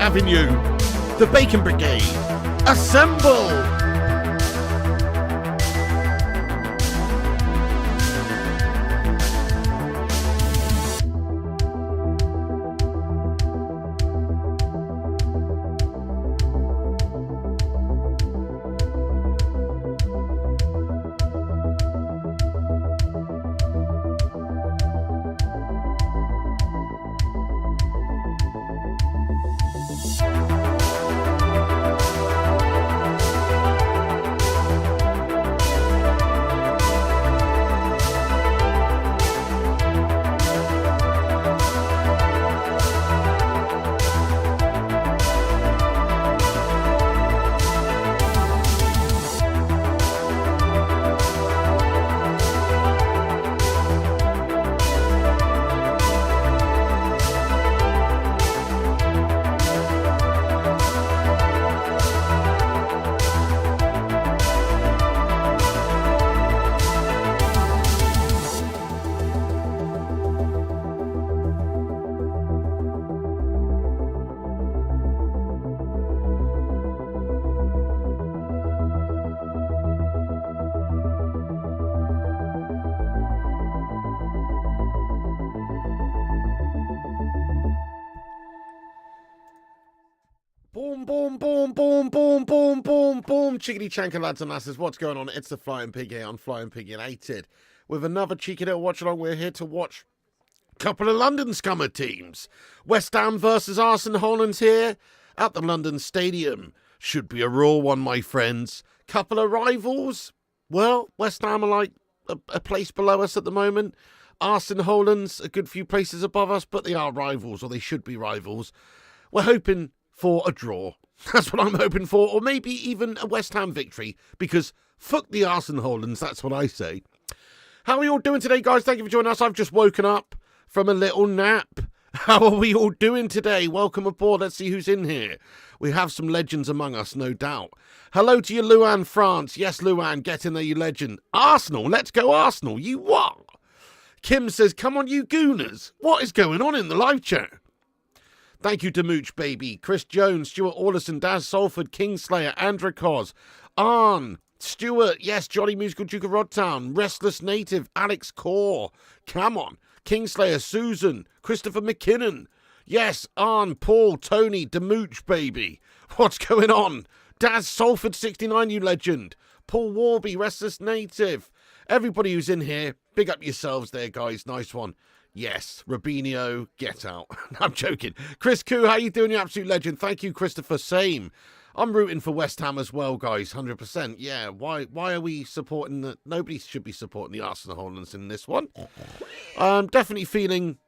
Avenue. The Bacon Brigade. Assemble! Boom, boom, boom, boom, boom, boom, boom, boom. Chickadee chanker, lads and lasses. What's going on? It's the Flying Pig here on Flying Pig United. With another cheeky little watch along, we're here to watch a couple of London scummer teams. West Ham versus Arsenal Holland's here at the London Stadium. Should be a raw one, my friends. Couple of rivals. Well, West Ham are like a place below us at the moment. Arsenal Holland's a good few places above us, but they are rivals, or they should be rivals. We're hoping for a draw. That's what I'm hoping for, or maybe even a West Ham victory, because fuck the Arsenal Hollands, that's what I say. How are you all doing today, guys? Thank you for joining us. I've just woken up from a little nap. How are we all doing today? Welcome aboard. Let's see who's in here. We have some legends among us, no doubt. Hello to you, Luan France. Yes, Luan, get in there, you legend. Arsenal, let's go Arsenal. You what? Kim says, come on, you gooners. What is going on in the live chat? Thank you to Mooch Baby, Chris Jones, Stuart Orlison, Daz Salford, Kingslayer, Andrakos, Arn, Stuart, yes, Jolly Musical Duke of Rodtown, Restless Native, Alex Core, Camon, Kingslayer, Susan, Christopher McKinnon, yes, Arn, Paul, Tony, Demooch Baby. What's going on? Daz Salford 69, you legend. Paul Warby, Restless Native. Everybody who's in here, big up yourselves there, guys. Nice one. Yes, Robinho, get out. I'm joking. Chris Koo, how you doing, you absolute legend? Thank you, Christopher. Same. I'm rooting for West Ham as well, guys. 100%. Yeah, why are we supporting the... Nobody should be supporting the Arsenal Hollands in this one. I'm definitely feeling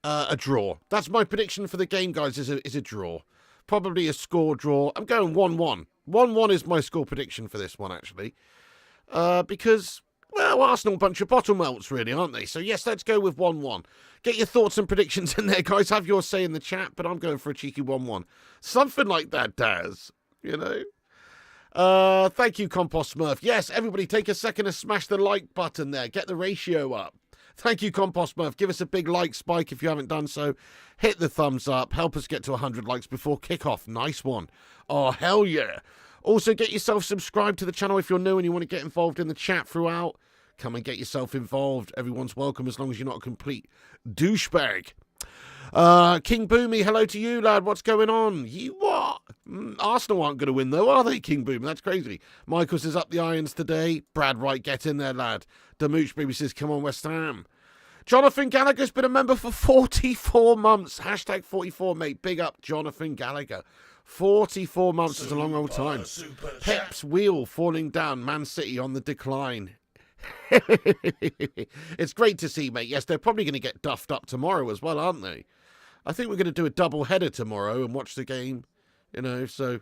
a draw. That's my prediction for the game, guys, is a draw. Probably a score draw. I'm going 1-1. 1-1 is my score prediction for this one, actually. Because... well, Arsenal a bunch of bottle melts, really, aren't they? So, yes, let's go with 1-1. Get your thoughts and predictions in there, guys. Have your say in the chat, but I'm going for a cheeky 1-1. Something like that, Daz, you know? Thank you, Compost Smurf. Yes, everybody take a second to smash the like button there. Get the ratio up. Thank you, Compost Smurf. Give us a big like spike if you haven't done so. Hit the thumbs up. Help us get to 100 likes before kickoff. Nice one. Oh, hell yeah. Also, get yourself subscribed to the channel if you're new and you want to get involved in the chat throughout. Come and get yourself involved. Everyone's welcome as long as you're not a complete douchebag. King Boomy, hello to you, lad. What's going on? You what? Arsenal aren't going to win, though, are they, King Boomy? That's crazy. Michael says, up the irons today. Brad Wright, get in there, lad. Demooch Baby says, come on, West Ham. Jonathan Gallagher's been a member for 44 months. Hashtag 44, mate. Big up, Jonathan Gallagher. 44 months is a long old time. Pep's wheel falling down. Man City on the decline. It's great to see, mate. Yes, they're probably going to get duffed up tomorrow as well, aren't they? I think we're going to do a double header tomorrow and watch the game, you know. So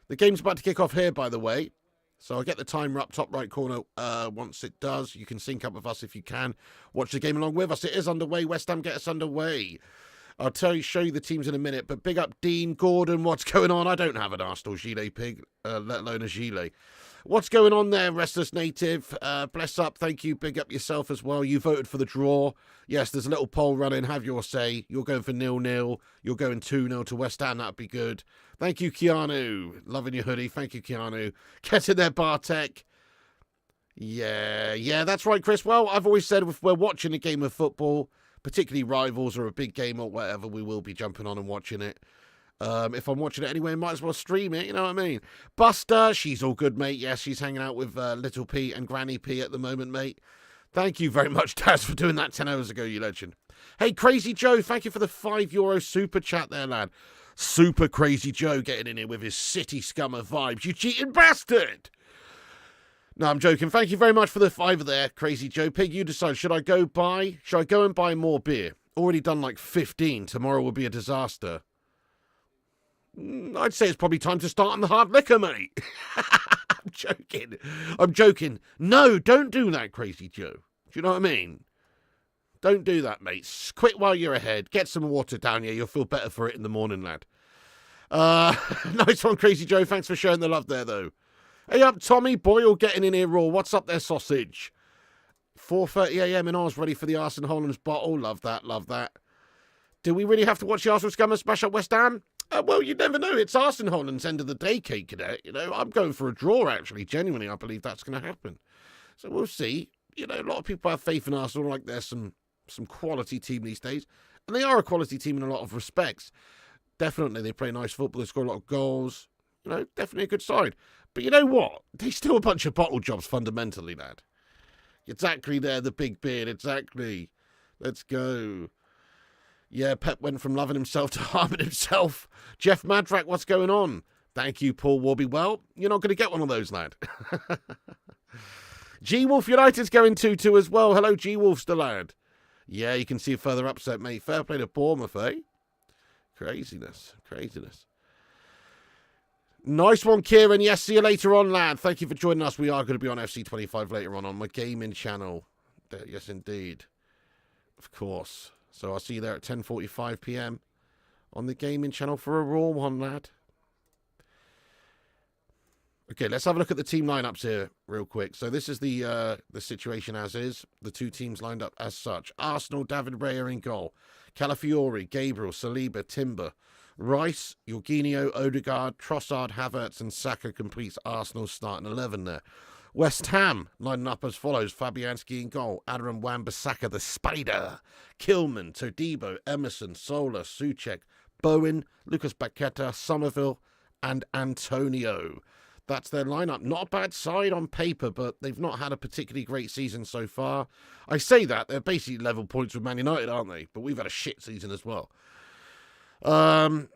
the game's about to kick off here, by the way. So I'll get the timer up top right corner once it does. You can sync up with us if you can. Watch the game along with us. It is underway. West Ham, get us underway. I'll show you the teams in a minute, but big up Dean, Gordon, what's going on? I don't have an Arsenal gilet, pig, let alone a gilet. What's going on there, Restless Native? Bless up. Thank you. Big up yourself as well. You voted for the draw. Yes, there's a little poll running. Have your say. You're going for 0-0. You're going 2-0 to West Ham. That'd be good. Thank you, Keanu. Loving your hoodie. Thank you, Keanu. Get in there, Bartek. Yeah, that's right, Chris. Well, I've always said if we're watching a game of football, particularly rivals or a big game or whatever, we will be jumping on and watching it. If I'm watching it anyway, might as well stream it, you know what I mean? Buster, she's all good, mate. Yes, she's hanging out with Little P and Granny P at the moment, mate. Thank you very much, Daz, for doing that 10 hours ago, you legend. Hey, Crazy Joe, thank you for the €5 super chat there, lad. Super Crazy Joe getting in here with his city scummer vibes. You cheating bastard! No, I'm joking. Thank you very much for the $5 there, Crazy Joe. Pig, you decide. Should I go and buy more beer? Already done like 15. Tomorrow will be a disaster. I'd say it's probably time to start on the hard liquor, mate. I'm joking. No, don't do that, Crazy Joe. Do you know what I mean? Don't do that, mate. Quit while you're ahead. Get some water down here. You'll feel better for it in the morning, lad. Nice one, Crazy Joe. Thanks for showing the love there, though. Hey up, Tommy Boyle getting in here raw. What's up there, sausage? 4:30 a.m. and I was ready for the Arsenal Hollands bottle. Love that, love that. Do we really have to watch the Arsenal Scummers smash up West Ham? Well, you never know. It's Arsenal Holland's end of the day, Kate Cadet. You know, I'm going for a draw, actually. Genuinely, I believe that's going to happen. So we'll see. You know, a lot of people have faith in Arsenal, like there's some quality team these days. And they are a quality team in a lot of respects. Definitely, they play nice football. They score a lot of goals. You know, definitely a good side. But you know what? They're still a bunch of bottle jobs, fundamentally, lad. Exactly there, the big beard. Exactly. Let's go. Yeah, Pep went from loving himself to harming himself. Jeff Madrak, what's going on? Thank you, Paul Warby. Well, you're not going to get one of those, lad. G-Wolf United's going 2-2 as well. Hello, G-Wolf's the lad. Yeah, you can see a further upset, mate. Fair play to Bournemouth, eh? Craziness. Nice one, Kieran. Yes, see you later on, lad. Thank you for joining us. We are going to be on FC25 later on my gaming channel. Yes, indeed. Of course. So I'll see you there at 10:45 p.m. on the gaming channel for a raw one, lad. Okay, let's have a look at the team lineups here real quick. So this is the situation as is. The two teams lined up as such. Arsenal, David Raya in goal. Calafiori, Gabriel, Saliba, Timber. Rice, Jorginho, Odegaard, Trossard, Havertz and Saka completes Arsenal's starting 11 there. West Ham lining up as follows. Fabianski in goal. Adaram Wan-Bissaka, the Spider. Kilman, Todibo, Emerson, Sola, Souček, Bowen, Lucas Paqueta, Somerville and Antonio. That's their lineup. Not a bad side on paper, but they've not had a particularly great season so far. I say that. They're basically level points with Man United, aren't they? But we've had a shit season as well. So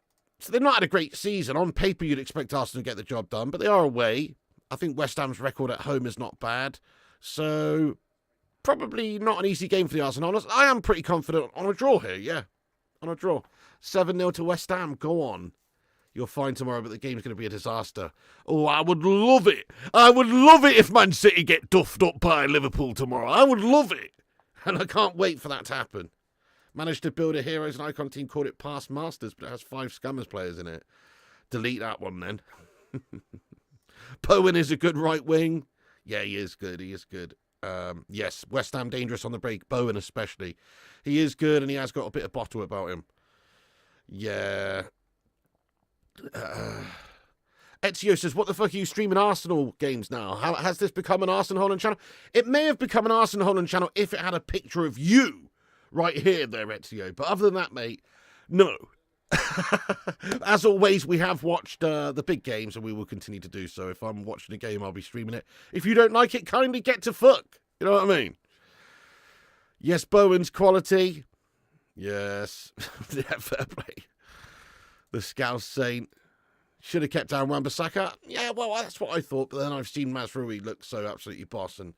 they've not had a great season. On paper, you'd expect Arsenal to get the job done, but they are away. I think West Ham's record at home is not bad. So probably not an easy game for the Arsenal. I am pretty confident on a draw here, yeah. On a draw. 7-0 to West Ham. Go on. You're fine tomorrow, but the game's going to be a disaster. Oh, I would love it. I would love it if Man City get duffed up by Liverpool tomorrow. I would love it. And I can't wait for that to happen. Managed to build a Heroes and Icon team, called it Past Masters, but it has 5 Scummers players in it. Delete that one then. Bowen is a good right wing. Yeah, he is good. He is good. Yes, West Ham dangerous on the break. Bowen especially. He is good and he has got a bit of bottle about him. Yeah. Ezio says, what the fuck are you streaming Arsenal games now? How has this become an Arsenal Holland channel? It may have become an Arsenal Holland channel if it had a picture of you right here there, Ezio. But other than that, mate, no. As always, we have watched the big games and we will continue to do so. If I'm watching a game, I'll be streaming it. If you don't like it, kindly get to fuck. You know what I mean? Yes, Bowen's quality. Yes. Yeah, fair play. The Scouse Saint. Should have kept down Wan-Bissaka. Yeah, well, that's what I thought. But then I've seen Mazraoui look so absolutely boss. And,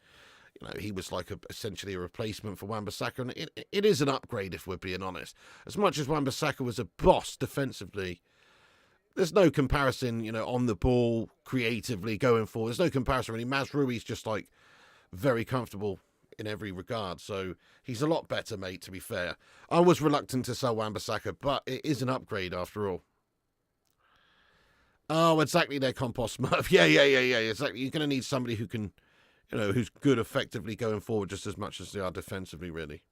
you know, he was like essentially a replacement for Wan-Bissaka. And it is an upgrade, if we're being honest. As much as Wan-Bissaka was a boss defensively, there's no comparison, you know, on the ball, creatively, going forward. There's no comparison, really. Mazraoui's just, like, very comfortable in every regard. So he's a lot better, mate, to be fair. I was reluctant to sell Wan-Bissaka, but it is an upgrade after all. Oh, exactly, their compost smurf. Yeah, exactly. You're going to need somebody who can, who's good effectively going forward just as much as they are defensively, really.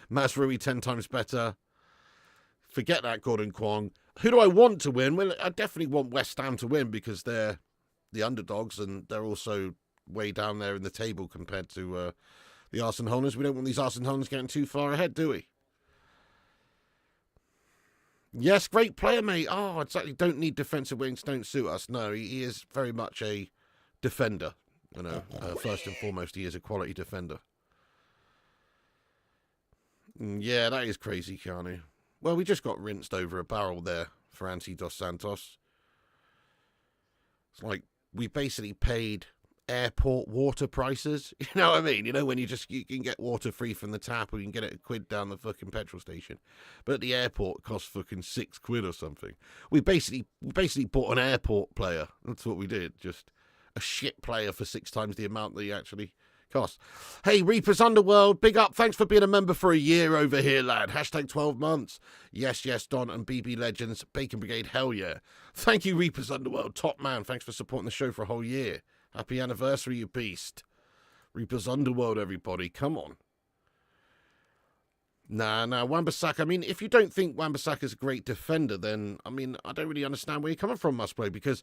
Mazraoui 10 times better. Forget that, Gordon Kwong. Who do I want to win? Well, I definitely want West Ham to win because they're the underdogs and they're also way down there in the table compared to the Arsenal Holders. We don't want these Arsenal Holders getting too far ahead, do we? Yes, great player, mate. Oh, exactly. Don't need defensive wings. Don't suit us. No, he is very much a defender. First and foremost, he is a quality defender. Yeah, that is crazy, Keanu. Well, we just got rinsed over a barrel there for Anti Dos Santos. It's like we basically paid airport water prices. You know what I mean? When you can get water free from the tap or you can get it £1 down the fucking petrol station. But at the airport, it costs fucking £6 or something. We basically bought an airport player. That's what we did. Just a shit player for 6 times the amount that he actually cost. Hey, Reapers Underworld, big up. Thanks for being a member for a year over here, lad. Hashtag 12 months. Yes, Don and BB Legends. Bacon Brigade, hell yeah. Thank you, Reapers Underworld. Top man. Thanks for supporting the show for a whole year. Happy anniversary, you beast. Reapers Underworld, everybody. Come on. Nah, Wan-Bissaka. I mean, if you don't think Wan-Bissaka's a great defender, then, I don't really understand where you're coming from, Must-Play, because,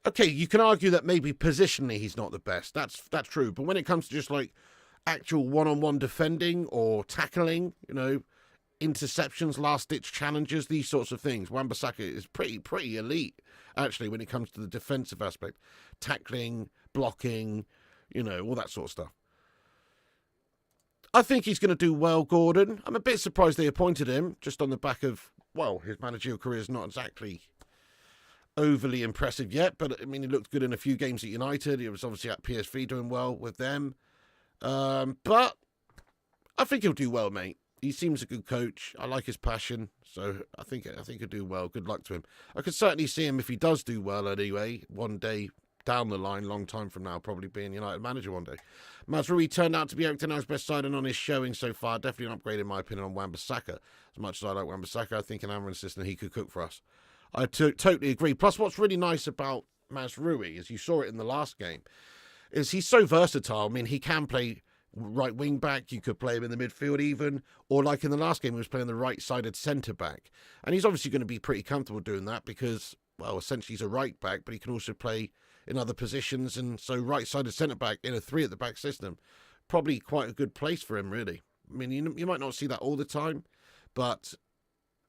okay, you can argue that maybe positionally he's not the best. That's true. But when it comes to just, like, actual one-on-one defending or tackling, interceptions, last-ditch challenges, these sorts of things, Wan-Bissaka is pretty elite, actually, when it comes to the defensive aspect. Tackling, blocking, all that sort of stuff. I think he's going to do well, Gordon. I'm a bit surprised they appointed him, just on the back of, well, his managerial career is not exactly overly impressive yet, but, he looked good in a few games at United. He was obviously at PSV doing well with them. But I think he'll do well, mate. He seems a good coach. I like his passion, so I think he'll do well. Good luck to him. I could certainly see him, if he does do well anyway, one day down the line, long time from now, probably being United manager one day. Mazraoui turned out to be Eric Ten Hag's best signing on his showing so far. Definitely an upgrade, in my opinion, on Wan-Bissaka. As much as I like Wan-Bissaka, I think an Amrin assistant, he could cook for us. I totally agree. Plus, what's really nice about Mazraoui, as you saw it in the last game, is he's so versatile. He can play right wing back, you could play him in the midfield even, or like in the last game he was playing the right-sided centre back, and he's obviously going to be pretty comfortable doing that because, well, essentially he's a right back, but he can also play in other positions, and so right-sided centre back in a 3 at the back system, probably quite a good place for him, really. You might not see that all the time, but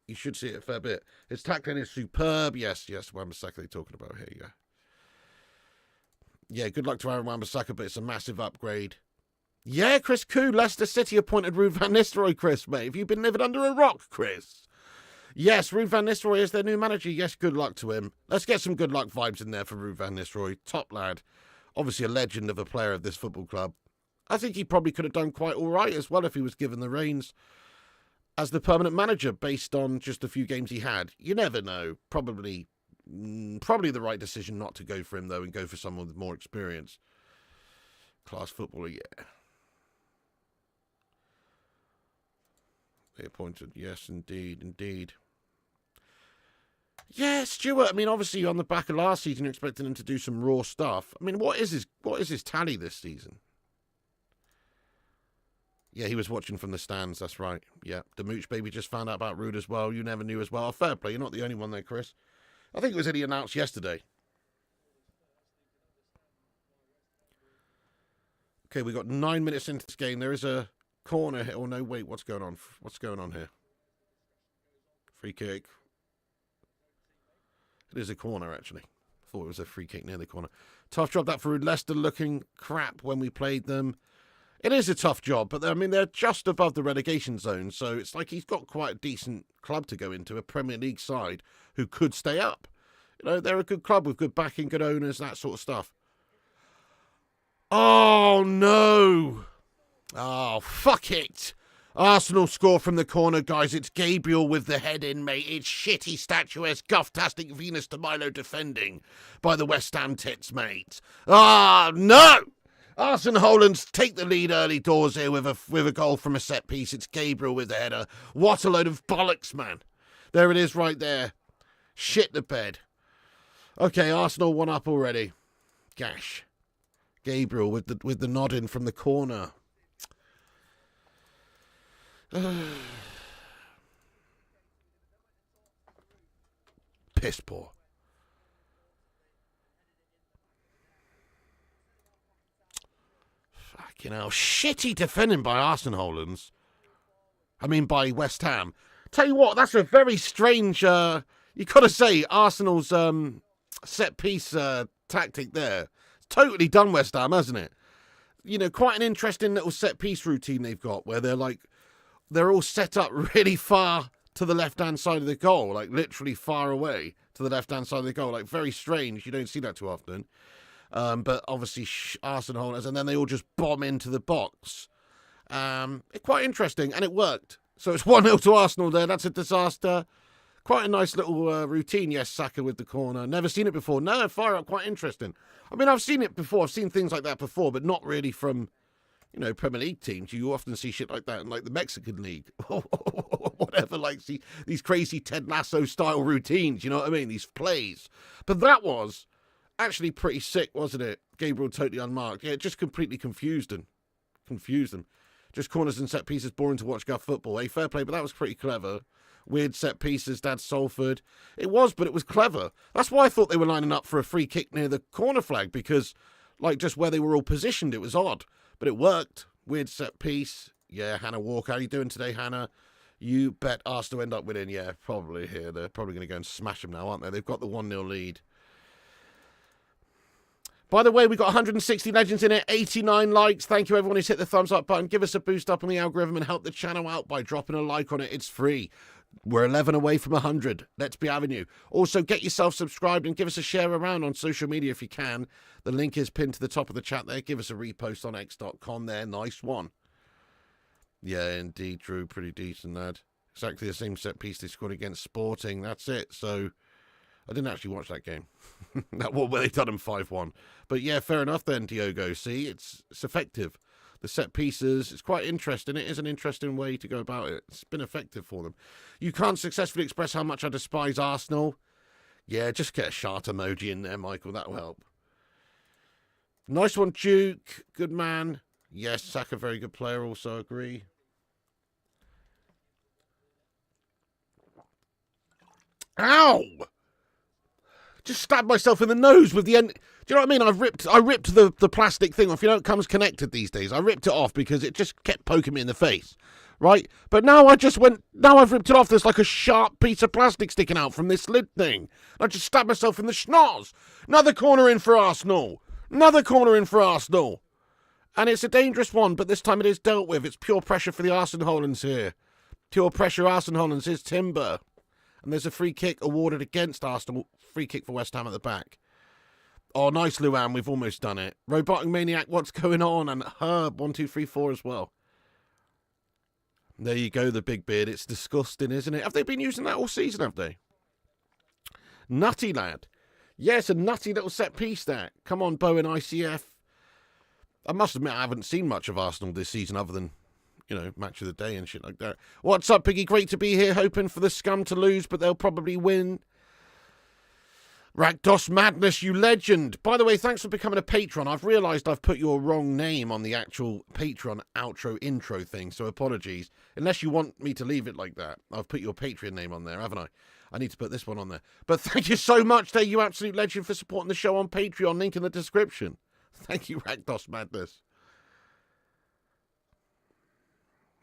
you should see it a fair bit. His tackling is superb. Yes, Wan-Bissaka they're talking about here. Yeah, good luck to Aaron Wan-Bissaka, but it's a massive upgrade. Yeah, Chris Koo, Leicester City appointed Ruud van Nistelrooy, Chris, mate. Have you been living under a rock, Chris? Yes, Ruud van Nistelrooy is their new manager. Yes, good luck to him. Let's get some good luck vibes in there for Ruud van Nistelrooy. Top lad. Obviously a legend of a player of this football club. I think he probably could have done quite all right as well if he was given the reins as the permanent manager based on just a few games he had. You never know. Probably the right decision not to go for him, though, and go for someone with more experience. Class footballer, yeah. They appointed, yes, indeed. Yeah, Stuart. Obviously on the back of last season, you're expecting him to do some raw stuff. What is his tally this season? Yeah, he was watching from the stands. That's right. Yeah, the Mooch baby just found out about Ruud as well. You never knew as well. Fair play. You're not the only one there, Chris. I think it was only announced yesterday. Okay, we got 9 minutes into this game. There is a corner here. Oh, no, wait. What's going on? What's going on here? Free kick. It is a corner, actually. I thought it was a free kick near the corner. Tough job that for Leicester, looking crap when we played them. It is a tough job, but they're just above the relegation zone, so it's like he's got quite a decent club to go into, a Premier League side who could stay up. They're a good club with good backing, good owners, that sort of stuff. Oh, no. Oh, fuck it. Arsenal score from the corner, guys. It's Gabriel with the head in, mate. It's shitty, statuesque, guff-tastic Venus de Milo defending by the West Ham tits, mate. Ah, no. Arsenal Hollands take the lead early doors here with a goal from a set piece. It's Gabriel with the header. What a load of bollocks, man. There it is right there. Shit the bed. Okay, Arsenal 1 up already. Gash. Gabriel with the nodding from the corner. Piss poor. Fucking hell. Shitty defending by Arsenal-Hollands. I mean, by West Ham. Tell you what, that's a very strange, you got to say, Arsenal's set-piece tactic there. It's totally done West Ham, hasn't it? You know, quite an interesting little set-piece routine they've got where they're all set up really far to the left-hand side of the goal, like literally far away to the left-hand side of the goal. Like, very strange. You don't see that too often. But obviously, Arsenal, and then they all just bomb into the box. Quite interesting, and it worked. So it's 1-0 to Arsenal there. That's a disaster. Quite a nice little routine. Yes, Saka with the corner. Never seen it before. No, fire up. Quite interesting. I mean, I've seen it before. I've seen things like that before, but not really from, you know, Premier League teams. You often see shit like that in, like, the Mexican League. Or whatever, like, see these crazy Ted Lasso-style routines, you know what I mean? These plays. But that was actually pretty sick, wasn't it? Gabriel totally unmarked. Yeah, it just completely confused them. Just corners and set pieces, boring to watch Guff football. Hey, fair play, but that was pretty clever. Weird set pieces, Dad Salford. It was, but it was clever. That's why I thought they were lining up for a free kick near the corner flag, because, like, just where they were all positioned, it was odd. But it worked. Weird set piece. Yeah, Hannah Walker. How are you doing today, Hannah? You bet Arsenal end up winning. Yeah, probably here. They're probably going to go and smash them now, aren't they? They've got the 1-0 lead. By the way, we got 160 legends in it, 89 likes. Thank you, everyone who's hit the thumbs up button. Give us a boost up on the algorithm and help the channel out by dropping a like on it. It's free. We're 11 away from 100. Let's be having you. Also, get yourself subscribed and give us a share around on social media if you can. The link is pinned to the top of the chat there. Give us a repost on x.com there. Nice one. Yeah, indeed, Drew. Pretty decent, lad. Exactly the same set piece they scored against Sporting. That's it. So I didn't actually watch that game. That one where they done them 5-1. But yeah, fair enough then, Diogo. See, it's effective. The set pieces, it's quite interesting. It is an interesting way to go about it. It's been effective for them. You can't successfully express how much I despise Arsenal. Yeah, just get a shart emoji in there, Michael. That'll help. Nice one, Duke. Good man. Yes, Saka, very good player. Also agree. Ow! Just stabbed myself in the nose with the end. Do you know what I mean? I ripped the plastic thing off. You know, it comes connected these days. I ripped it off because it just kept poking me in the face, right? But now now I've ripped it off. There's like a sharp piece of plastic sticking out from this lid thing. I just stabbed myself in the schnoz. Another corner in for Arsenal. Another corner in for Arsenal. And it's a dangerous one, but this time it is dealt with. It's pure pressure for the Arsenal-Hollands here. Pure pressure Arsenal-Hollands is timber. And there's a free kick awarded against Arsenal. Free kick for West Ham at the back. Oh, nice, Luan. We've almost done it. Robotic Maniac, what's going on? And Herb, 1, 2, 3, 4 as well. There you go, the big beard. It's disgusting, isn't it? Have they been using that all season, have they? Nutty, lad. Yes, a nutty little set piece there. Come on, Bowen, ICF. I must admit, I haven't seen much of Arsenal this season other than, you know, match of the day and shit like that. What's up, Piggy? Great to be here. Hoping for the scum to lose, but they'll probably win. Rakdos Madness, you legend. By the way, thanks for becoming a patron. I've realised I've put your wrong name on the actual Patreon outro intro thing, so apologies. Unless you want me to leave it like that. I've put your Patreon name on there, haven't I? I need to put this one on there. But thank you so much there, you absolute legend, for supporting the show on Patreon. Link in the description. Thank you, Rakdos Madness.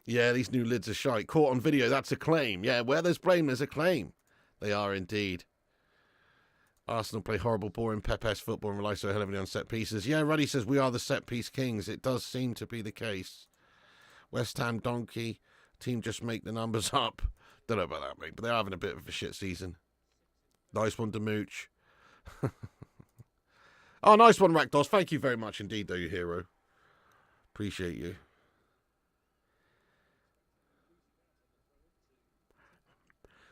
Yeah, these new lids are shite. Caught on video, that's a claim. Yeah, where there's blame, there's a claim. They are indeed. Arsenal play horrible, boring, Pepes football and rely so heavily on set pieces. Yeah, Ruddy says we are the set piece kings. It does seem to be the case. West Ham donkey. Team just make the numbers up. Don't know about that, mate, but they're having a bit of a shit season. Nice one, Demooch. Oh, nice one, Rakdos. Thank you very much indeed, though, you hero. Appreciate you.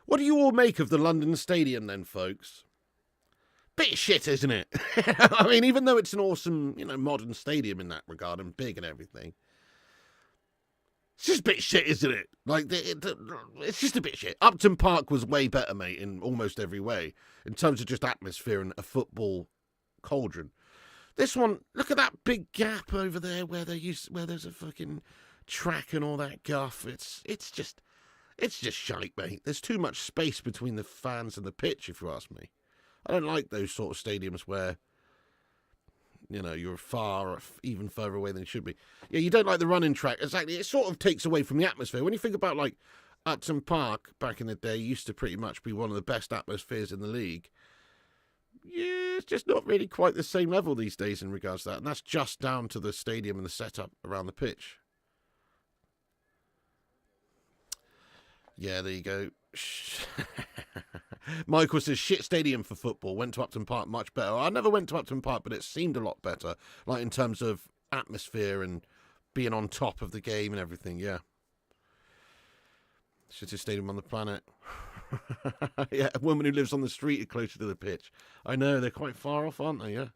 What do you all make of the London Stadium then, folks? Bit of shit, isn't it? I mean, even though it's an awesome, you know, modern stadium in that regard and big and everything. It's just a bit shit, isn't it? Like, it's just a bit shit. Upton Park was way better, mate, in almost every way, in terms of just atmosphere and a football cauldron. This one, look at that big gap over there where there's a fucking track and all that guff. It's just shite, mate. There's too much space between the fans and the pitch, if you ask me. I don't like those sort of stadiums where, you know, you're far or even further away than you should be. Yeah, you don't like the running track. Exactly. It sort of takes away from the atmosphere. When you think about, like, Upton Park back in the day used to pretty much be one of the best atmospheres in the league. Yeah, it's just not really quite the same level these days in regards to that. And that's just down to the stadium and the setup around the pitch. Yeah, there you go. Michael says, shit stadium for football. Went to Upton Park, much better. I never went to Upton Park, but it seemed a lot better. Like, in terms of atmosphere and being on top of the game and everything, yeah. Shittest stadium on the planet. Yeah, a woman who lives on the street is closer to the pitch. I know, they're quite far off, aren't they? Yeah.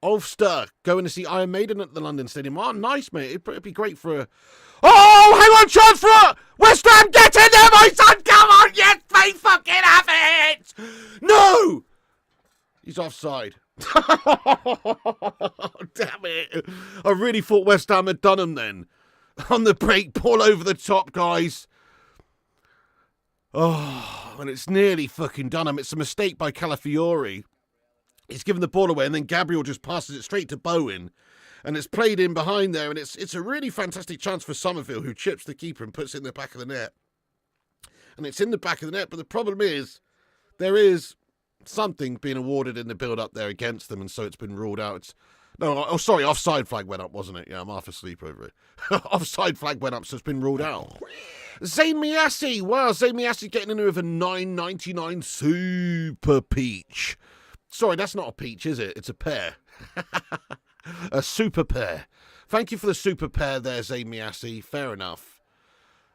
Ulster, going to see Iron Maiden at the London Stadium. Oh, nice, mate. It'd be great for a... Oh, hang on, chance for it! West Ham, get in there, my son! Come on, yes, they fucking have it! No! He's offside. Damn it. I really thought West Ham had done him then. On the break, ball over the top, guys. Oh, and it's nearly fucking done him. It's a mistake by Calafiori. He's given the ball away, and then Gabriel just passes it straight to Bowen. And it's played in behind there, and it's a really fantastic chance for Somerville, who chips the keeper and puts it in the back of the net. And it's in the back of the net, but the problem is there is something being awarded in the build-up there against them, and so it's been ruled out. Sorry, offside flag went up, wasn't it? Yeah, I'm half asleep over it. Offside flag went up, so it's been ruled out. Zayn Miassi. Wow, Zayn Miassi getting in with a $9.99 Super Peach. Sorry, that's not a peach, is it? It's a pear. A super pear. Thank you for the super pear there, Zayn Miassi. Fair enough.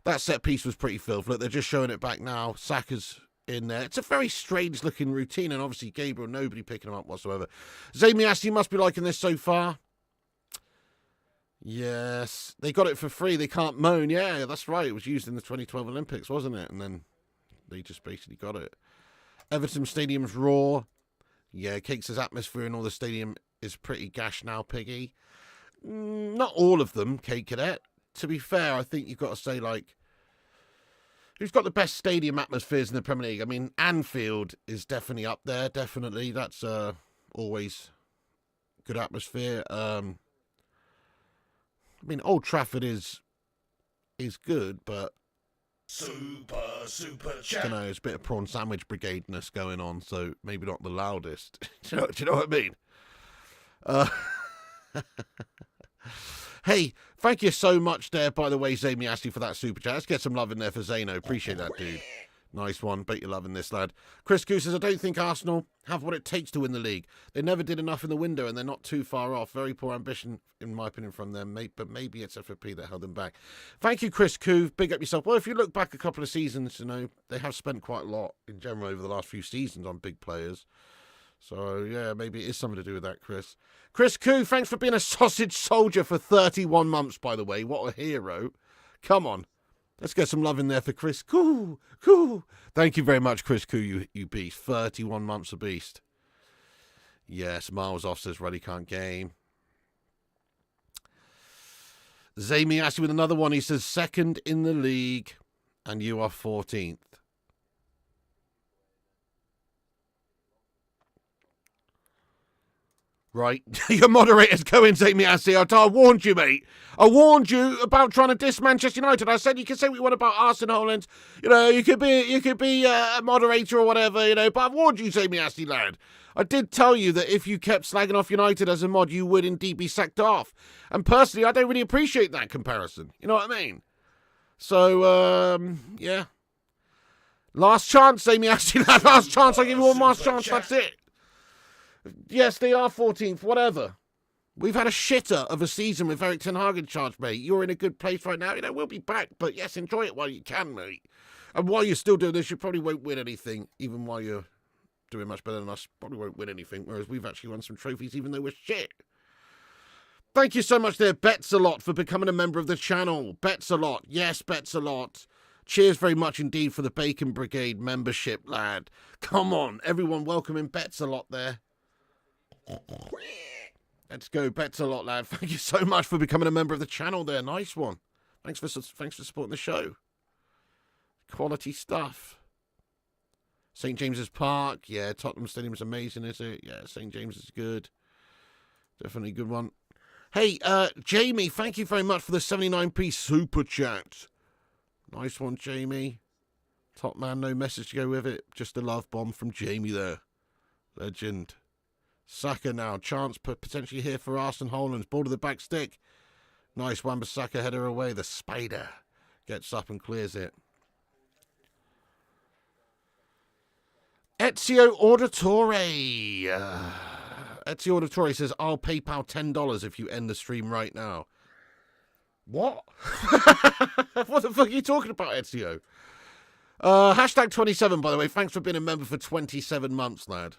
That set piece was pretty filth. Look, they're just showing it back now. Saka's in there. It's a very strange looking routine, and obviously Gabriel, nobody picking him up whatsoever. Zayn Miassi must be liking this so far. Yes. They got it for free. They can't moan. Yeah, that's right. It was used in the 2012 Olympics, wasn't it? And then they just basically got it. Everton Stadium's raw. Yeah, Cake says atmosphere in all the stadium is pretty gash now, Piggy. Not all of them, Cake Cadet. To be fair, I think you've got to say, like, who's got the best stadium atmospheres in the Premier League? I mean, Anfield is definitely up there, definitely. That's always good atmosphere. I mean, Old Trafford is good, but super chat. I don't know, there's a bit of prawn sandwich brigade-ness going on, so maybe not the loudest. do you know what I mean? Hey, thank you so much there, by the way, Zayn Miassi, for that super chat. Let's get some love in there for Zano. Appreciate that, dude. Nice one. Bet you're loving this, lad. Chris Goose says, I don't think Arsenal have what it takes to win the league. They never did enough in the window, and they're not too far off. Very poor ambition, in my opinion, from them, mate. But maybe it's FFP that held them back. Thank you, Chris Coo. Big up yourself. Well, if you look back a couple of seasons, you know, they have spent quite a lot in general over the last few seasons on big players. So, yeah, maybe it is something to do with that, Chris. Chris Coo, thanks for being a sausage soldier for 31 months, by the way. What a hero. Come on. Let's get some love in there for Chris Coo. Thank you very much, Chris Coo, you beast. 31 months a beast. Yes, Miles off says Ruddy can't game. Zamy asked you with another one. He says, second in the league, and you are 14th. Right, your moderator's going, Zamy Assi. I warned you, mate. I warned you about trying to diss Manchester United. I said you can say what you want about Arsenal, and you know you could be a moderator or whatever, you know. But I've warned you, Zamy Assi, lad. I did tell you that if you kept slagging off United as a mod, you would indeed be sacked off. And personally, I don't really appreciate that comparison. You know what I mean? So, yeah. Last chance, Zamy Assi, lad. Last chance. I'll give you one last chance. That's it. Yes, they are 14th, whatever. We've had a shitter of a season with Erik ten Hag in charge, mate. You're in a good place right now. You know, we'll be back. But yes, enjoy it while you can, mate. And while you're still doing this, you probably won't win anything, even while you're doing much better than us. Probably won't win anything, whereas we've actually won some trophies, even though we're shit. Thank you so much there, Bets a Lot, for becoming a member of the channel. Bets a Lot. Yes, Bets a Lot. Cheers very much indeed for the Bacon Brigade membership, lad. Come on, everyone welcoming Bets a Lot there. Let's go, Bets a Lot, lad. Thank you so much for becoming a member of the channel there. Nice one. Thanks for supporting the show. Quality stuff. St. James's Park. Yeah, Tottenham Stadium's amazing, is it? Yeah, St. James is good. Definitely a good one. Hey, Jamie, thank you very much for the 79p super chat. Nice one, Jamie. Top man, no message to go with it. Just a love bomb from Jamie there. Legend. Saka now. Chance potentially here for Arsenal Hollands. Ball to the back stick. Nice Wan-Bissaka header away. The Spider gets up and clears it. Ezio Auditore. Ezio Auditore says, I'll PayPal $10 if you end the stream right now. What? What the fuck are you talking about, Ezio? Hashtag 27, by the way. Thanks for being a member for 27 months, lad.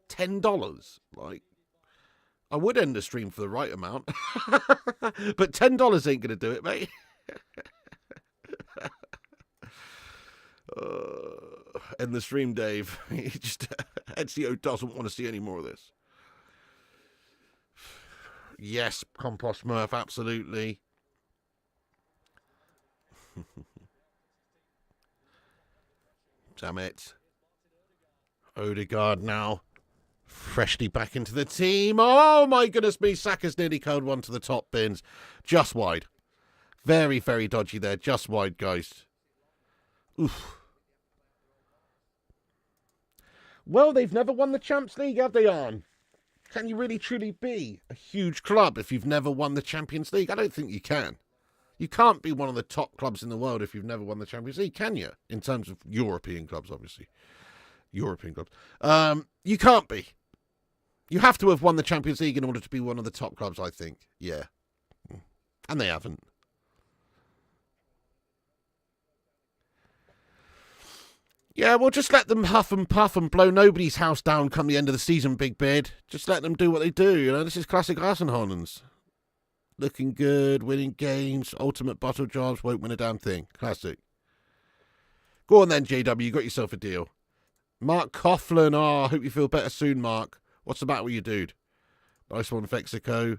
$10? Like, I would end the stream for the right amount. But $10 ain't going to do it, mate. End the stream, Dave. Ezio doesn't want to see any more of this. Yes, Compost Murph, absolutely. Damn it. Odegaard now. Freshly back into the team. Oh, my goodness me. Saka's nearly curled one to the top bins. Just wide. Very, very dodgy there. Just wide, guys. Oof. Well, they've never won the Champions League, have they, Arn? Can you really, truly be a huge club if you've never won the Champions League? I don't think you can. You can't be one of the top clubs in the world if you've never won the Champions League, can you? In terms of European clubs, obviously. European clubs. You can't be. You have to have won the Champions League in order to be one of the top clubs, I think. Yeah. And they haven't. Yeah, well, just let them huff and puff and blow nobody's house down come the end of the season, Big Beard. Just let them do what they do, you know. This is classic Arsenal Hollands. Looking good, winning games, ultimate bottle jobs, won't win a damn thing. Classic. Go on then, JW, you got yourself a deal. Mark Coughlin, oh, I hope you feel better soon, Mark. What's the matter with you, dude? Nice one, Mexico.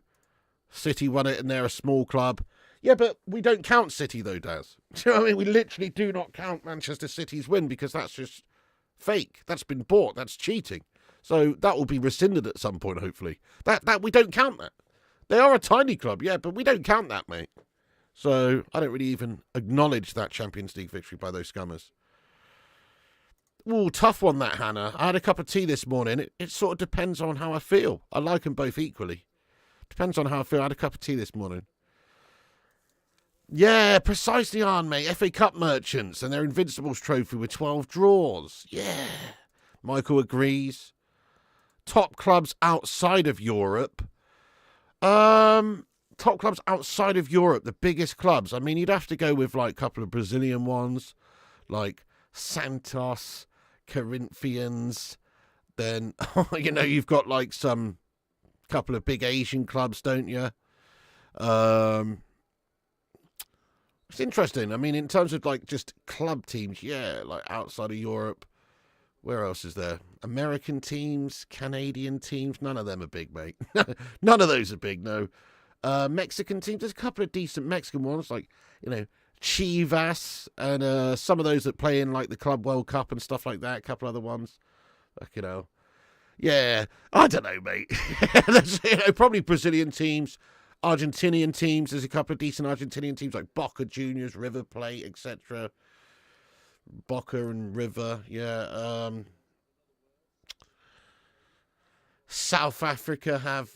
City won it and they're a small club. Yeah, but we don't count City, though, Daz. Do you know what I mean? We literally do not count Manchester City's win because that's just fake. That's been bought. That's cheating. So that will be rescinded at some point, hopefully. That we don't count that. They are a tiny club, yeah, but we don't count that, mate. So I don't really even acknowledge that Champions League victory by those scummers. Ooh, tough one, that, Hannah. I had a cup of tea this morning. It sort of depends on how I feel. I like them both equally. Depends on how I feel. I had a cup of tea this morning. Yeah, precisely on, mate. FA Cup merchants and their Invincibles trophy with 12 draws. Yeah. Michael agrees. Top clubs outside of Europe. Top clubs outside of Europe, the biggest clubs. I mean, you'd have to go with like a couple of Brazilian ones, like Santos, Corinthians. Then, you know, you've got like some couple of big Asian clubs, don't you? It's interesting. I mean, in terms of like just club teams, yeah, like outside of Europe. Where else is there? American teams, Canadian teams. None of them are big, mate. None of those are big, no. Mexican teams. There's a couple of decent Mexican ones, like, you know, Chivas and some of those that play in like the Club World Cup and stuff like that. A couple other ones. Like, you know. Yeah, I don't know, mate. There's, you know, probably Brazilian teams, Argentinian teams. There's a couple of decent Argentinian teams like Boca Juniors, River Plate, etc. Boca and River, yeah. South Africa have...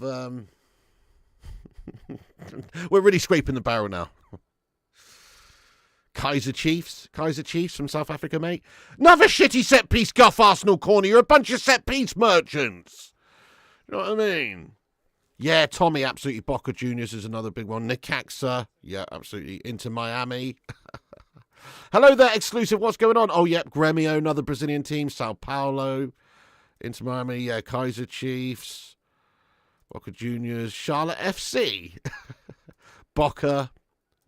We're really scraping the barrel now. Kaiser Chiefs from South Africa, mate. Another shitty set-piece guff Arsenal corner. You're a bunch of set-piece merchants. You know what I mean? Yeah, Tommy, absolutely. Boca Juniors is another big one. Necaxa, yeah, absolutely. Inter Miami. Hello there, exclusive. What's going on? Oh, yep, Gremio, another Brazilian team. Sao Paulo, Inter Miami, yeah, Kaiser Chiefs. Boca Juniors, Charlotte FC, Boca,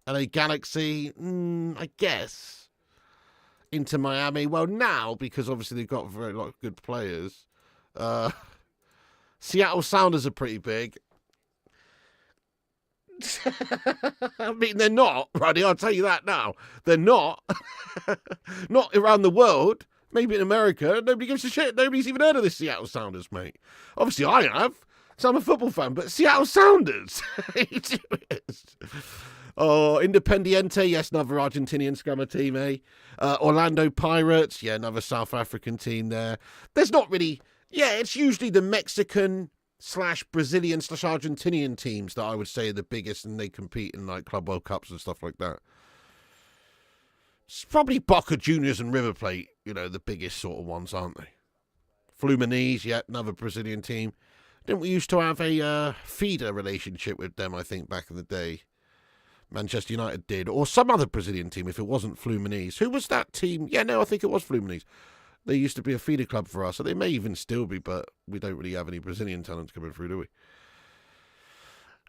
LA Galaxy, I guess. Inter Miami, well now, because obviously they've got a very lot of good players. Seattle Sounders are pretty big. I mean, they're not, Ruddy, I'll tell you that now. They're not. Not around the world. Maybe in America. Nobody gives a shit. Nobody's even heard of the Seattle Sounders, mate. Obviously, I have. So I'm a football fan, but Seattle Sounders. Oh, Independiente, yes, another Argentinian scummer team, eh? Orlando Pirates, yeah, another South African team there. There's not really, yeah, it's usually the Mexican / Brazilian / Argentinian teams that I would say are the biggest, and they compete in like Club World Cups and stuff like that. It's probably Boca Juniors and River Plate, the biggest sort of ones, aren't they? Fluminense, yeah, another Brazilian team. Didn't we used to have a feeder relationship with them, I think, back in the day? Manchester United did, or some other Brazilian team, if it wasn't Fluminense. Who was that team? Yeah, no, I think it was Fluminense. They used to be a feeder club for us, so they may even still be, but we don't really have any Brazilian talents coming through, do we?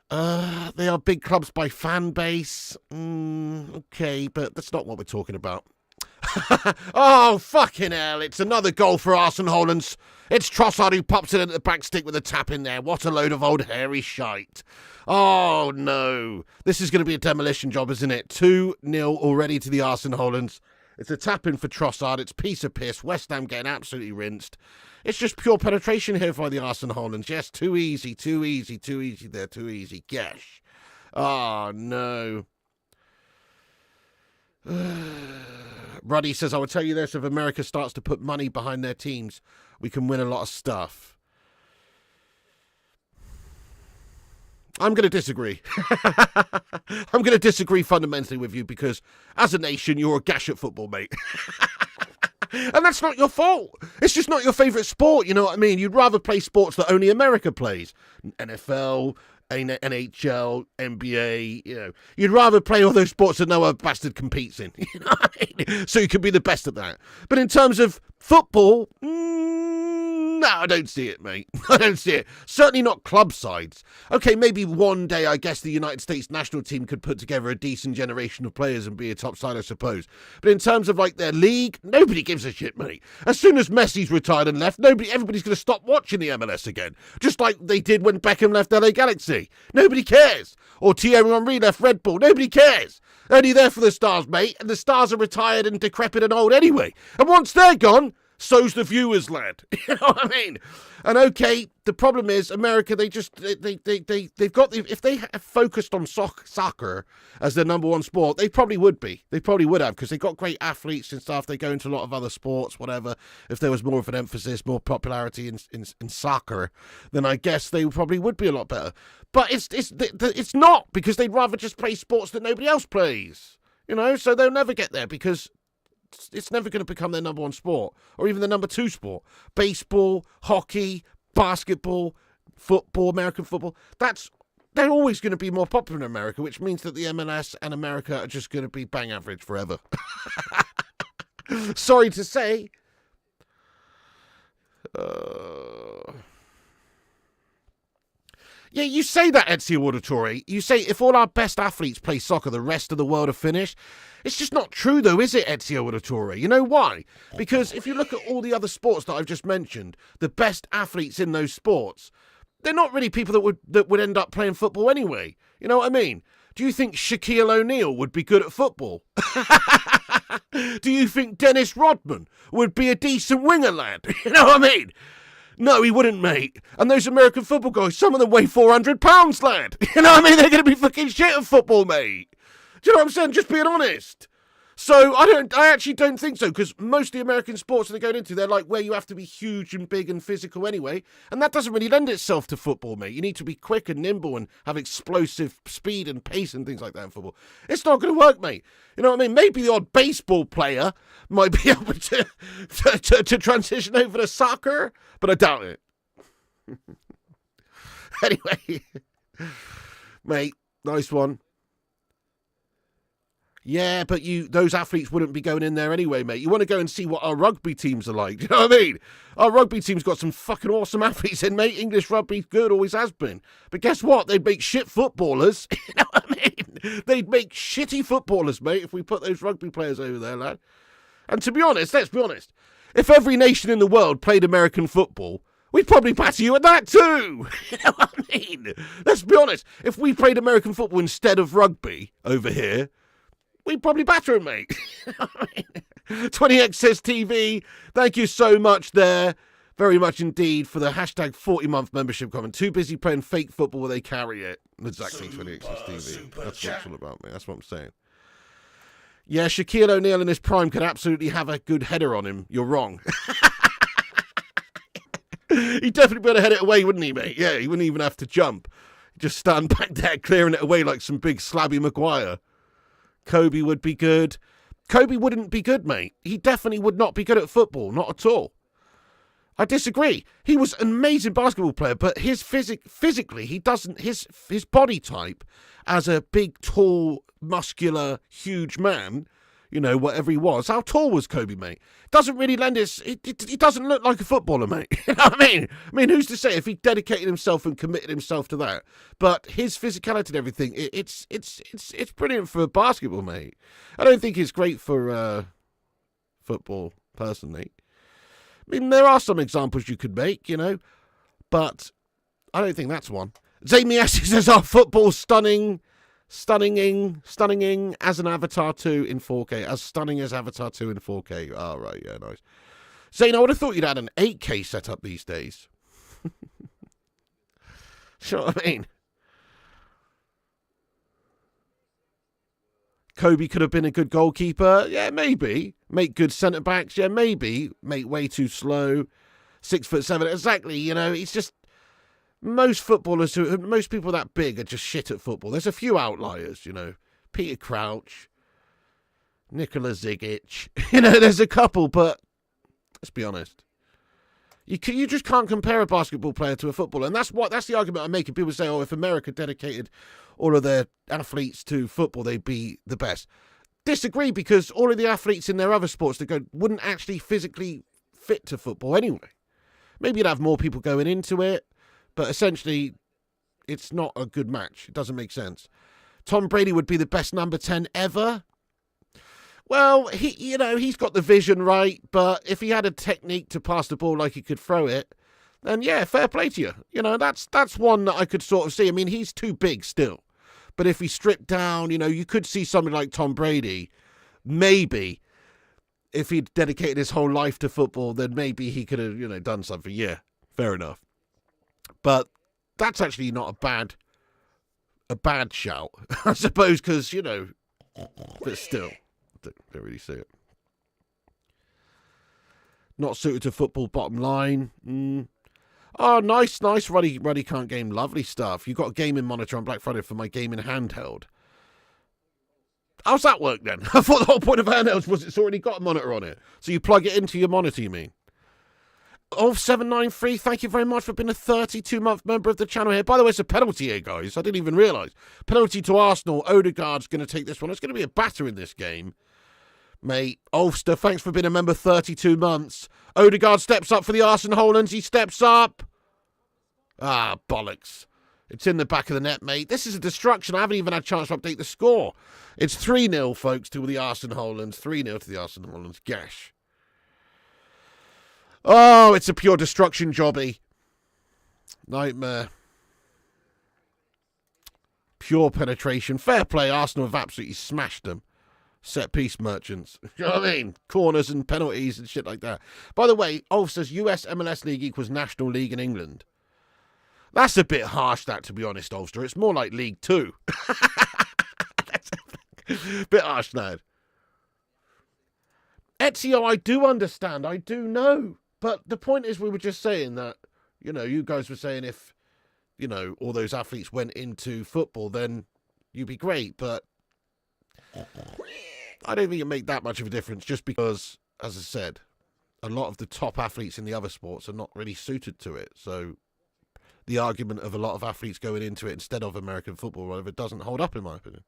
They are big clubs by fan base. Okay, but that's not what we're talking about. Oh, fucking hell. It's another goal for Arsene Hollands. It's Trossard who pops it into the back stick with a tap in there. What a load of old hairy shite. Oh, no. This is going to be a demolition job, isn't it? 2-0 already to the Arsene Hollands. It's a tap in for Trossard. It's piece of piss. West Ham getting absolutely rinsed. It's just pure penetration here for the Arsene Hollands. Yes, too easy there, too easy. Gosh. Oh, no. Ruddy says, I will tell you this, if America starts to put money behind their teams, we can win a lot of stuff. I'm going to disagree. I'm going to disagree fundamentally with you because as a nation, you're a gash at football, mate. And that's not your fault. It's just not your favourite sport, you know what I mean? You'd rather play sports that only America plays. NFL, NHL, NBA, You'd rather play all those sports that no other bastard competes in. You know what I mean? So you can be the best at that. But in terms of football, no, I don't see it, mate. I don't see it. Certainly not club sides. Okay, maybe one day, I guess, the United States national team could put together a decent generation of players and be a top side, I suppose. But in terms of, like, their league, nobody gives a shit, mate. As soon as Messi's retired and left, everybody's going to stop watching the MLS again. Just like they did when Beckham left LA Galaxy. Nobody cares. Or Thierry Henry left Red Bull. Nobody cares. Only there for the stars, mate. And the stars are retired and decrepit and old anyway. And once they're gone, so's the viewers, lad. You know what I mean? And okay, the problem is America. They've got if they have focused on soccer as their number one sport, they probably would be. They probably would have because they've got great athletes and stuff. They go into a lot of other sports, whatever. If there was more of an emphasis, more popularity in soccer, then I guess they probably would be a lot better. But it's not because they'd rather just play sports that nobody else plays. So they'll never get there because it's never going to become their number one sport or even the number two sport. Baseball, hockey, basketball, football, American football. They're always going to be more popular in America, which means that the MLS and America are just going to be bang average forever. Sorry to say. Yeah, you say that, Ezio Auditore. You say if all our best athletes play soccer, the rest of the world are finished. It's just not true, though, is it, Ezio Auditore? You know why? Because if you look at all the other sports that I've just mentioned, the best athletes in those sports, they're not really people that would end up playing football anyway. You know what I mean? Do you think Shaquille O'Neal would be good at football? Do you think Dennis Rodman would be a decent winger, lad? You know what I mean? No, he wouldn't, mate. And those American football guys, some of them weigh 400 pounds, lad. You know what I mean? They're going to be fucking shit at football, mate. Do you know what I'm saying? Just being honest. So I actually don't think so, because most of the American sports that they're going into, they're like where you have to be huge and big and physical anyway, and that doesn't really lend itself to football, mate. You need to be quick and nimble and have explosive speed and pace and things like that in football. It's not going to work, mate. You know what I mean? Maybe the odd baseball player might be able to transition over to soccer, but I doubt it. Anyway, mate, nice one. Yeah, but those athletes wouldn't be going in there anyway, mate. You want to go and see what our rugby teams are like. Do you know what I mean? Our rugby team's got some fucking awesome athletes in, mate. English rugby's good, always has been. But guess what? They'd make shit footballers. You know what I mean? They'd make shitty footballers, mate, if we put those rugby players over there, lad. And to be honest, let's be honest, if every nation in the world played American football, we'd probably batter you at that too. You know what I mean? Let's be honest. If we played American football instead of rugby over here, we'd probably batter him, mate. 20x says TV. Thank you so much there. Very much indeed for the hashtag 40-month membership comment. Too busy playing fake football where they carry it. Exactly, 20x says TV. That's what it's all about, mate. That's what I'm saying. Yeah, Shaquille O'Neal in his prime could absolutely have a good header on him. You're wrong. He'd definitely be able to head it away, wouldn't he, mate? Yeah, he wouldn't even have to jump. He'd just stand back there clearing it away like some big slabby Maguire. Kobe would be good. Kobe wouldn't be good, mate. He definitely would not be good at football. Not at all. I disagree. He was an amazing basketball player, but his physically, he doesn't, his body type as a big, tall, muscular, huge man, you know, whatever he was. How tall was Kobe, mate? Doesn't really lend his, he doesn't look like a footballer, mate. You know what I mean? I mean, who's to say if he dedicated himself and committed himself to that? But his physicality and everything, it's brilliant for basketball, mate. I don't think it's great for football, personally. I mean, there are some examples you could make, you know, but I don't think that's one. Zamiassi says, "Our football stunning as an Avatar 2 in 4K. As stunning as Avatar 2 in 4K. Oh, right, yeah, nice. Zane, I would have thought you'd had an 8K setup these days. Sure, I mean. Kobe could have been a good goalkeeper. Yeah, maybe. Make good centre-backs. Yeah, maybe. Make way too slow. 6'7". Exactly, you know, it's just... Most people that big are just shit at football. There's a few outliers, you know. Peter Crouch, Nikola Zigic. You know, there's a couple, but let's be honest. You just can't compare a basketball player to a footballer. And that's the argument I'm making. People say, oh, if America dedicated all of their athletes to football, they'd be the best. Disagree, because all of the athletes in their other sports wouldn't actually physically fit to football anyway. Maybe you'd have more people going into it. But essentially, it's not a good match. It doesn't make sense. Tom Brady would be the best number 10 ever. Well, he's got the vision right, but if he had a technique to pass the ball like he could throw it, then yeah, fair play to you. You know, that's one that I could sort of see. I mean, he's too big still. But if he stripped down, you know, you could see something like Tom Brady. Maybe, if he'd dedicated his whole life to football, then maybe he could have, you know, done something. Yeah, fair enough. But that's actually not a bad shout, I suppose, because, you know, but still, don't really see it. Not suited to football, bottom line. Oh, nice. Ruddy can't game. Lovely stuff. You've got a gaming monitor on Black Friday for my gaming handheld. How's that work then? I thought the whole point of handhelds was it's already got a monitor on it. So you plug it into your monitor, you mean? Of793, thank you very much for being a 32-month member of the channel here. By the way, it's a penalty here, guys. I didn't even realise. Penalty to Arsenal. Odegaard's going to take this one. It's going to be a batter in this game. Mate, Ulster, thanks for being a member 32 months. Odegaard steps up for the Arsenal Hollands. He steps up. Ah, bollocks. It's in the back of the net, mate. This is a destruction. I haven't even had a chance to update the score. It's 3-0, folks, to the Arsenal Hollands. 3-0 to the Arsenal Hollands. Gash. Oh, it's a pure destruction jobby. Nightmare. Pure penetration. Fair play. Arsenal have absolutely smashed them. Set piece merchants. You know what I mean? Corners and penalties and shit like that. By the way, Ulf says US MLS League equals National League in England. That's a bit harsh, that, to be honest, Ulster. It's more like League 2. That's a bit harsh, lad. Ezio, I do understand. I do know. But the point is, we were just saying that, you know, you guys were saying if, you know, all those athletes went into football, then you'd be great. But I don't think it'd make that much of a difference, just because, as I said, a lot of the top athletes in the other sports are not really suited to it. So the argument of a lot of athletes going into it instead of American football, whatever, doesn't hold up, in my opinion.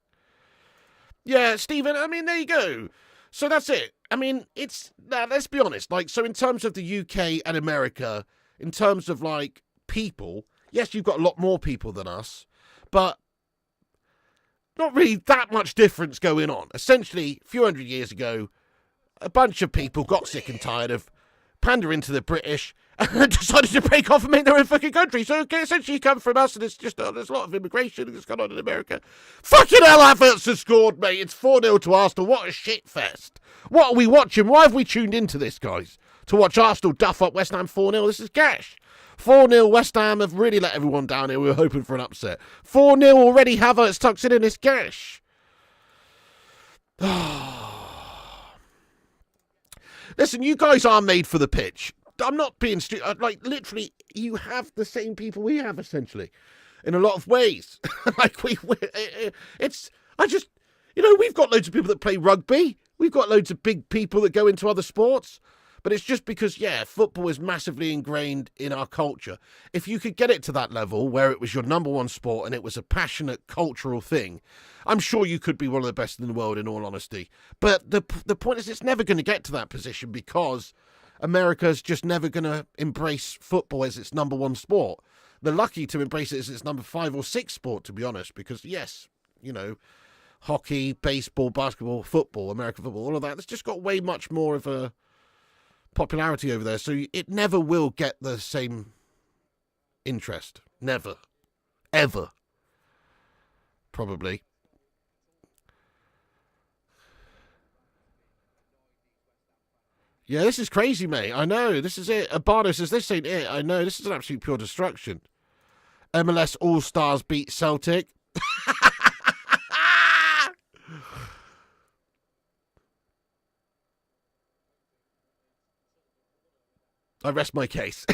Yeah, Stephen, I mean, there you go. So that's it. I mean, let's be honest. Like, so in terms of the UK and America, in terms of like people, yes, you've got a lot more people than us, but not really that much difference going on. Essentially, a few hundred years ago, a bunch of people got sick and tired of pandering to the British and decided to break off and make their own fucking country. So, okay, essentially, you come from us, and it's just there's a lot of immigration that's gone on in America. Fucking hell, Havertz has scored, mate. It's 4-0 to Arsenal. What a shit fest. What are we watching? Why have we tuned into this, guys? To watch Arsenal duff up West Ham 4-0? This is cash. 4-0 West Ham have really let everyone down here. We were hoping for an upset. 4-0 already. Havertz tucks it in his cash. Listen, you guys are made for the pitch. I'm not being stupid. Like, literally, you have the same people we have, essentially, in a lot of ways. Like, we've got loads of people that play rugby. We've got loads of big people that go into other sports. But it's just because, yeah, football is massively ingrained in our culture. If you could get it to that level where it was your number one sport and it was a passionate cultural thing, I'm sure you could be one of the best in the world, in all honesty. But the point is, it's never going to get to that position because America's just never going to embrace football as its number one sport. They're lucky to embrace it as its number 5 or 6 sport, to be honest, because, yes, you know, hockey, baseball, basketball, football, American football, all of that, it's just got way much more of a popularity over there, so it never will get the same interest. Never. Ever. Probably. Yeah, this is crazy, mate. I know. This is it. Abado says, this ain't it. I know. This is an absolute pure destruction. MLS All-Stars beat Celtic. I rest my case.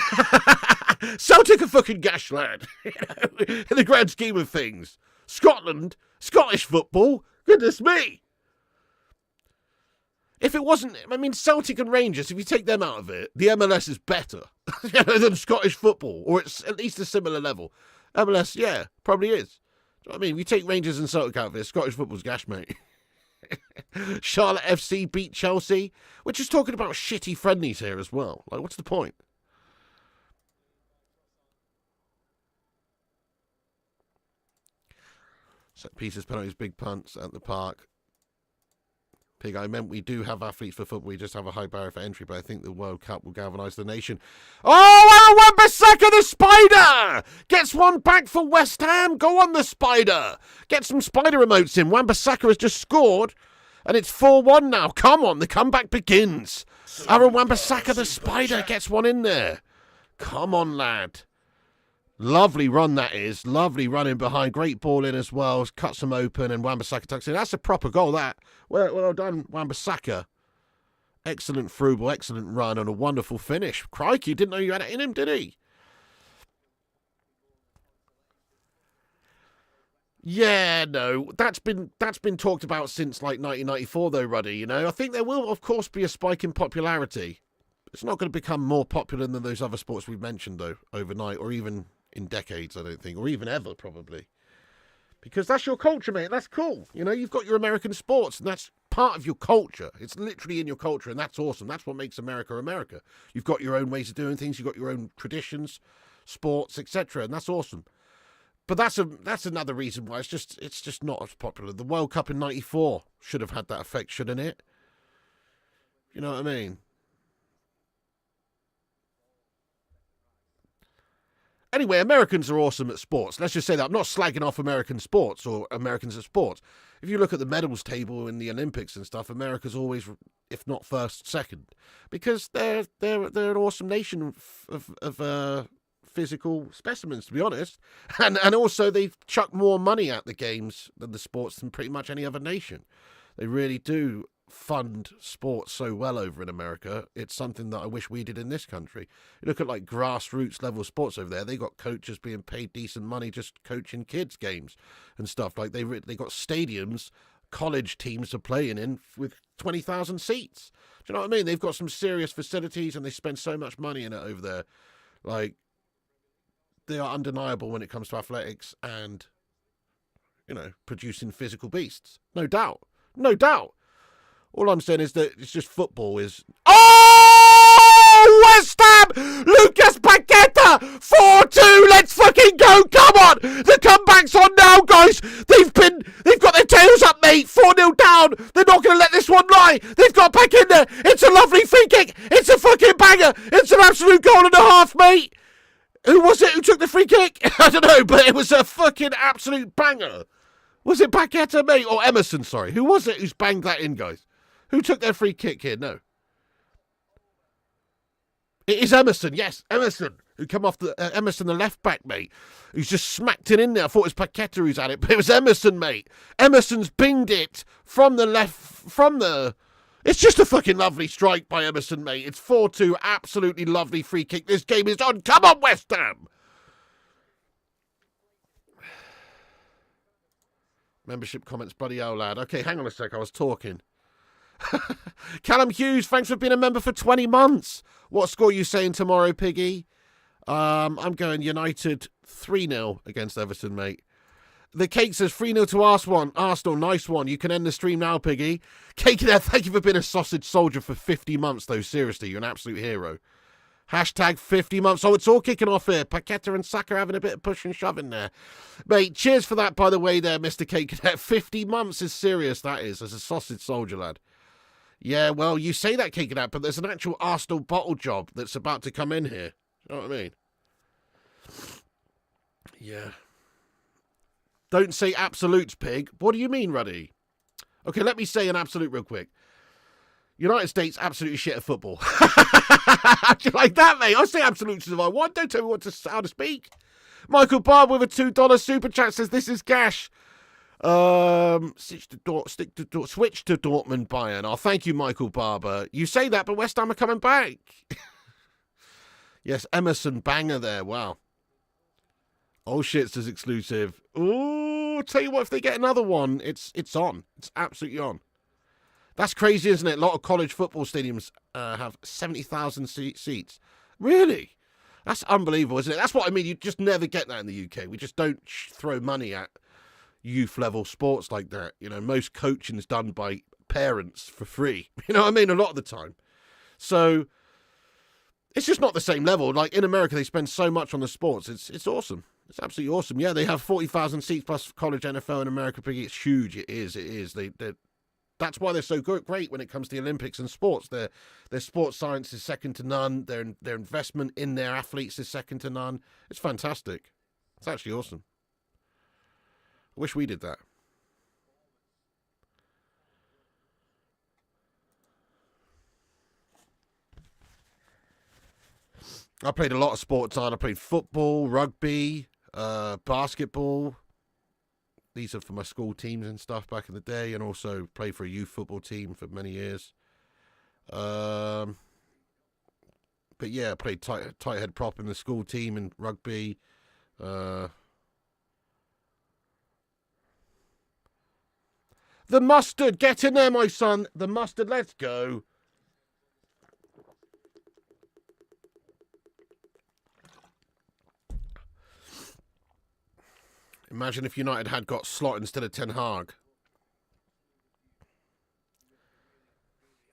Celtic are fucking gash, lad. In the grand scheme of things. Scotland, Scottish football, goodness me. If it wasn't, I mean, Celtic and Rangers, if you take them out of it, the MLS is better than Scottish football, or it's at least a similar level. MLS, yeah, probably is. Do you know what I mean? If you take Rangers and Celtic out of it, Scottish football's gash, mate. Charlotte FC beat Chelsea. We're just talking about shitty friendlies here as well. Like, what's the point? Set pieces, penalties, big punts at the park. Pig, I meant we do have athletes for football. We just have a high barrier for entry, but I think the World Cup will galvanise the nation. Oh, Wan-Bissaka, the Spider! Gets one back for West Ham. Go on, the Spider. Get some Spider emotes in. Wan-Bissaka has just scored, and it's 4-1 now. Come on, the comeback begins. Aaron Wan-Bissaka, the Spider, gets one in there. Come on, lad. Lovely run that is. Lovely running behind. Great ball in as well. Cuts them open and Wan-Bissaka tucks in. That's a proper goal, that. Well done, Wan-Bissaka. Excellent through ball, excellent run and a wonderful finish. Crikey, didn't know you had it in him, did he? Yeah, no, that's been talked about since like 1994 though, Ruddy, you know. I think there will, of course, be a spike in popularity. It's not going to become more popular than those other sports we've mentioned, though, overnight, or even in decades, I don't think, or even ever, probably. Because that's your culture, mate. That's cool. You know, you've got your American sports, and that's part of your culture. It's literally in your culture, and that's awesome. That's what makes America America. You've got your own ways of doing things. You've got your own traditions, sports, etc., and that's awesome. But that's another reason why it's just not as popular. The World Cup in '94 should have had that effect, shouldn't it? You know what I mean? Anyway, Americans are awesome at sports. Let's just say that. I'm not slagging off American sports or Americans at sports. If you look at the medals table in the Olympics and stuff, America's always, if not first, second, because they're an awesome nation of physical specimens, to be honest, and also they chuck more money at the games than the sports than pretty much any other nation. They really do fund sports so well over in America. It's something that I wish we did in this country. You look at like grassroots level sports over there. They got coaches being paid decent money just coaching kids games and stuff. Like they got stadiums, college teams are playing in with 20,000 seats. Do you know what I mean? They've got some serious facilities and they spend so much money in it over there. Like, they are undeniable when it comes to athletics and, you know, producing physical beasts. No doubt. No doubt. All I'm saying is that it's just football is... Oh! West Ham! Lucas Paqueta! 4-2! Let's fucking go! Come on! The comeback's on now, guys! They've got their tails up, mate! 4-0 down! They're not going to let this one lie! They've got back in there! It's a lovely free kick! It's a fucking banger! It's an absolute goal and a half, mate! Who was it who took the free kick? I don't know, but it was a fucking absolute banger. Was it Paqueta, mate? Or Emerson, sorry. Who was it who's banged that in, guys? Who took their free kick here? No. It is Emerson, yes, Emerson, who come off the Emerson, the left back, mate, who's just smacked it in there. I thought it was Paqueta who's had it, but it was Emerson, mate. Emerson's binged it from the left, It's just a fucking lovely strike by Emerson, mate. It's 4-2, absolutely lovely free kick. This game is on. Come on, West Ham. Membership comments, buddy, oh lad. Okay, hang on a sec, I was talking. Callum Hughes, thanks for being a member for 20 months. What score are you saying tomorrow, Piggy? I'm going United 3-0 against Everton, mate. The Cake says 3-0 to Arsenal. Nice one. You can end the stream now, Piggy. Cake there, thank you for being a sausage soldier for 50 months, though. Seriously, you're an absolute hero. Hashtag 50 months. Oh, it's all kicking off here. Paqueta and Saka having a bit of push and shoving there. Mate, cheers for that, by the way, there, Mr. Cake. 50 months is serious, that is, as a sausage soldier, lad. Yeah, well, you say that, Cake That, but there's an actual Arsenal bottle job that's about to come in here. You know what I mean? Yeah. Don't say absolutes, pig. What do you mean, Ruddy? Okay, let me say an absolute real quick. United States absolutely shit at football. Like that, mate. I say absolutes if I want. Don't tell me how to speak. Michael Barb with a $2 super chat says, this is Gash. Switch to Dortmund Bayern. Oh, thank you, Michael Barber. You say that, but West Ham are coming back. Yes, Emerson banger there. Wow. Oh shit, says exclusive. Ooh, tell you what, if they get another one, it's on. It's absolutely on. That's crazy, isn't it? A lot of college football stadiums have 70,000 seats. Really? That's unbelievable, isn't it? That's what I mean. You just never get that in the UK. We just don't throw money at youth level sports like that. You know, most coaching is done by parents for free. You know what I mean? A lot of the time. So it's just not the same level. Like in America, they spend so much on the sports. It's awesome. It's absolutely awesome. Yeah, they have 40,000 seats plus college NFL in America. It's huge. It is. That's why they're so great when it comes to the Olympics and sports. Their sports science is second to none. Their investment in their athletes is second to none. It's fantastic. It's actually awesome. I wish we did that. I played a lot of sports on. I played football, rugby, basketball. These are for my school teams and stuff back in the day, and also played for a youth football team for many years. But yeah, I played tight head prop in the school team and rugby. The mustard, get in there, my son. The mustard, let's go. Imagine if United had got Slot instead of Ten Hag.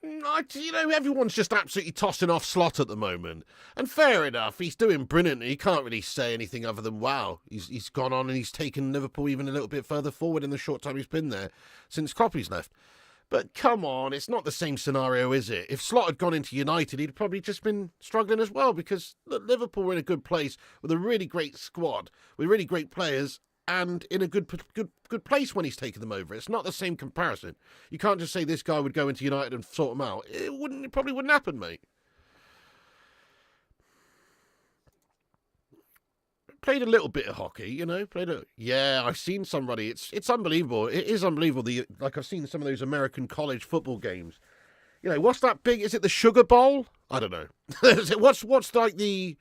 You know, everyone's just absolutely tossing off Slot at the moment. And fair enough, he's doing brilliantly. He can't really say anything other than, wow, he's gone on and he's taken Liverpool even a little bit further forward in the short time he's been there since Kloppy's left. But come on, it's not the same scenario, is it? If Slot had gone into United, he'd probably just been struggling as well, because look, Liverpool were in a good place with a really great squad, with really great players, and in a good place when he's taken them over. It's not the same comparison. You can't just say this guy would go into United and sort them out. It probably wouldn't happen, mate. Played a little bit of hockey, you know. Yeah, I've seen somebody. It's unbelievable. It is unbelievable. Like I've seen some of those American college football games. You know, what's that big? Is it the Sugar Bowl? I don't know. What's like the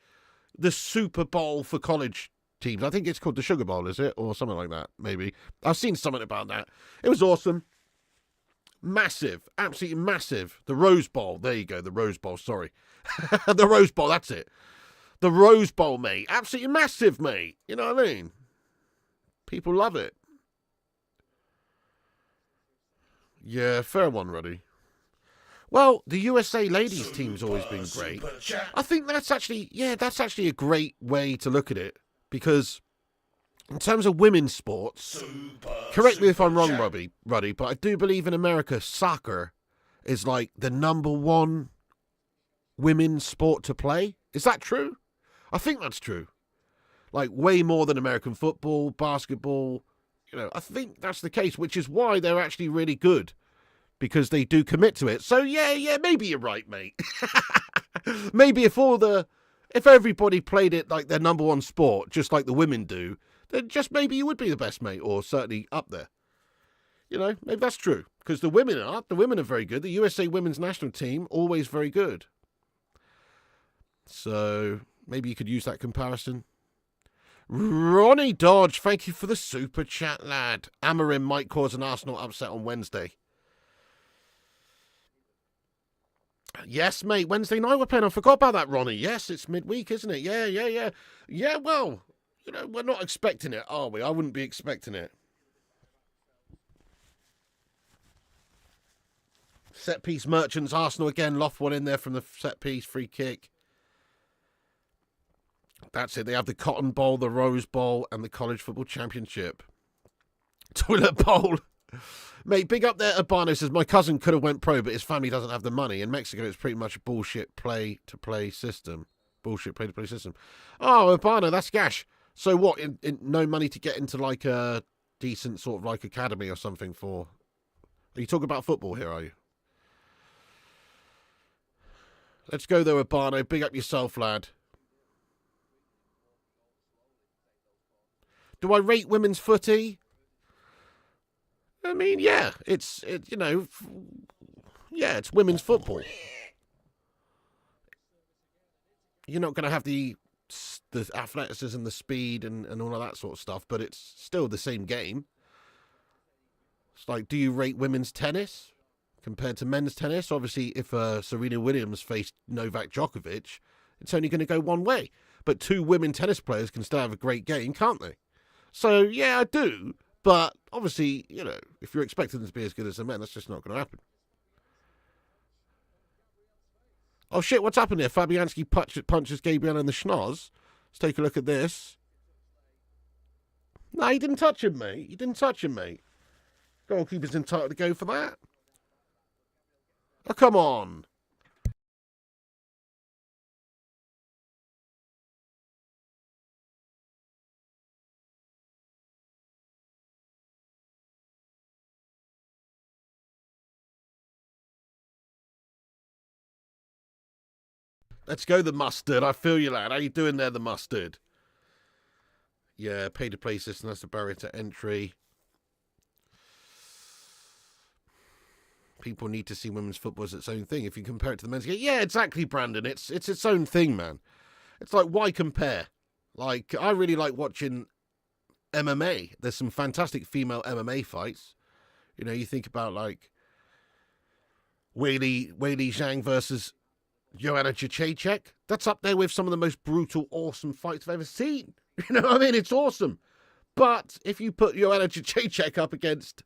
Super Bowl for college teams? I think it's called the Sugar Bowl, is it? Or something like that, maybe. I've seen something about that. It was awesome. Massive. Absolutely massive. The Rose Bowl. There you go. The Rose Bowl. Sorry. The Rose Bowl. That's it. The Rose Bowl, mate. Absolutely massive, mate. You know what I mean? People love it. Yeah, fair one, Ruddy. Well, the USA ladies team's always been great. I think that's actually a great way to look at it, because in terms of women's sports, correct me if I'm wrong, Ruddy, but I do believe in America soccer is like the #1 women's sport to play. Is that true? I think that's true. Like way more than American football, basketball. I think that's the case, which is why they're actually really good. Because they do commit to it. So yeah, maybe you're right, mate. Maybe if everybody played it like their #1 sport, just like the women do, then just maybe you would be the best, mate, or certainly up there. Maybe that's true. Because the women are very good. The USA women's national team, always very good. So maybe you could use that comparison. Ronnie Dodge, thank you for the super chat, lad. Amorim might cause an Arsenal upset on Wednesday. Yes, mate, Wednesday night we're playing. I forgot about that, Ronnie. Yes, it's midweek, isn't it? Yeah. Yeah, well, we're not expecting it, are we? I wouldn't be expecting it. Set piece merchants, Arsenal again. Loft one in there from the set piece, free kick. That's it. They have the Cotton Bowl, the Rose Bowl, and the College Football Championship. Toilet Bowl. Mate, big up there. Urbano says, my cousin could have went pro, but his family doesn't have the money. In Mexico, it's pretty much a bullshit play-to-play system. Bullshit play-to-play system. Oh, Urbano, that's gash. So what, no money to get into like a decent sort of like academy or something for... Are you talking about football here, are you? Let's go there, Urbano. Big up yourself, lad. Do I rate women's footy? I mean, yeah, it's women's football. You're not going to have the athleticism, the speed, and all of that sort of stuff, but it's still the same game. It's like, do you rate women's tennis compared to men's tennis? Obviously, if Serena Williams faced Novak Djokovic, it's only going to go one way. But 2 women tennis players can still have a great game, can't they? So, yeah, I do. But, obviously, if you're expecting them to be as good as the men, that's just not going to happen. Oh, shit, what's happened here? Fabianski punches Gabriel in the schnoz. Let's take a look at this. No, he didn't touch him, mate. Goalkeeper's entitled to go for that. Oh, come on. Let's go the mustard. I feel you, lad. How you doing there, the mustard? Yeah, pay-to-play system. That's the barrier to entry. People need to see women's football as its own thing. If you compare it to the men's game, yeah, exactly, Brandon. It's its own thing, man. It's like, why compare? Like, I really like watching MMA. There's some fantastic female MMA fights. You think about like Weili Zhang versus Joanna Jędrzejczyk. That's up there with some of the most brutal, awesome fights I've ever seen. You know what I mean? It's awesome. But if you put Joanna Jędrzejczyk up against,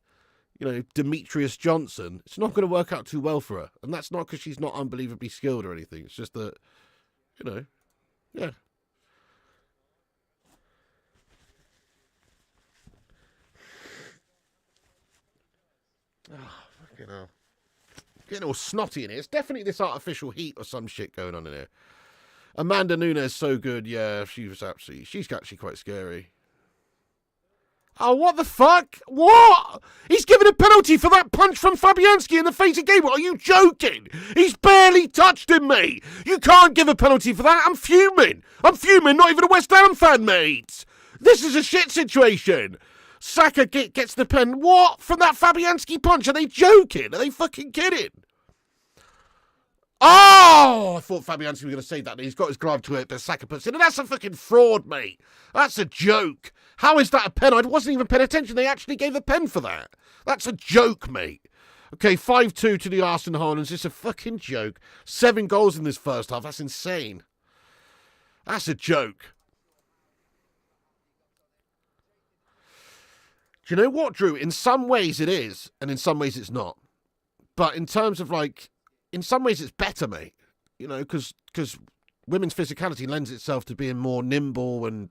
Demetrius Johnson, it's not going to work out too well for her. And that's not because she's not unbelievably skilled or anything. It's just that, yeah. Oh, fucking hell. Getting all snotty in here. It's definitely this artificial heat or some shit going on in here. Amanda Nunes, so good. Yeah, she's actually quite scary. Oh, what the fuck? What? He's given a penalty for that punch from Fabianski in the face of Gabriel. Are you joking? He's barely touched him, mate. You can't give a penalty for that. I'm fuming. Not even a West Ham fan, mate. This is a shit situation. Saka gets the pen. What? From that Fabianski punch? Are they joking? Are they fucking kidding? Oh! I thought Fabianski was going to say that. He's got his glove to it, but Saka puts it in. That's a fucking fraud, mate. That's a joke. How is that a pen? I wasn't even paying attention. They actually gave a pen for that. That's a joke, mate. Okay, 5-2 to the Arsenal Highlands. It's a fucking joke. 7 goals in this first half. That's insane. That's a joke. Do you know what, Drew? In some ways it is, and in some ways it's not. But in terms of, like, in some ways it's better, mate. You know, because women's physicality lends itself to being more nimble and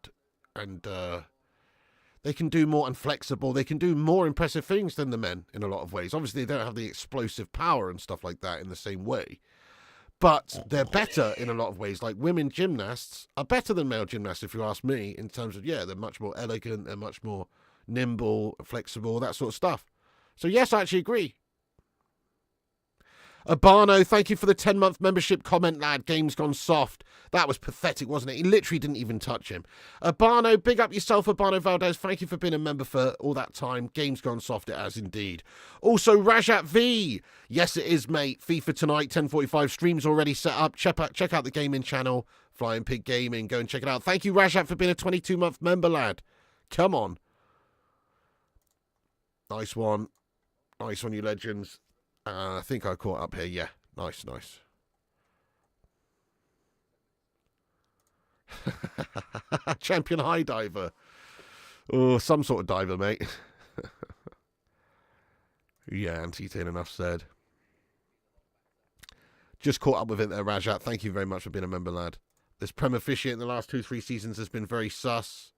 they can do more and flexible. They can do more impressive things than the men in a lot of ways. Obviously, they don't have the explosive power and stuff like that in the same way. But they're better in a lot of ways. Like, women gymnasts are better than male gymnasts, if you ask me, in terms of, yeah, they're much more elegant, they're much more nimble, flexible, that sort of stuff. So, yes, I actually agree. Abano, thank you for the 10-month membership comment, lad. Game's gone soft. That was pathetic, wasn't it? He literally didn't even touch him. Abano, big up yourself, Abano Valdez. Thank you for being a member for all that time. Game's gone soft, it has indeed. Also, Rajat V. Yes, it is, mate. FIFA tonight, 10:45. Stream's already set up. Check out the gaming channel, Flying Pig Gaming. Go and check it out. Thank you, Rajat, for being a 22-month member, lad. Come on. Nice one. Nice one, you legends. I think I caught up here. Yeah, nice. Champion high diver. Oh, some sort of diver, mate. Yeah, anti-tin, enough said. Just caught up with it there, Rajat. Thank you very much for being a member, lad. This Prem officiate in the last 2-3 seasons has been very sus.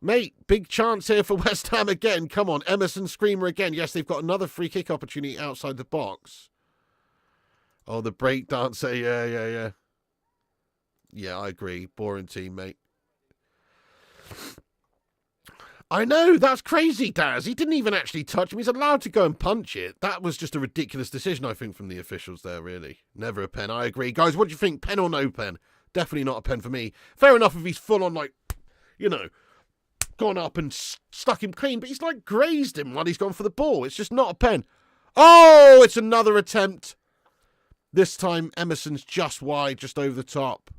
Mate, big chance here for West Ham again. Come on, Emerson Screamer again. Yes, they've got another free kick opportunity outside the box. Oh, the break dancer. Yeah. Yeah, I agree. Boring team, mate. I know, that's crazy, Daz. He didn't even actually touch him. He's allowed to go and punch it. That was just a ridiculous decision, I think, from the officials there, really. Never a pen. I agree. Guys, what do you think? Pen or no pen? Definitely not a pen for me. Fair enough if he's full on, like, you know, gone up and stuck him clean, but he's like grazed him while he's gone for the ball. It's just not a pen. Oh, it's another attempt. This time Emerson's just wide, just over the top.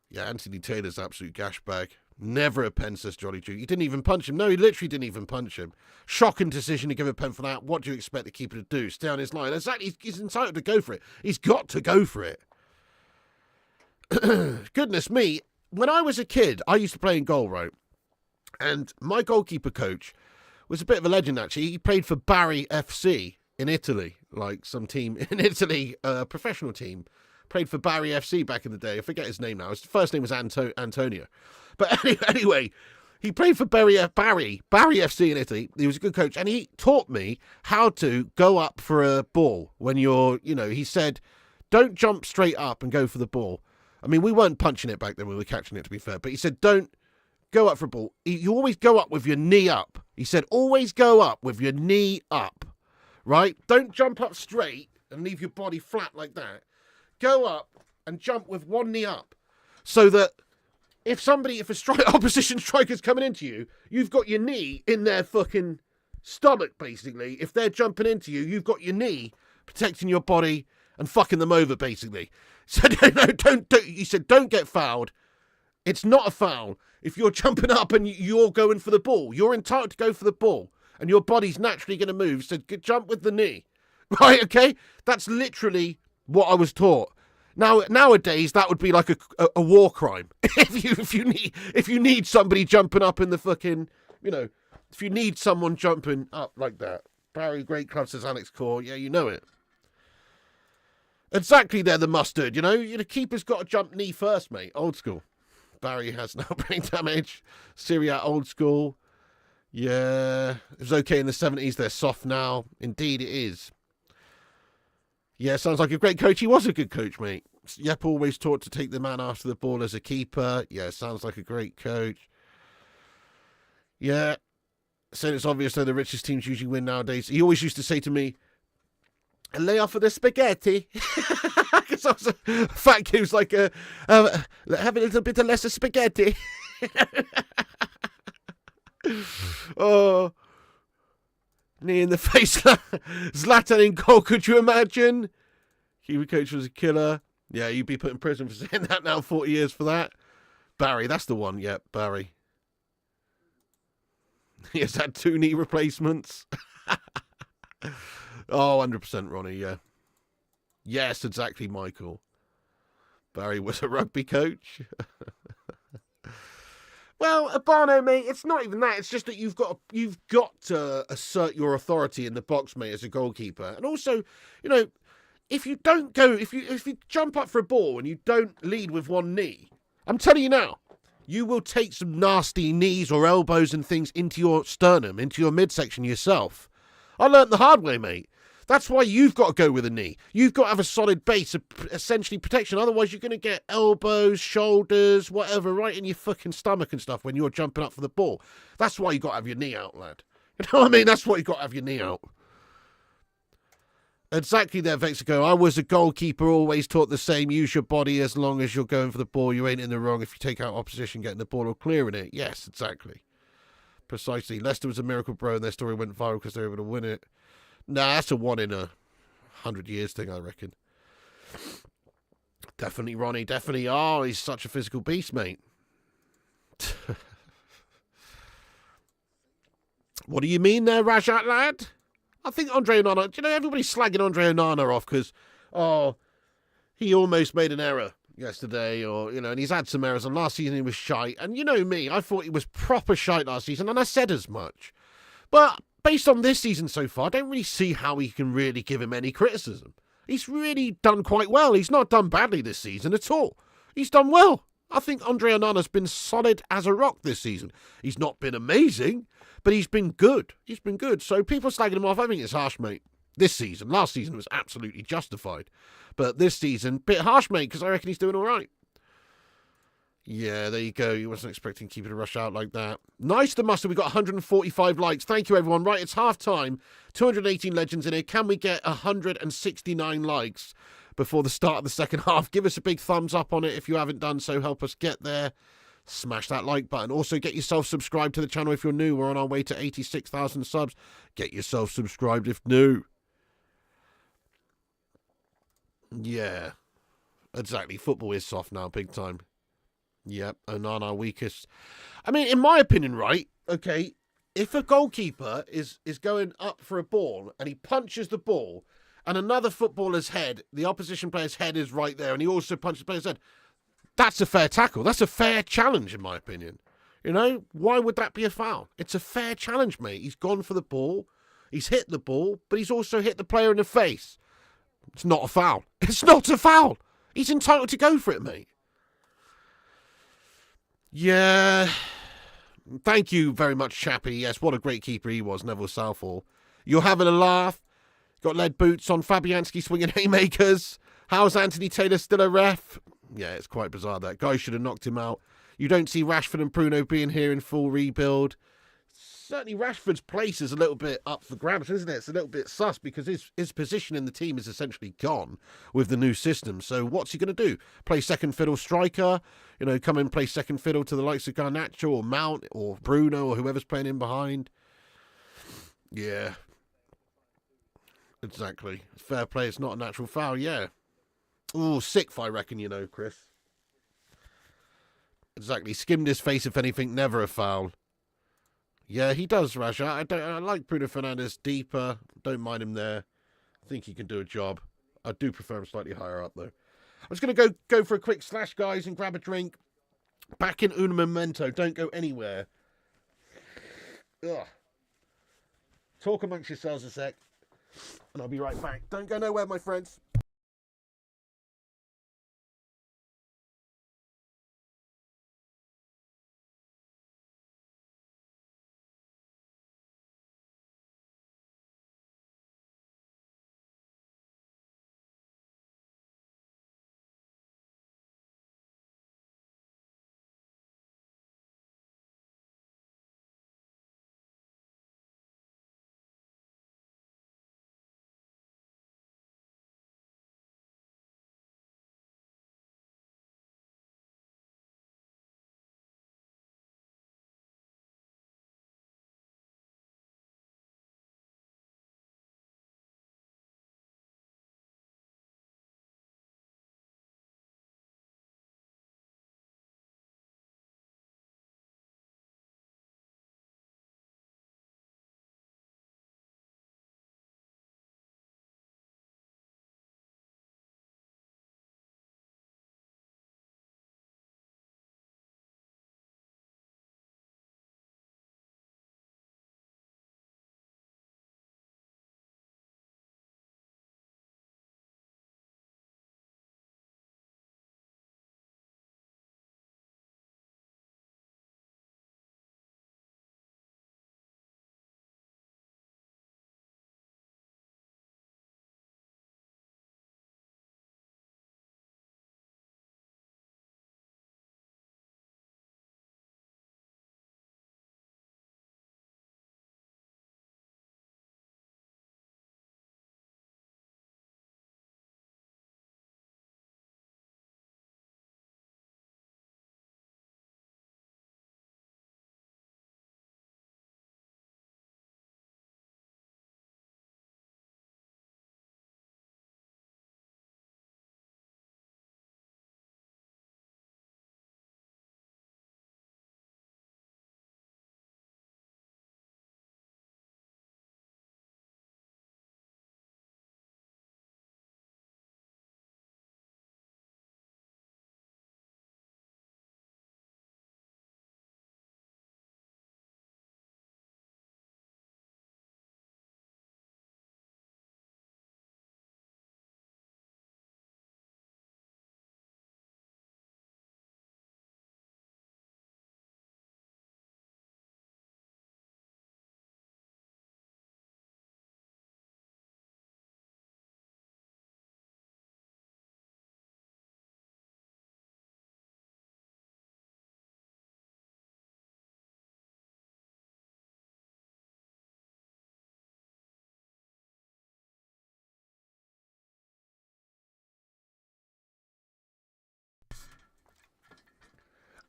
Yeah, Anthony Taylor's absolute gash bag. Never a pen, says Jolly Jew. He didn't even punch him. No, he literally didn't even punch him. Shocking decision to give a pen for that. What do you expect the keeper to do? Stay on his line. Exactly, he's entitled to go for it. He's got to go for it. Goodness me. When I was a kid, I used to play in goal, right? And my goalkeeper coach was a bit of a legend, actually. He played for Bari FC in Italy, like some team in Italy, a professional team. Played for Bari FC back in the day. I forget his name now. His first name was Antonio. But anyway, he played for Bari FC in Italy. He was a good coach. And he taught me how to go up for a ball when you're, you know, he said, don't jump straight up and go for the ball. I mean, we weren't punching it back then. We were catching it, to be fair. But he said, don't go up for a ball. You always go up with your knee up. He said, always go up with your knee up, right? Don't jump up straight and leave your body flat like that. Go up and jump with one knee up so that if a opposition striker's coming into you, you've got your knee in their fucking stomach, basically. If they're jumping into you, you've got your knee protecting your body and fucking them over, basically. So no, don't. He said, don't get fouled. It's not a foul. If you're jumping up and you're going for the ball, you're entitled to go for the ball. And your body's naturally going to move, so jump with the knee. Right, okay? That's literally what I was taught. Now, nowadays, that would be like a war crime. if you need somebody jumping up in the fucking, you know, if you need someone jumping up like that. Barry, great club, says Alex Core. Yeah, you know it. Exactly, they're the mustard, you know? The keeper's got to jump knee first, mate. Old school. Barry has no brain damage. Syria, old school. Yeah, it was okay in the 70s. They're soft now. Indeed, it is. Yeah, sounds like a great coach. He was a good coach, mate. Yep, always taught to take the man after the ball as a keeper. Yeah, sounds like a great coach. Yeah, saying it's obvious that the richest teams usually win nowadays. He always used to say to me, lay off of the spaghetti. Because I was a fat kid who's like, have a little bit of less of spaghetti. Oh, knee in the face. Zlatan in goal, could you imagine? Kiwi coach was a killer. Yeah, you'd be put in prison for saying that now, 40 years for that. Barry, that's the one. Yep, Barry. He has had 2 knee replacements. Oh, 100% Ronnie, yeah. Yes, exactly, Michael. Barry was a rugby coach. Well, Abano, mate, it's not even that. It's just that you've got to assert your authority in the box, mate, as a goalkeeper. And also, you know, if you don't go, if you jump up for a ball and you don't lead with one knee, I'm telling you now, you will take some nasty knees or elbows and things into your sternum, into your midsection yourself. I learnt the hard way, mate. That's why you've got to go with a knee. You've got to have a solid base of essentially protection. Otherwise, you're going to get elbows, shoulders, whatever, right in your fucking stomach and stuff when you're jumping up for the ball. That's why you got to have your knee out, lad. You know what I mean? That's why you got to have your knee out. Exactly there, Vexico. I was a goalkeeper, always taught the same. Use your body as long as you're going for the ball. You ain't in the wrong if you take out opposition, getting the ball or clearing it. Yes, exactly. Precisely. Leicester was a miracle, bro, and their story went viral because they were able to win it. Nah, that's a 1 in 100 years thing, I reckon. Definitely, Ronnie. Definitely. Oh, he's such a physical beast, mate. What do you mean there, Rajat, lad? I think Andre Onana, do you know, everybody's slagging Andre Onana off because, oh, he almost made an error yesterday, or, you know, and he's had some errors, and last season he was shite. And you know me, I thought he was proper shite last season, and I said as much. But based on this season so far, I don't really see how we can really give him any criticism. He's really done quite well. He's not done badly this season at all. He's done well. I think Andre Onana's been solid as a rock this season. He's not been amazing, but he's been good. He's been good. So people slagging him off, I think it's harsh, mate. This season. Last season was absolutely justified. But this season, bit harsh, mate, because I reckon he's doing all right. Yeah, there you go. You wasn't expecting Keeper to rush out like that. Nice, the muster. We got 145 likes. Thank you, everyone. Right, it's half time. 218 legends in here. Can we get 169 likes before the start of the second half? Give us a big thumbs up on it if you haven't done so. Help us get there. Smash that like button. Also, get yourself subscribed to the channel if you're new. We're on our way to 86,000 subs. Get yourself subscribed if new. Yeah, exactly. Football is soft now, big time. Yep, Onana weakest. I mean, in my opinion, right? Okay, if a goalkeeper is going up for a ball and he punches the ball, and another footballer's head, the opposition player's head is right there, and he also punches the player's head, that's a fair tackle. That's a fair challenge, in my opinion. You know, why would that be a foul? It's a fair challenge, mate. He's gone for the ball, he's hit the ball, but he's also hit the player in the face. It's not a foul. It's not a foul. He's entitled to go for it, mate. Yeah. Thank you very much, Chappie. Yes, what a great keeper he was, Neville Southall. You're having a laugh. Got lead boots on. Fabianski swinging haymakers. How's Anthony Taylor still a ref? Yeah, it's quite bizarre. That guy should have knocked him out. You don't see Rashford and Bruno being here in full rebuild. Certainly Rashford's place is a little bit up for grabs, isn't it? It's a little bit sus because his position in the team is essentially gone with the new system. So what's he going to do? Play second fiddle striker? You know, come and play second fiddle to the likes of Garnacho or Mount or Bruno or whoever's playing in behind? Yeah. Exactly. Fair play, it's not a natural foul, yeah. Ooh, sick, I reckon, you know, Chris. Exactly. Skimmed his face, if anything, never a foul. Yeah, he does, Raja. I like Bruno Fernandes deeper. Don't mind him there. I think he can do a job. I do prefer him slightly higher up, though. I'm just going to go for a quick slash, guys, and grab a drink. Back in un momento. Don't go anywhere. Ugh. Talk amongst yourselves a sec, and I'll be right back. Don't go nowhere, my friends.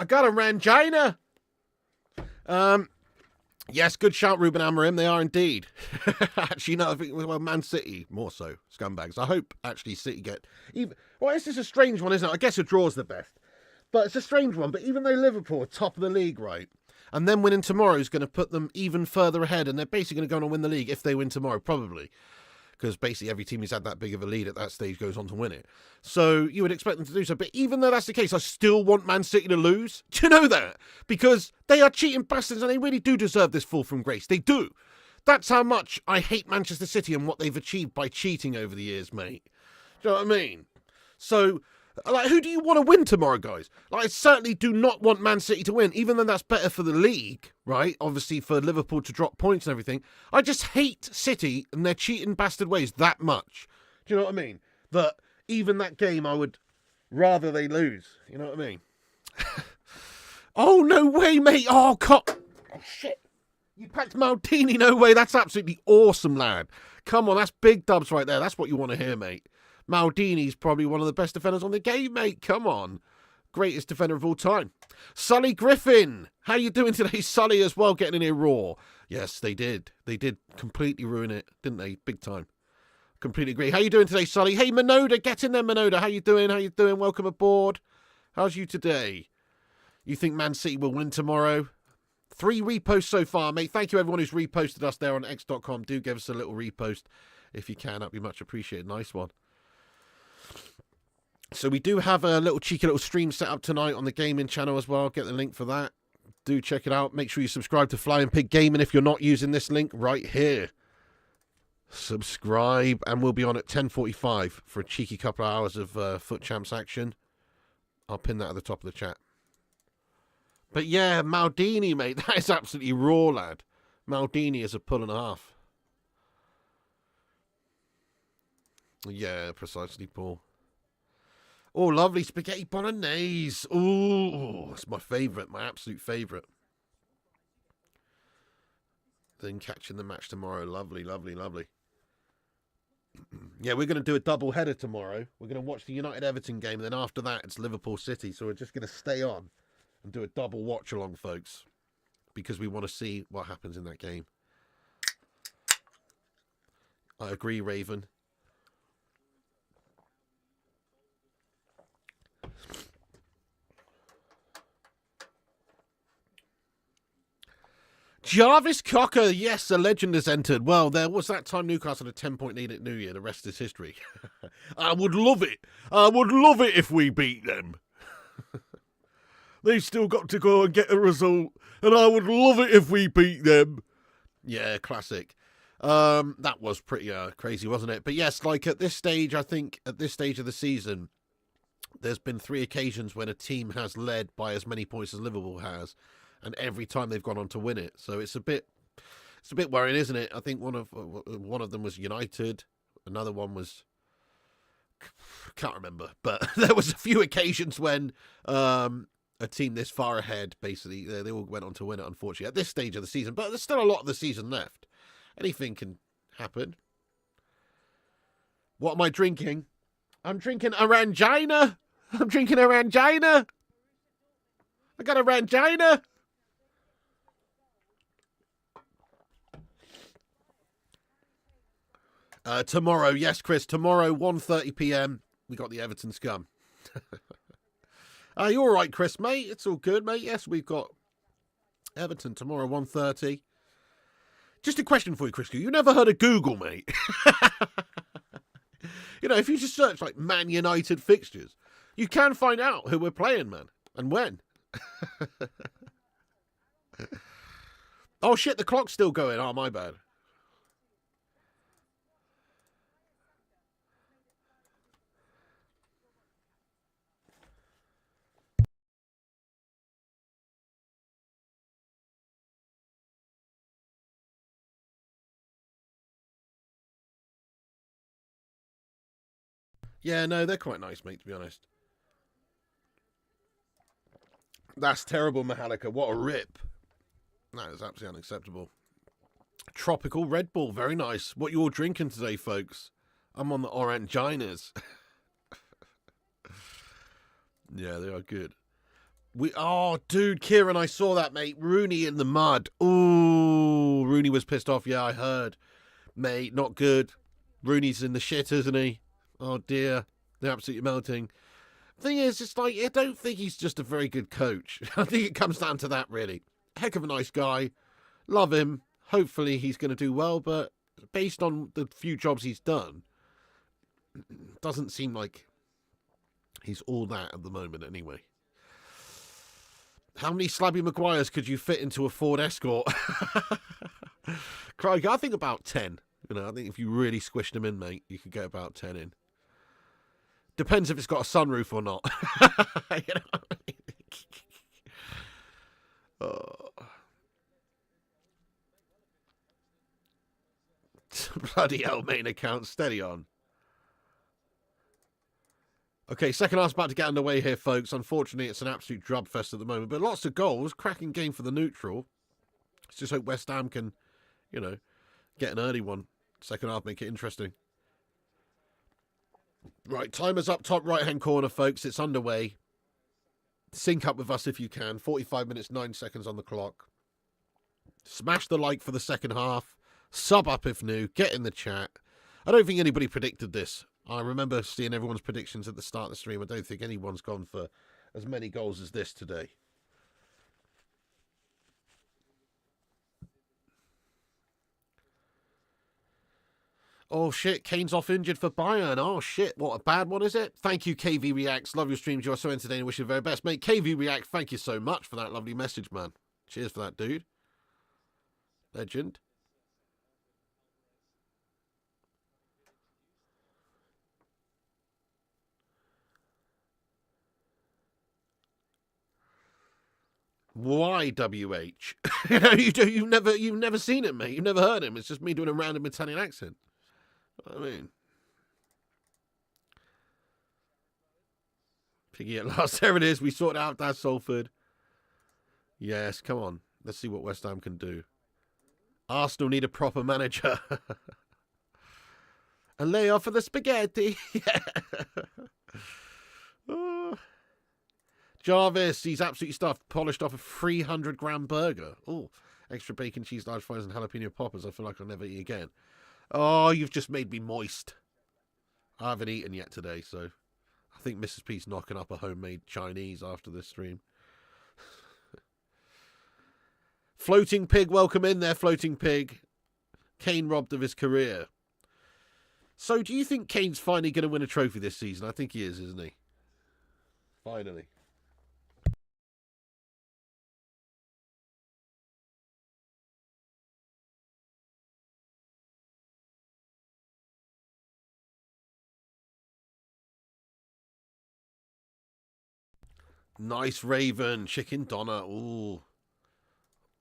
I got a Rangina. Yes, good shout, Ruben Amorim. They are indeed. Actually, no, I think, well, Man City, more so, scumbags. I hope, actually, City get... Well, this is a strange one, isn't it? I guess a draw's the best. But it's a strange one. But even though Liverpool are top of the league, right? And then winning tomorrow is going to put them even further ahead. And they're basically going to go on and win the league if they win tomorrow, probably. Because basically every team who's had that big of a lead at that stage goes on to win it. So you would expect them to do so. But even though that's the case, I still want Man City to lose. Do you know that? Because they are cheating bastards and they really do deserve this fall from grace. They do. That's how much I hate Manchester City and what they've achieved by cheating over the years, mate. Do you know what I mean? So, like, who do you want to win tomorrow, guys? Like, I certainly do not want Man City to win, even though that's better for the league, right? Obviously, for Liverpool to drop points and everything. I just hate City and their cheating bastard ways that much. Do you know what I mean? That even that game, I would rather they lose. You know what I mean? Oh, no way, mate. Oh, oh, shit. You packed Maldini. No way. That's absolutely awesome, lad. Come on, that's big dubs right there. That's what you want to hear, mate. Maldini's probably one of the best defenders on the game, mate. Come on. Greatest defender of all time. Sully Griffin. How you doing today, Sully, as well, getting in here raw? Yes, they did. They did completely ruin it, didn't they? Big time. Completely agree. How you doing today, Sully? Hey, Minoda. Get in there, Minoda. How you doing? How you doing? Welcome aboard. How's you today? You think Man City will win tomorrow? 3 reposts so far, mate. Thank you, everyone who's reposted us there on x.com. Do give us a little repost if you can. That'd be much appreciated. Nice one. So we do have a cheeky little stream set up tonight on the gaming channel as well. Get the link for that. Do check it out. Make sure you subscribe to Flying Pig Gaming if you're not using this link right here. Subscribe, and we'll be on at 10:45 for a cheeky couple of hours of Foot Champs action. I'll pin that at the top of the chat. But yeah, Maldini, mate, that is absolutely raw, lad. Maldini is a pull and a half. Yeah, precisely, Paul. Oh, lovely spaghetti bolognese. Oh, it's my favourite, my absolute favourite. Then catching the match tomorrow. Lovely, lovely, lovely. Yeah, we're going to do a double header tomorrow. We're going to watch the United-Everton game, and then after that, it's Liverpool City. So we're just going to stay on and do a double watch-along, folks, because we want to see what happens in that game. I agree, Raven. Jarvis Cocker, yes, a legend has entered. Well, there was that time Newcastle had a 10-point lead at New Year. The rest is history. I would love it. I would love it if we beat them. They've still got to go and get a result, and I would love it if we beat them. Yeah, classic. That was pretty crazy, wasn't it? But yes, like at this stage, I think at this stage of the season, there's been 3 occasions when a team has led by as many points as Liverpool has. And every time they've gone on to win it, so it's a bit worrying, isn't it? I think one of them was United, another one was can't remember, but there was a few occasions when a team this far ahead, basically, they all went on to win it. Unfortunately, at this stage of the season, but there's still a lot of the season left. Anything can happen. What am I drinking? I'm drinking a Rangina. I'm drinking a Rangina. I got a Rangina. Tomorrow, yes, Chris. Tomorrow, 1:30 p.m. We got the Everton scum. You all right, Chris, mate? It's all good, mate. Yes, we've got Everton tomorrow, 1:30. Just a question for you, Chris. You never heard of Google, mate? You know, if you just search like Man United fixtures, you can find out who we're playing, man, and when. Oh shit, the clock's still going. Oh, my bad. Yeah, no, they're quite nice, mate, to be honest. That's terrible, Mahalika. What a rip. That is absolutely unacceptable. Tropical Red Bull. Very nice. What you all drinking today, folks? I'm on the Oranginas. Yeah, they are good. Oh, dude, Kieran, I saw that, mate. Rooney in the mud. Ooh, Rooney was pissed off. Yeah, I heard. Mate, not good. Rooney's in the shit, isn't he? Oh, dear. They're absolutely melting. Thing is, it's like, I don't think he's just a very good coach. I think it comes down to that, really. Heck of a nice guy. Love him. Hopefully he's going to do well, but based on the few jobs he's done, doesn't seem like he's all that at the moment anyway. How many Slabby Maguires could you fit into a Ford Escort? Craig, I think about 10. You know, I think if you really squished them in, mate, you could get about 10 in. Depends if it's got a sunroof or not. You know? Oh. Bloody hell, main account, steady on. Okay, second half's about to get underway here, folks. Unfortunately, it's an absolute drub fest at the moment, but lots of goals. Cracking game for the neutral. Let's just hope West Ham can, you know, get an early one. Second half, make it interesting. Right, timer's up top right-hand corner, folks. It's underway. Sync up with us if you can. 45 minutes, 9 seconds on the clock. Smash the like for the second half. Sub up if new. Get in the chat. I don't think anybody predicted this. I remember seeing everyone's predictions at the start of the stream. I don't think anyone's gone for as many goals as this today. Oh, shit. Kane's off injured for Bayern. Oh, shit. What a bad one, is it? Thank you, KV Reacts. Love your streams. You are so entertaining. Wish you the very best. Mate, KV React, thank you so much for that lovely message, man. Cheers for that, dude. Legend. Why WH? You've never seen it, mate. You've never heard him. It's just me doing a random Italian accent. I mean, Piggy at last. There it is. We sorted out that Salford. Yes, come on. Let's see what West Ham can do. Arsenal need a proper manager. A layoff for the spaghetti. Yeah. Oh. Jarvis, he's absolutely stuffed. Polished off a 300-gram burger. Oh, extra bacon, cheese, large fries, and jalapeno poppers. I feel like I'll never eat again. Oh, you've just made me moist. I haven't eaten yet today, so I think Mrs. P's knocking up a homemade Chinese after this stream. Floating Pig, welcome in there, Floating Pig. Kane robbed of his career. So do you think Kane's finally going to win a trophy this season? I think he is, isn't he? Finally. Nice Raven, chicken doner. Ooh.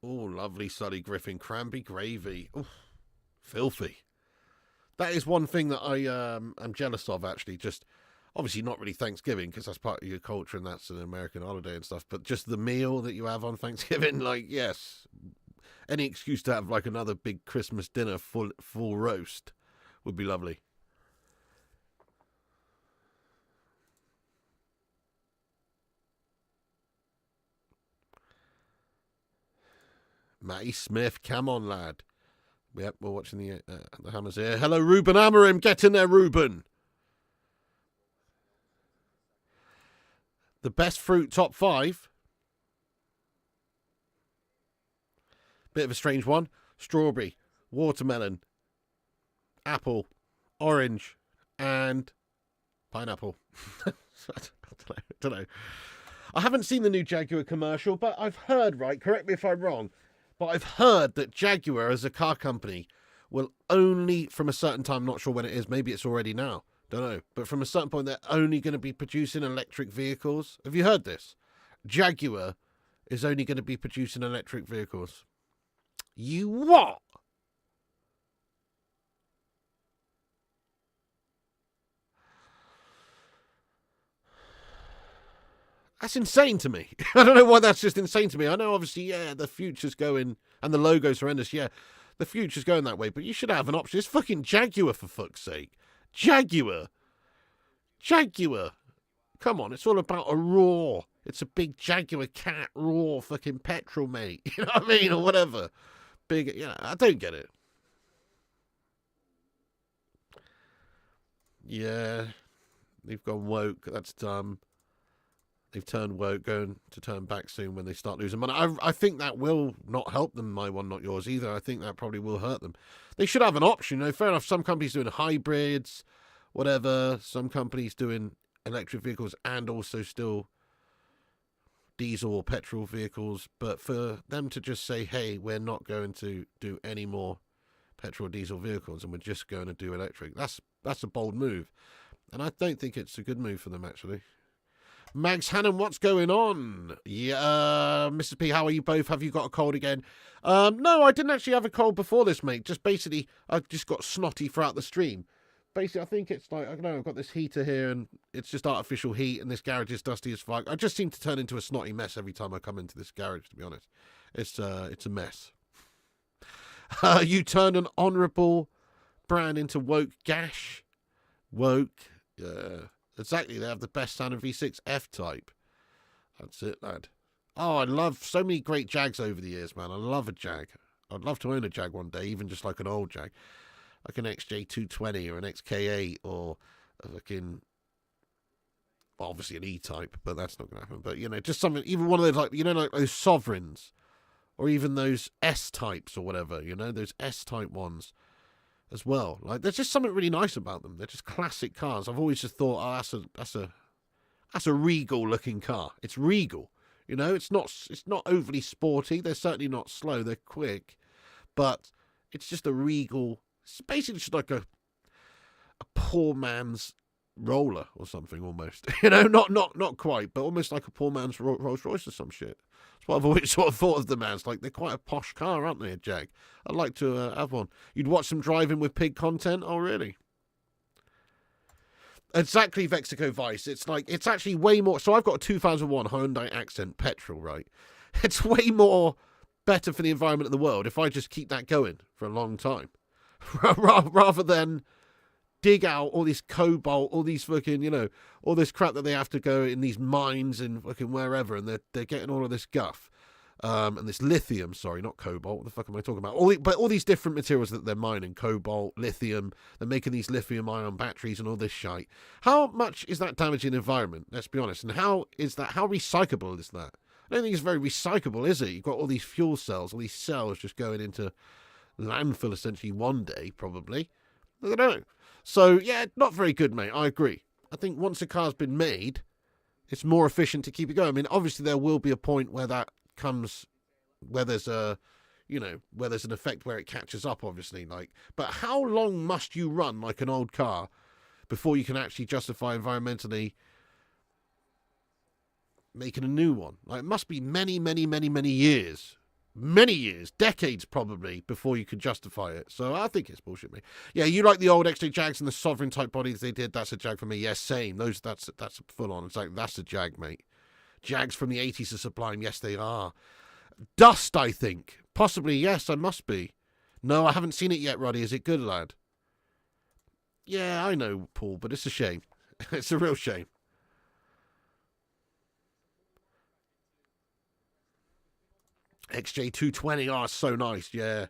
Ooh, lovely Sully Griffin. Cranberry gravy. Ooh, filthy. That is one thing that I'm jealous of, actually. Just, obviously not really Thanksgiving, because that's part of your culture and that's an American holiday and stuff. But just the meal that you have on Thanksgiving, like, yes. Any excuse to have, like, another big Christmas dinner full roast would be lovely. Matty Smith, come on, lad. Yep, we're watching the Hammers here. Hello, Ruben Amorim. Get in there, Ruben. The best fruit top 5. Bit of a strange one. Strawberry, watermelon, apple, orange, and pineapple. I don't know. I haven't seen the new Jaguar commercial, but I've heard, right, correct me if I'm wrong, but I've heard that Jaguar as a car company will only, from a certain time, not sure when it is, maybe it's already now, don't know, but from a certain point, they're only going to be producing electric vehicles. Have you heard this? Jaguar is only going to be producing electric vehicles. You what? That's insane to me. I don't know why that's just insane to me. I know, obviously, yeah, the future's going, and the logo's horrendous, yeah. The future's going that way, but you should have an option. It's fucking Jaguar, for fuck's sake. Jaguar. Jaguar. Come on, it's all about a roar. It's a big Jaguar cat raw fucking petrol, mate. You know what I mean? Or whatever. Big, you know, I don't get it. Yeah, they've gone woke. That's dumb. They've turned woke, going to turn back soon when they start losing money. I think that will not help them, my one, not yours either. I think that probably will hurt them. They should have an option. You know, fair enough, some companies doing hybrids, whatever. Some companies doing electric vehicles and also still diesel or petrol vehicles. But for them to just say, hey, we're not going to do any more petrol or diesel vehicles and we're just going to do electric, that's a bold move. And I don't think it's a good move for them, actually. Mags Hannon, what's going on? Yeah, Mrs. P, how are you both? Have you got a cold again? No, I didn't actually have a cold before this, mate. Just basically, I just got snotty throughout the stream. Basically, I think it's like, I don't know, I've got this heater here and it's just artificial heat and this garage is dusty as fuck. I just seem to turn into a snotty mess every time I come into this garage, to be honest. It's a mess. You turned an honourable brand into woke gash. Woke, yeah. Exactly, they have the best sound of V6 F-Type. That's it, lad. Oh, I love so many great Jags over the years, man. I love a Jag. I'd love to own a Jag one day, even just like an old Jag. Like an XJ220 or an XK8 or a fucking... Well, obviously an E-Type, but that's not going to happen. But, you know, just something, even one of those, like, you know, like those Sovereigns. Or even those S-Types or whatever, you know, those S-Type ones as well. Like, there's just something really nice about them. They're just classic cars. I've always just thought, oh, that's a regal looking car. It's regal. You know, it's not overly sporty. They're certainly not slow. They're quick, but it's just a regal. It's basically just like a poor man's roller or something almost. You know, not quite, but almost like a poor man's Rolls Royce or some shit. That's what I've always sort of thought of them as. Like, they're quite a posh car, aren't they, a Jag? I'd like to have one. You'd watch them driving with pig content? Oh, really? Exactly, Vexico Vice. It's like, it's actually way more. So I've got a 2001 Hyundai Accent petrol, right? It's way more better for the environment in the world if I just keep that going for a long time. Rather than dig out all this cobalt, all these fucking, you know, all this crap that they have to go in these mines and fucking wherever, and they're getting all of this guff. And this lithium, sorry, not cobalt. What the fuck am I talking about? All these different materials that they're mining, cobalt, lithium. They're making these lithium-ion batteries and all this shite. How much is that damaging the environment? Let's be honest. And how recyclable is that? I don't think it's very recyclable, is it? You've got all these fuel cells, all these cells just going into landfill essentially one day, probably. I don't know. So, yeah, not very good, mate. I agree. I think once a car's been made, it's more efficient to keep it going. I mean, obviously there will be a point where that comes, where there's a, you know, where there's an effect where it catches up, obviously. Like, but how long must you run like an old car before you can actually justify environmentally making a new one? Like, it must be many years. Many years, decades probably, before you could justify it. So I think it's bullshit, mate. Yeah, you like the old XJ Jags and the Sovereign type bodies they did. That's a Jag for me. Yes, same. That's full on. It's like, that's a Jag, mate. Jags from the 80s are sublime. Yes, they are. Dust, I think. Possibly, yes, I must be. No, I haven't seen it yet, Roddy. Is it good, lad? Yeah, I know, Paul, but it's a shame. It's a real shame. XJ220, oh, it's so nice, yeah.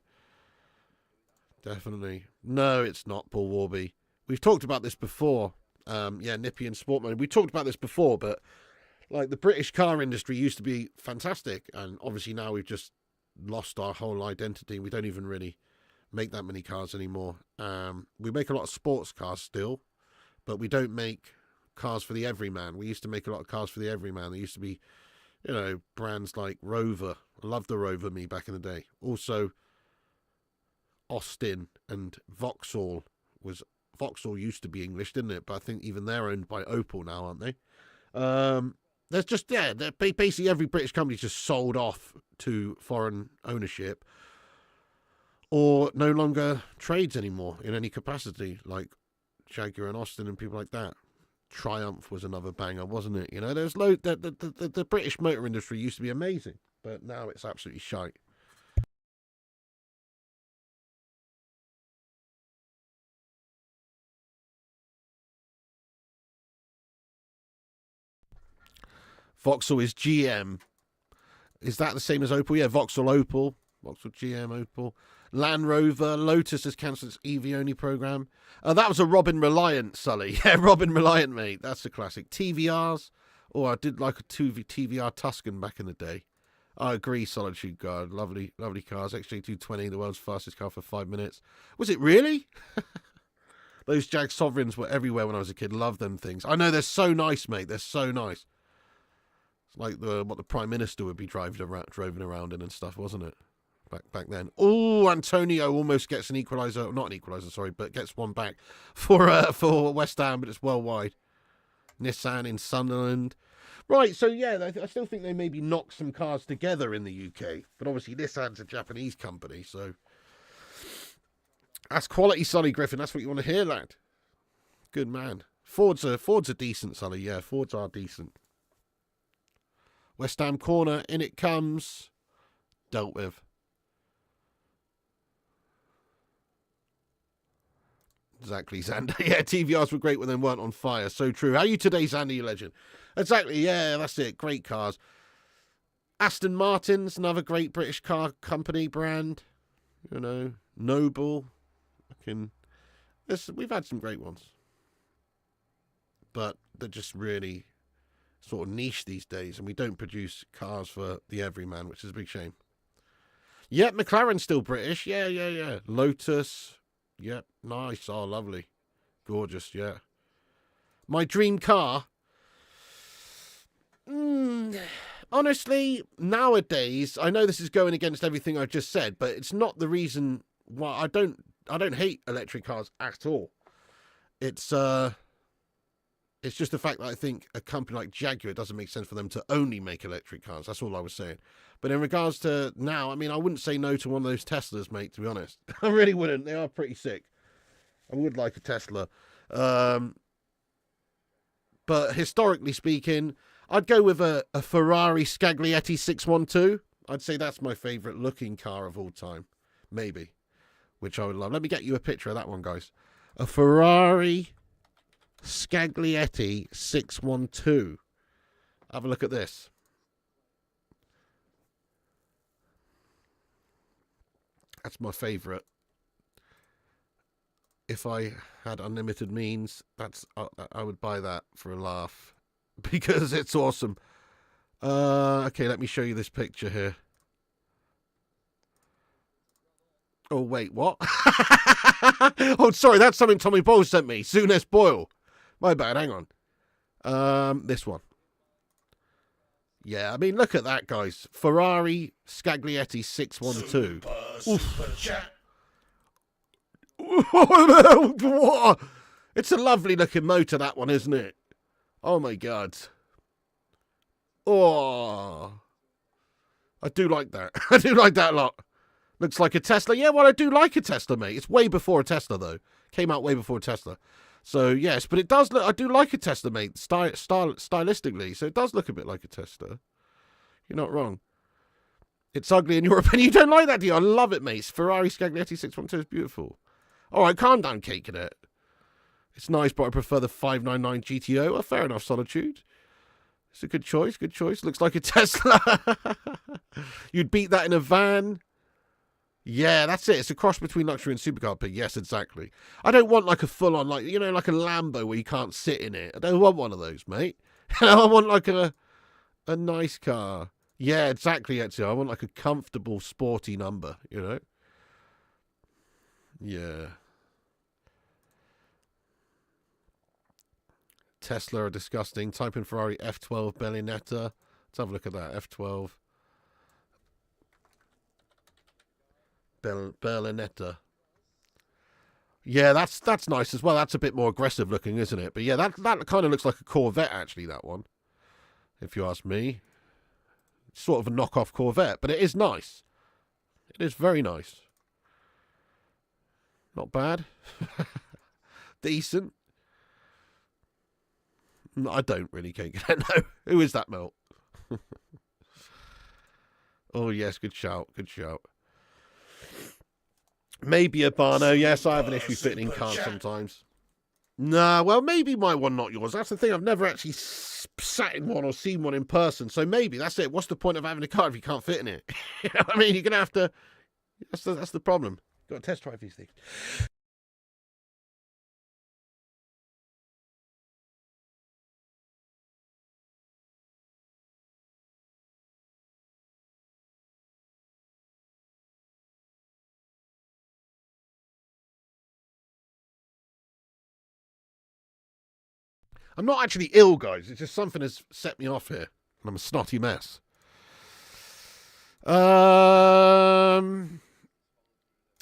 Definitely. No, it's not, Paul Warby. We've talked about this before. Yeah, Nippy and Sportman. We talked about this before, but like the British car industry used to be fantastic, and obviously now we've just lost our whole identity. We don't even really make that many cars anymore. We make a lot of sports cars still, but we don't make cars for the everyman. We used to make a lot of cars for the everyman. There used to be, you know, brands like Rover. I loved the Rover, me, back in the day. Also, Austin and Vauxhall used to be English, didn't it? But I think even they're owned by Opel now, aren't they? There's just, yeah, basically every British company's just sold off to foreign ownership or no longer trades anymore in any capacity, like Jaguar and Austin and people like that. Triumph was another banger, wasn't it? You know, there's the British motor industry used to be amazing, but now it's absolutely shite. Vauxhall is GM. Is that the same as Opel? Yeah, Vauxhall Opel. Vauxhall GM Opel. Land Rover. Lotus has cancelled its EV-only program. That was a Robin Reliant, Sully. Yeah, Robin Reliant, mate. That's a classic. TVRs. Oh, I did like a TVR Tuscan back in the day. I agree, Solitude Guard. Lovely, lovely cars. XJ220, the world's fastest car for 5 minutes. Was it really? Those Jag Sovereigns were everywhere when I was a kid. Love them things. I know, they're so nice, mate. They're so nice. It's like what the Prime Minister would be driving around in and stuff, wasn't it? Back then. Oh, Antonio almost gets an equaliser. Not an equaliser, sorry, but gets one back for West Ham, but it's well wide. Nissan in Sunderland. Right, so yeah, I still think they maybe knock some cars together in the UK. But obviously Nissan's a Japanese company, so... That's quality, Sully Griffin. That's what you want to hear, lad. Good man. Fords are decent, Sully. Yeah, Fords are decent. West Ham corner, in it comes. Dealt with. Exactly, Xander. Yeah, TVRs were great when they weren't on fire. So true. How are you today, Xander, you legend? Exactly, yeah, that's it. Great cars. Aston Martin's another great British car company brand. You know, Noble. We've had some great ones. But they're just really sort of niche these days, and we don't produce cars for the everyman, which is a big shame. Yep, McLaren's still British. Yeah. Lotus. Yep, nice. Oh, lovely. Gorgeous, yeah. My dream car? Honestly, nowadays, I know this is going against everything I've just said, but it's not the reason why I don't hate electric cars at all. It's just the fact that I think a company like Jaguar, it doesn't make sense for them to only make electric cars. That's all I was saying. But in regards to now, I mean, I wouldn't say no to one of those Teslas, mate, to be honest. I really wouldn't. They are pretty sick. I would like a Tesla. But historically speaking, I'd go with a Ferrari Scaglietti 612. I'd say that's my favourite looking car of all time. Maybe. Which I would love. Let me get you a picture of that one, guys. A Ferrari Scaglietti 612. Have a look at this. That's my favourite. If I had unlimited means, I would buy that for a laugh. Because it's awesome. Okay, let me show you this picture here. Oh, wait, what? Oh, sorry, that's something Tommy Boyle sent me. Soon Boyle. My bad, hang on. This one. Yeah, I mean, look at that, guys. Ferrari Scaglietti 612. Super chat. It's a lovely looking motor, that one, isn't it? Oh, my God. Oh. I do like that. I do like that a lot. Looks like a Tesla. Yeah, well, I do like a Tesla, mate. It's way before a Tesla, though. Came out way before a Tesla. So, yes, but it does look... I do like a Tesla, mate, stylistically. So it does look a bit like a Tesla. You're not wrong. It's ugly in your opinion. You don't like that, do you? I love it, mate. Ferrari Scaglietti 612 is beautiful. All right, calm down, caking it. It's nice, but I prefer the 599 GTO. Oh, fair enough, Solitude. It's a good choice, good choice. Looks like a Tesla. You'd beat that in a van. Yeah, that's it. It's a cross between luxury and supercar pig. Yes, exactly. I don't want like a full-on, like, you know, like a Lambo where you can't sit in it. I don't want one of those, mate. I want like a nice car. Yeah, exactly, Ezio. I want like a comfortable, sporty number, you know? Yeah. Tesla are disgusting. Type in Ferrari F12 Berlinetta. Let's have a look at that. F12 Berlinetta. Yeah, that's nice as well. That's a bit more aggressive looking, isn't it? But yeah, that kind of looks like a Corvette, actually, that one. If you ask me. It's sort of a knockoff Corvette, but it is nice. It is very nice. Not bad. Decent. I don't really care. No. Who is that, Mel? Oh, yes. Good shout. Good shout. Maybe a Barno. Yes, I have an issue fitting in cars sometimes. Nah, well, maybe my one, not yours. That's the thing. I've never actually sat in one or seen one in person. So maybe that's it. What's the point of having a car if you can't fit in it? You know what I mean? You're going to have to... That's the problem. Got to test drive these things. I'm not actually ill, guys. It's just something has set me off here. And I'm a snotty mess.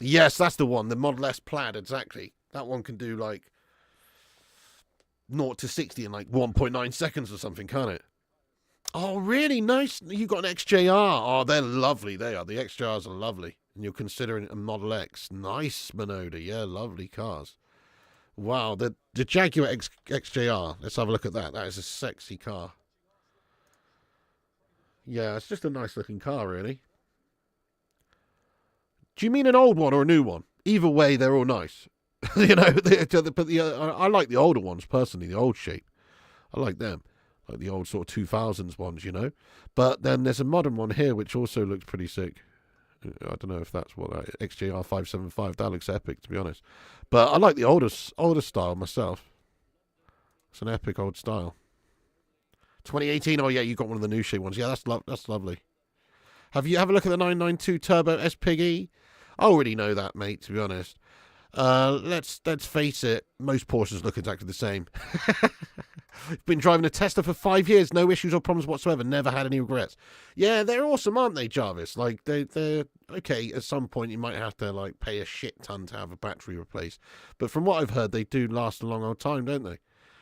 Yes, that's the one. The Model S Plaid, exactly. That one can do like 0 to 60 in like 1.9 seconds or something, can't it? Oh, really? Nice. You got an XJR. Oh, they're lovely. They are. The XJRs are lovely. And you're considering a Model X. Nice, Minoda. Yeah, lovely cars. Wow, the Jaguar XJR. Let's have a look at that. That is a sexy car. Yeah, it's just a nice looking car, really. Do you mean an old one or a new one? Either way, they're all nice. You know, I like the older ones personally, the old shape. I like them, like the old sort of 2000s ones, you know. But then there's a modern one here which also looks pretty sick. I don't know if that's what that XJR 575. That looks epic, to be honest. But I like the older style myself. It's an epic old style. 2018. Oh yeah, you got one of the new shape ones. Yeah, that's lovely. Have a look at the 992 Turbo S Pig E? I already know that, mate. To be honest, let's face it. Most Porsches look exactly the same. Been driving a Tesla for 5 years, no issues or problems whatsoever. Never had any regrets. Yeah, they're awesome, aren't they, Jarvis? Like they're okay. At some point, you might have to like pay a shit ton to have a battery replaced. But from what I've heard, they do last a long old time, don't they?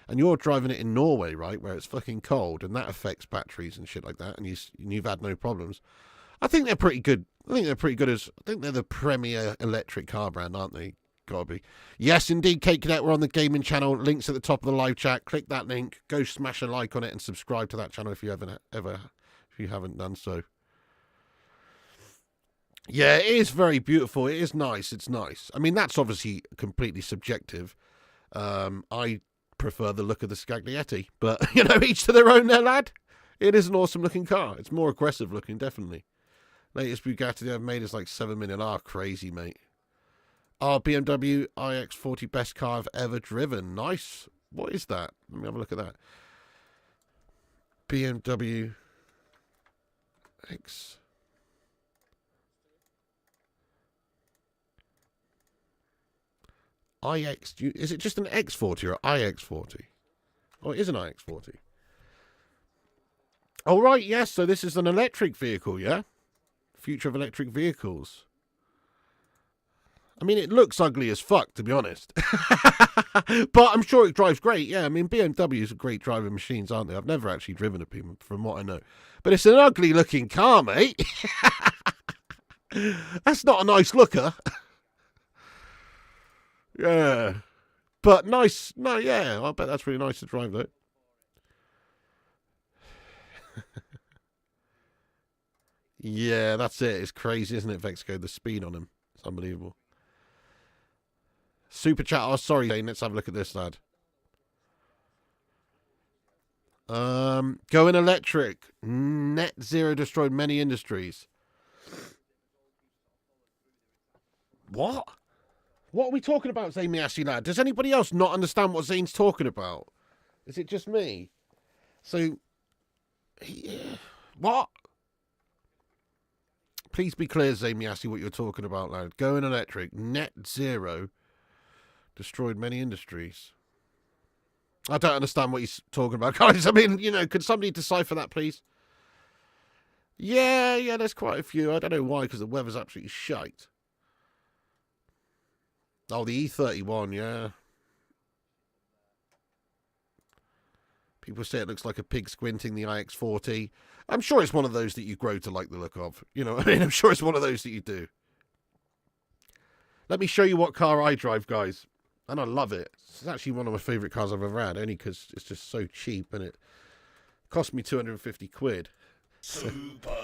And you're driving it in Norway, right, where it's fucking cold, and that affects batteries and shit like that. And you've had no problems. I think they're pretty good. I think they're the premier electric car brand, aren't they? Gotta be. Yes, indeed, Kate Cadet. We're on the gaming channel. Links at the top of the live chat. Click that link. Go smash a like on it and subscribe to that channel if you haven't done so. Yeah, it is very beautiful. It is nice. It's nice. I mean, that's obviously completely subjective. I prefer the look of the Scaglietti, but you know, each to their own there, lad. It is an awesome looking car. It's more aggressive looking, definitely. Latest Bugatti they've made is like 7 million. Ah, crazy, mate. BMW iX40, best car I've ever driven. Nice. What is that? Let me have a look at that. BMW X. iX. Is it just an X40 or iX40? Oh, it is an iX40. Oh, right, yes. So this is an electric vehicle, yeah? Future of electric vehicles. I mean, it looks ugly as fuck, to be honest. But I'm sure it drives great. Yeah, I mean, BMWs are great driving machines, aren't they? I've never actually driven a Puma, from what I know. But it's an ugly-looking car, mate. That's not a nice looker. Yeah. But nice. No, yeah, I bet that's really nice to drive, though. Yeah, that's it. It's crazy, isn't it, Vexco? The speed on him. It's unbelievable. Super chat. Oh, sorry, Dane. Let's have a look at this, lad. Going electric. Net zero destroyed many industries. What? What are we talking about, Zane Miassi, lad? Does anybody else not understand what Zane's talking about? Is it just me? So, what? Please be clear, Zane Miassi, what you're talking about, lad. Going electric. Net zero destroyed many industries. I don't understand what he's talking about, guys. I mean, you know, could somebody decipher that, please? Yeah, there's quite a few. I don't know why, because the weather's absolutely shite. Oh, the E31, yeah. People say it looks like a pig squinting, the iX40. I'm sure it's one of those that you grow to like the look of. You know what I mean? I'm sure it's one of those that you do. Let me show you what car I drive, guys. And I love it. It's actually one of my favourite cars I've ever had, only because it's just so cheap and it cost me 250 quid. Super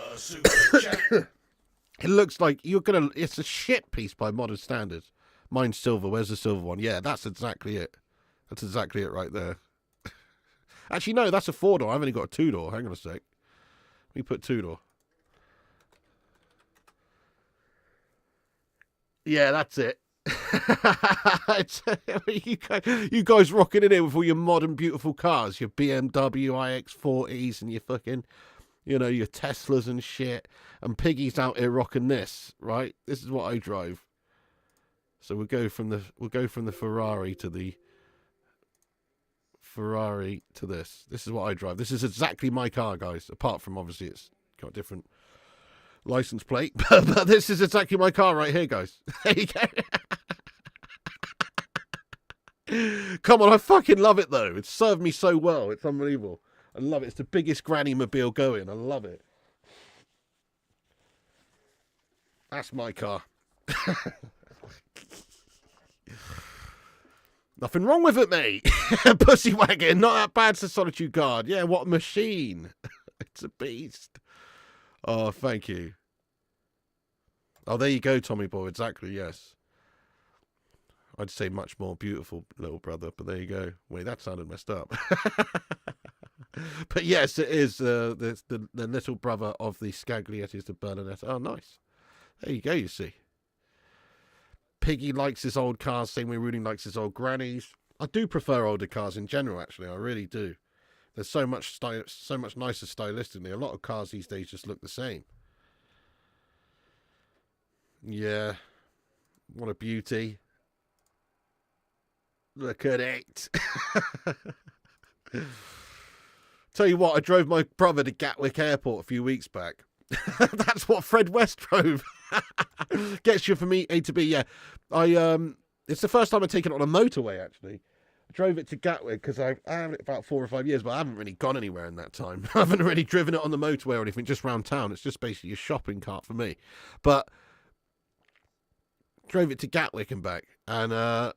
chat. It looks like it's a shit piece by modern standards. Mine's silver. Where's the silver one? Yeah, that's exactly it. That's exactly it right there. Actually, no, that's a 4-door. I've only got a 2-door. Hang on a sec. Let me put 2-door. Yeah, that's it. You guys rocking in here with all your modern, beautiful cars, your BMW iX40s and your fucking, you know, your Teslas and shit. And Piggy's out here rocking this, right? This is what I drive. So we'll go from the Ferrari to the Ferrari to this. This is what I drive. This is exactly my car, guys. Apart from obviously it's got a different license plate, but this is exactly my car right here, guys. There you go. Come on, I fucking love it though. It's served me so well. It's unbelievable. I love it. It's the biggest granny mobile going. I love it. That's my car. Nothing wrong with it, mate. Pussy wagon, not that bad, says Solitude Guard. Yeah, what a machine. It's a beast. Oh, thank you. Oh, there you go, Tommy boy. Exactly, yes. I'd say much more beautiful, little brother, but there you go. Wait, that sounded messed up. But yes, it is the little brother of the Scagliettes, the Bernadette. Oh, nice. There you go, you see. Piggy likes his old cars, same way Rooney likes his old grannies. I do prefer older cars in general, actually. I really do. There's so much nicer stylistically. A lot of cars these days just look the same. Yeah. What a beauty. Look at it. Tell you what, I drove my brother to Gatwick Airport a few weeks back. That's what Fred West drove. Gets you from A to B, yeah. It's the first time I've taken it on a motorway, actually. I drove it to Gatwick because I've had it about 4 or 5 years, but I haven't really gone anywhere in that time. I haven't really driven it on the motorway or anything, just round town. It's just basically a shopping cart for me. But drove it to Gatwick and back, and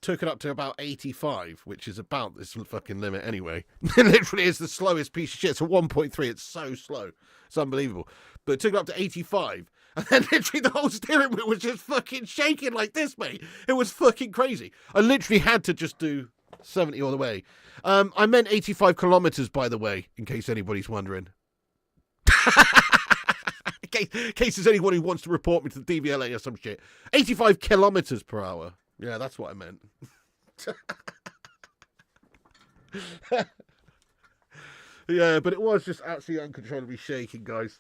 took it up to about 85, which is about this fucking limit anyway. It literally is the slowest piece of shit. It's a 1.3. It's so slow. It's unbelievable. But it took it up to 85. And then literally the whole steering wheel was just fucking shaking like this, mate. It was fucking crazy. I literally had to just do 70 all the way. I meant 85 kilometers, by the way, in case anybody's wondering. In case there's anyone who wants to report me to the DVLA or some shit. 85 kilometers per hour. Yeah, that's what I meant. Yeah, but it was just absolutely uncontrollably shaking, guys.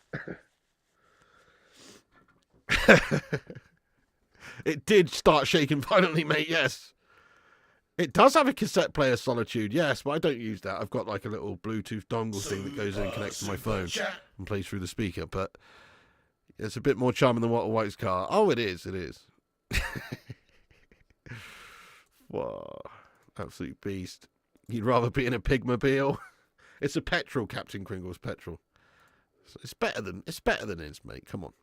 It did start shaking violently, mate, yes. It does have a cassette player, Solitude, yes, but I don't use that. I've got like a little Bluetooth dongle thing that goes in and connects to my phone and plays through the speaker, but it's a bit more charming than Walter White's car. Oh, it is, it is. Whoa, absolute beast. You'd rather be in a pigmobile? It's a petrol, Captain Kringle's petrol. So it's better than his, mate. Come on.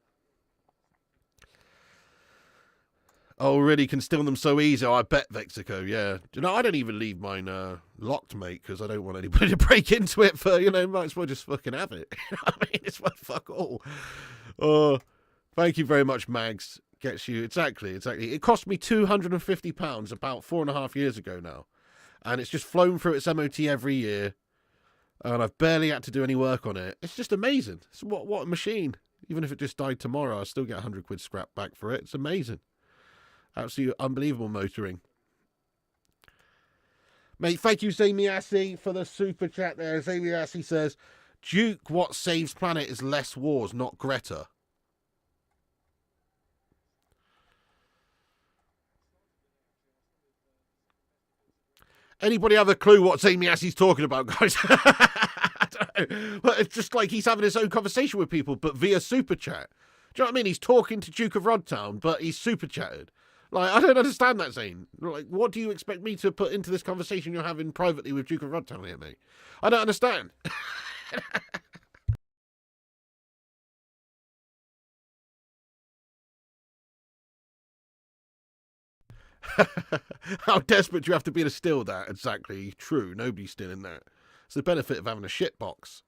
Oh, really? Can steal them so easy? Oh, I bet, Vexico, yeah. You know, I don't even leave mine locked, mate, because I don't want anybody to break into it for, you know, might as well just fucking have it. You know what I mean? It's well, fuck all. Oh, thank you very much, Mags. Gets you, exactly. It cost me £250 about 4.5 years ago now. And it's just flown through its MOT every year. And I've barely had to do any work on it. It's just amazing. It's what a machine. Even if it just died tomorrow, I'll still get 100 quid scrap back for it. It's amazing. Absolutely unbelievable motoring. Mate, thank you, Zamiassi, for the super chat there. Zamiassi says, Duke, what saves planet is less wars, not Greta. Anybody have a clue what Zamiassi's talking about, guys? I don't know. Well, it's just like he's having his own conversation with people, but via super chat. Do you know what I mean? He's talking to Duke of Rodtown, but he's super chatted. Like, I don't understand that, Zane. Like, what do you expect me to put into this conversation you're having privately with Duke of Rodtown here, mate? I don't understand. How desperate do you have to be to steal that? Exactly. True. Nobody's stealing that. It's the benefit of having a shit box.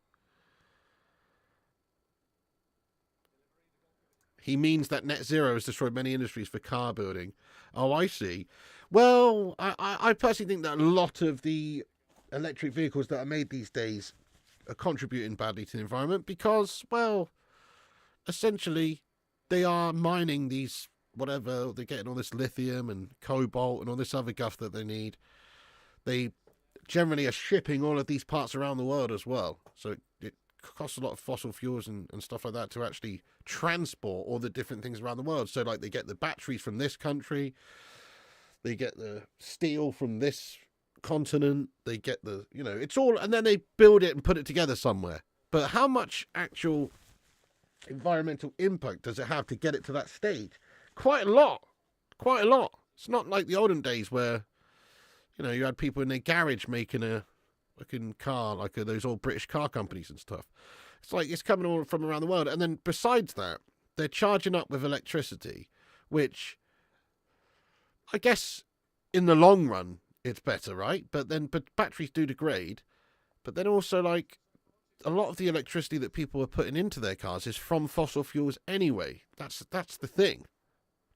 He means that net zero has destroyed many industries for car building. Oh, I see. Well, I personally think that a lot of the electric vehicles that are made these days are contributing badly to the environment because, well, essentially they are mining these, whatever, they're getting all this lithium and cobalt and all this other guff that they need. They generally are shipping all of these parts around the world as well. So it costs a lot of fossil fuels and stuff like that to actually transport all the different things around the world. So like they get the batteries from this country, they get the steel from this continent, they get the, it's all, and then they build it and put it together somewhere. But how much actual environmental impact does it have to get it to that stage? Quite a lot. It's not like the olden days where, you had people in their garage making a fucking car, like those old British car companies and stuff. It's like it's coming all from around the world. And then besides that, they're charging up with electricity, which I guess in the long run, it's better, right? But batteries do degrade. But then also, like, a lot of the electricity that people are putting into their cars is from fossil fuels anyway. That's the thing.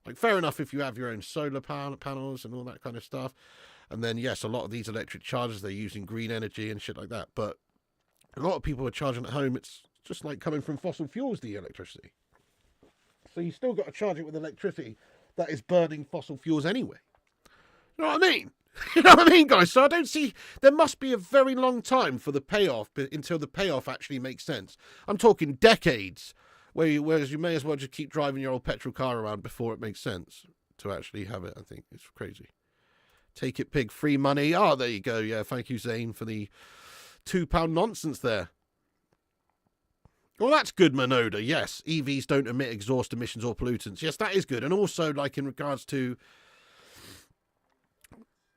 Like, fair enough if you have your own solar panels and all that kind of stuff. And then, yes, a lot of these electric chargers, they're using green energy and shit like that. But a lot of people are charging at home. It's just like coming from fossil fuels, the electricity. So you still got to charge it with electricity that is burning fossil fuels anyway. You know what I mean? You know what I mean, guys? So I don't see... There must be a very long time for the payoff until the payoff actually makes sense. I'm talking decades, whereas you may as well just keep driving your old petrol car around before it makes sense to actually have it, I think. It's crazy. Take it, pig. Free money. Oh, there you go. Yeah, thank you, Zane, for the £2 nonsense there. Well, that's good, Manoda. Yes, EVs don't emit exhaust emissions or pollutants. Yes, that is good. And also, like, in regards to,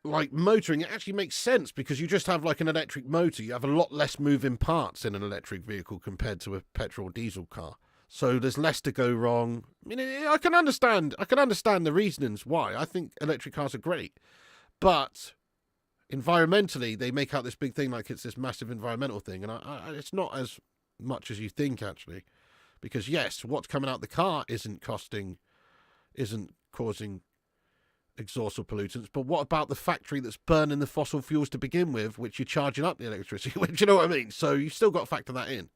like, motoring, it actually makes sense because you just have, like, an electric motor. You have a lot less moving parts in an electric vehicle compared to a petrol or diesel car. So there's less to go wrong. I mean, I can understand the reasonings why. I think electric cars are great. But environmentally, they make out this big thing like it's this massive environmental thing. And it's not as much as you think, actually. Because, yes, what's coming out the car isn't causing exhaust or pollutants. But what about the factory that's burning the fossil fuels to begin with, which you're charging up the electricity with? You know what I mean? So you've still got to factor that in.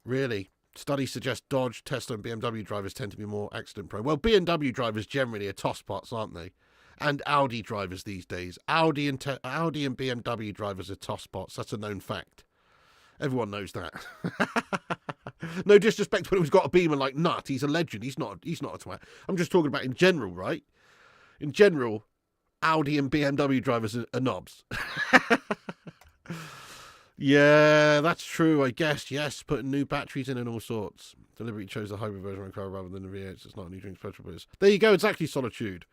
Really? Studies suggest Dodge, Tesla and BMW drivers tend to be more accident prone. Well, BMW drivers generally are tosspots, aren't they? And Audi drivers these days. Audi and BMW drivers are tosspots. That's a known fact. Everyone knows that. No disrespect to anyone who's got a Beamer like Nut. He's a legend. He's not a twat. I'm just talking about in general, right? In general, Audi and BMW drivers are knobs. Yeah, that's true, I guess. Yes, putting new batteries in and all sorts. Deliberately chose the hybrid version of the car rather than the V8. It's not a new drinks petrol, but there you go. Exactly, Solitude.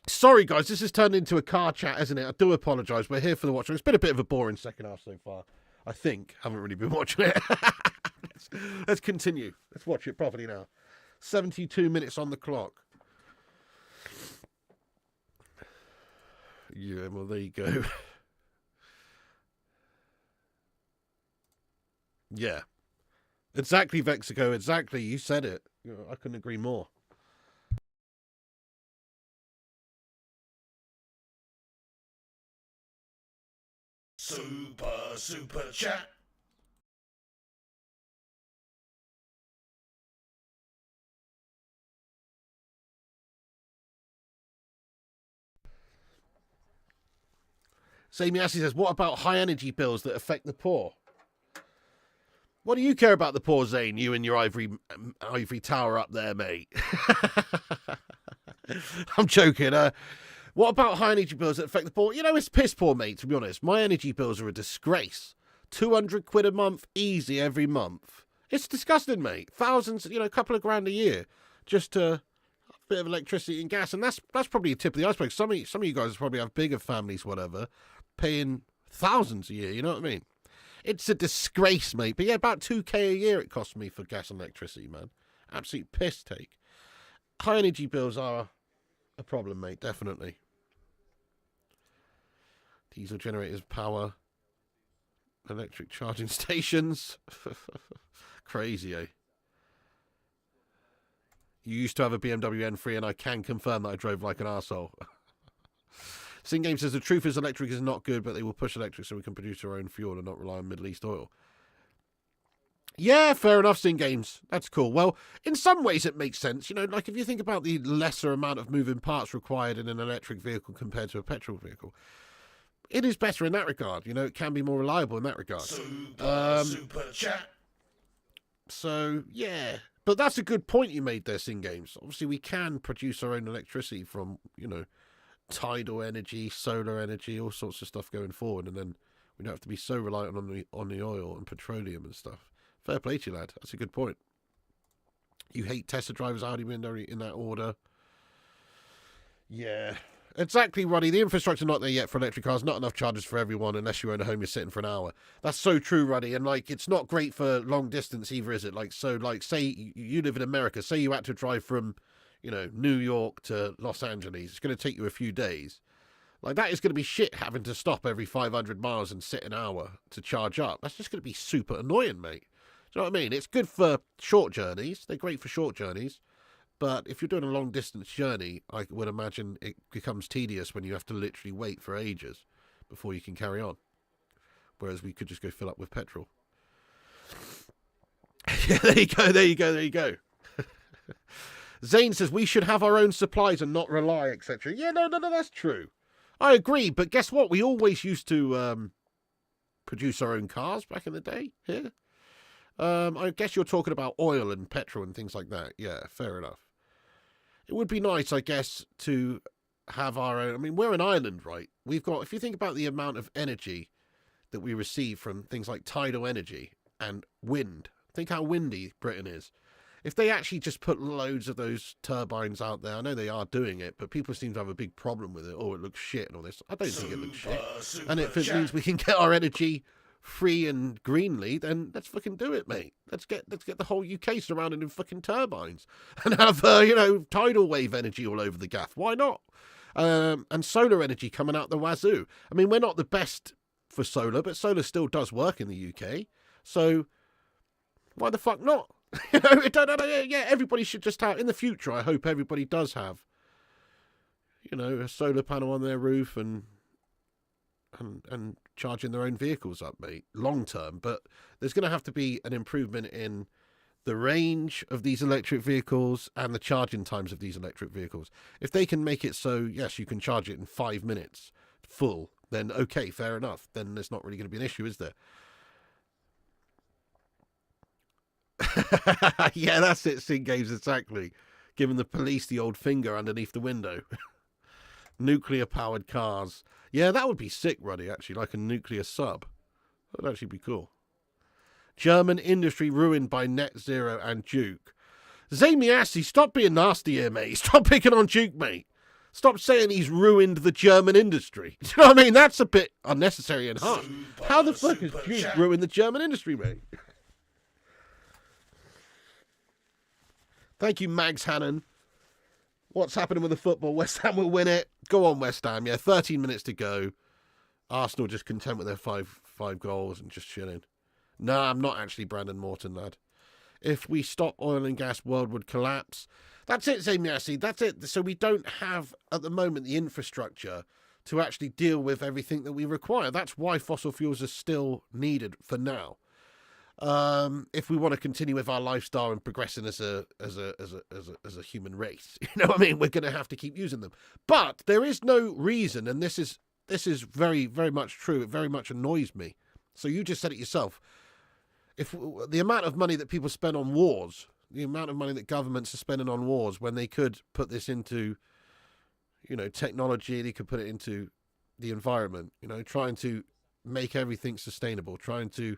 Sorry, guys. This has turned into a car chat, hasn't it? I do apologise. We're here for the watching. It's been a bit of a boring second half so far. I think. Haven't really been watching it. Let's continue. Let's watch it properly now. 72 minutes on the clock. Yeah, well, there you go. Yeah. Exactly, Vexico. Exactly. You said it. I couldn't agree more. Super chat. Sammy Assy says, what about high energy bills that affect the poor? What do you care about the poor, Zane? You and your ivory tower up there, mate. I'm joking. What about high energy bills that affect the poor? It's piss poor, mate, to be honest. My energy bills are a disgrace. 200 quid a month, easy every month. It's disgusting, mate. Thousands, a couple of grand a year. Just a bit of electricity and gas. And that's probably a tip of the iceberg. Some of you guys probably have bigger families, whatever, paying thousands a year, you know what I mean? It's a disgrace, mate. But yeah, about 2k a year it costs me for gas and electricity, man. Absolute piss take. High energy bills are a problem, mate, definitely. Diesel generators, power, electric charging stations. Crazy, eh? You used to have a BMW M3, and I can confirm that I drove like an arsehole. Sin Game says the truth is electric is not good, but they will push electric so we can produce our own fuel and not rely on Middle East oil. Yeah, fair enough, Sin Games. That's cool. Well, in some ways it makes sense. You know, like if you think about the lesser amount of moving parts required in an electric vehicle compared to a petrol vehicle, it is better in that regard. You know, it can be more reliable in that regard. Super chat. So, yeah. But that's a good point you made there, Sin Games. Obviously, we can produce our own electricity from, you know, tidal energy, solar energy, all sorts of stuff going forward, and then we don't have to be so reliant on the oil and petroleum and stuff. Fair play to you, lad. That's a good point. You hate Tesla drivers, Audi window in that order. Yeah. Exactly, Roddy. The infrastructure not there yet for electric cars. Not enough chargers for everyone unless you own a home you're sitting for an hour. That's so true, Roddy. And, like, it's not great for long distance either, is it? Like, so, like, say you live in America. Say you had to drive from, you know, New York to Los Angeles. It's going to take you a few days. Like, that is going to be shit having to stop every 500 miles and sit an hour to charge up. That's just going to be super annoying, mate. Do you know what I mean? It's good for short journeys. They're great for short journeys. But if you're doing a long-distance journey, I would imagine it becomes tedious when you have to literally wait for ages before you can carry on. Whereas we could just go fill up with petrol. Yeah, there you go. Zane says we should have our own supplies and not rely, etc. Yeah, no, that's true. I agree, but guess what? We always used to produce our own cars back in the day here. I guess you're talking about oil and petrol and things like that. Yeah, fair enough. It would be nice, I guess, to have our own. I mean, we're an island, right? We've got, if you think about the amount of energy that we receive from things like tidal energy and wind, think how windy Britain is. If they actually just put loads of those turbines out there, I know they are doing it, but people seem to have a big problem with it. Oh, it looks shit and all this. I don't think it looks shit. And if it means we can get our energy free and greenly, then let's fucking do it, mate. Let's get the whole UK surrounded in fucking turbines and have tidal wave energy all over the gaff. Why not? And solar energy coming out the wazoo. I mean, we're not the best for solar, but solar still does work in the UK. So why the fuck not? Yeah, everybody should just have, in the future, I hope everybody does have, a solar panel on their roof and charging their own vehicles up, mate, long term. But there's going to have to be an improvement in the range of these electric vehicles and the charging times of these electric vehicles. If they can make it so, yes, you can charge it in 5 minutes full, then okay, fair enough. Then there's not really going to be an issue, is there? Yeah, that's it, Sin Games, exactly. Giving the police the old finger underneath the window. Nuclear-powered cars. Yeah, that would be sick, Ruddy, actually, like a nuclear sub. That would actually be cool. German industry ruined by net zero and Duke. Zamiassi, stop being nasty here, mate. Stop picking on Duke, mate. Stop saying he's ruined the German industry. Do you know what I mean? That's a bit unnecessary and harsh. How the fuck has Duke ruined the German industry, mate? Thank you, Mags Hannon. What's happening with the football? West Ham will win it. Go on, West Ham. Yeah, 13 minutes to go. Arsenal just content with their five goals and just chilling. Nah, I'm not actually Brandon Morton, lad. If we stop oil and gas, world would collapse. That's it, Zamiassi. That's it. So we don't have, at the moment, the infrastructure to actually deal with everything that we require. That's why fossil fuels are still needed for now. If we want to continue with our lifestyle and progressing as a human race, you know what I mean? We're going to have to keep using them. But there is no reason, and this is very, very much true. It very much annoys me. So you just said it yourself. If the amount of money that people spend on wars, the amount of money that governments are spending on wars, when they could put this into, technology, they could put it into the environment, trying to make everything sustainable, trying to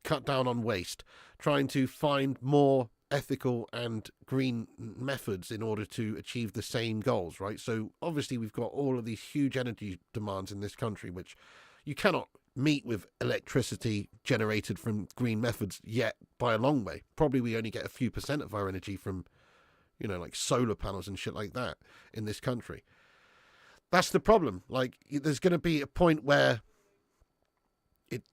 cut down on waste, trying to find more ethical and green methods in order to achieve the same goals, right? So obviously we've got all of these huge energy demands in this country, which you cannot meet with electricity generated from green methods yet by a long way. Probably we only get a few % of our energy from, like solar panels and shit like that in this country. That's the problem. Like, there's going to be a point where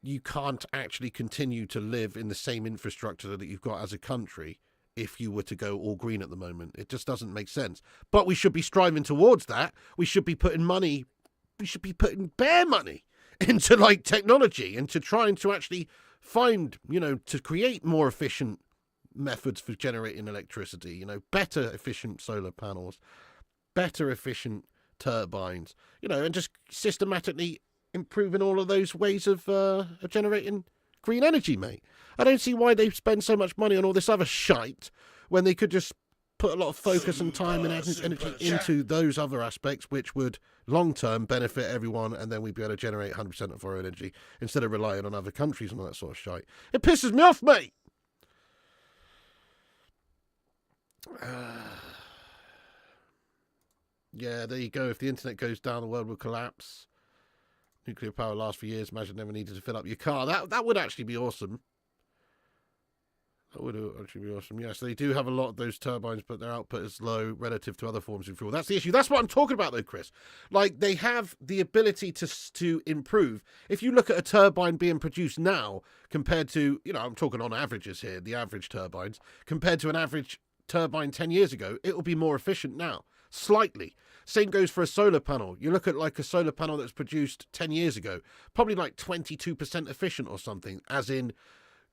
you can't actually continue to live in the same infrastructure that you've got as a country if you were to go all green at the moment. It just doesn't make sense. But we should be striving towards that. We should be putting bare money into like technology and to trying to actually find, to create more efficient methods for generating electricity, better efficient solar panels, better efficient turbines, and just systematically improving all of those ways of generating green energy, mate. I don't see why they spend so much money on all this other shite when they could just put a lot of focus and time and energy into those other aspects, which would long-term benefit everyone, and then we'd be able to generate 100% of our energy instead of relying on other countries and all that sort of shite. It pisses me off, mate! Yeah, there you go. If the internet goes down, the world will collapse. Nuclear power lasts for years. Imagine never needed to fill up your car. That would actually be awesome. That would actually be awesome. Yes, they do have a lot of those turbines, but their output is low relative to other forms of fuel. That's the issue. That's what I'm talking about, though, Chris. Like, they have the ability to improve. If you look at a turbine being produced now compared to, I'm talking on averages here, the average turbines, compared to an average turbine 10 years ago, it will be more efficient now. Slightly. Same goes for a solar panel. You look at like a solar panel that's produced 10 years ago, probably like 22% efficient or something, as in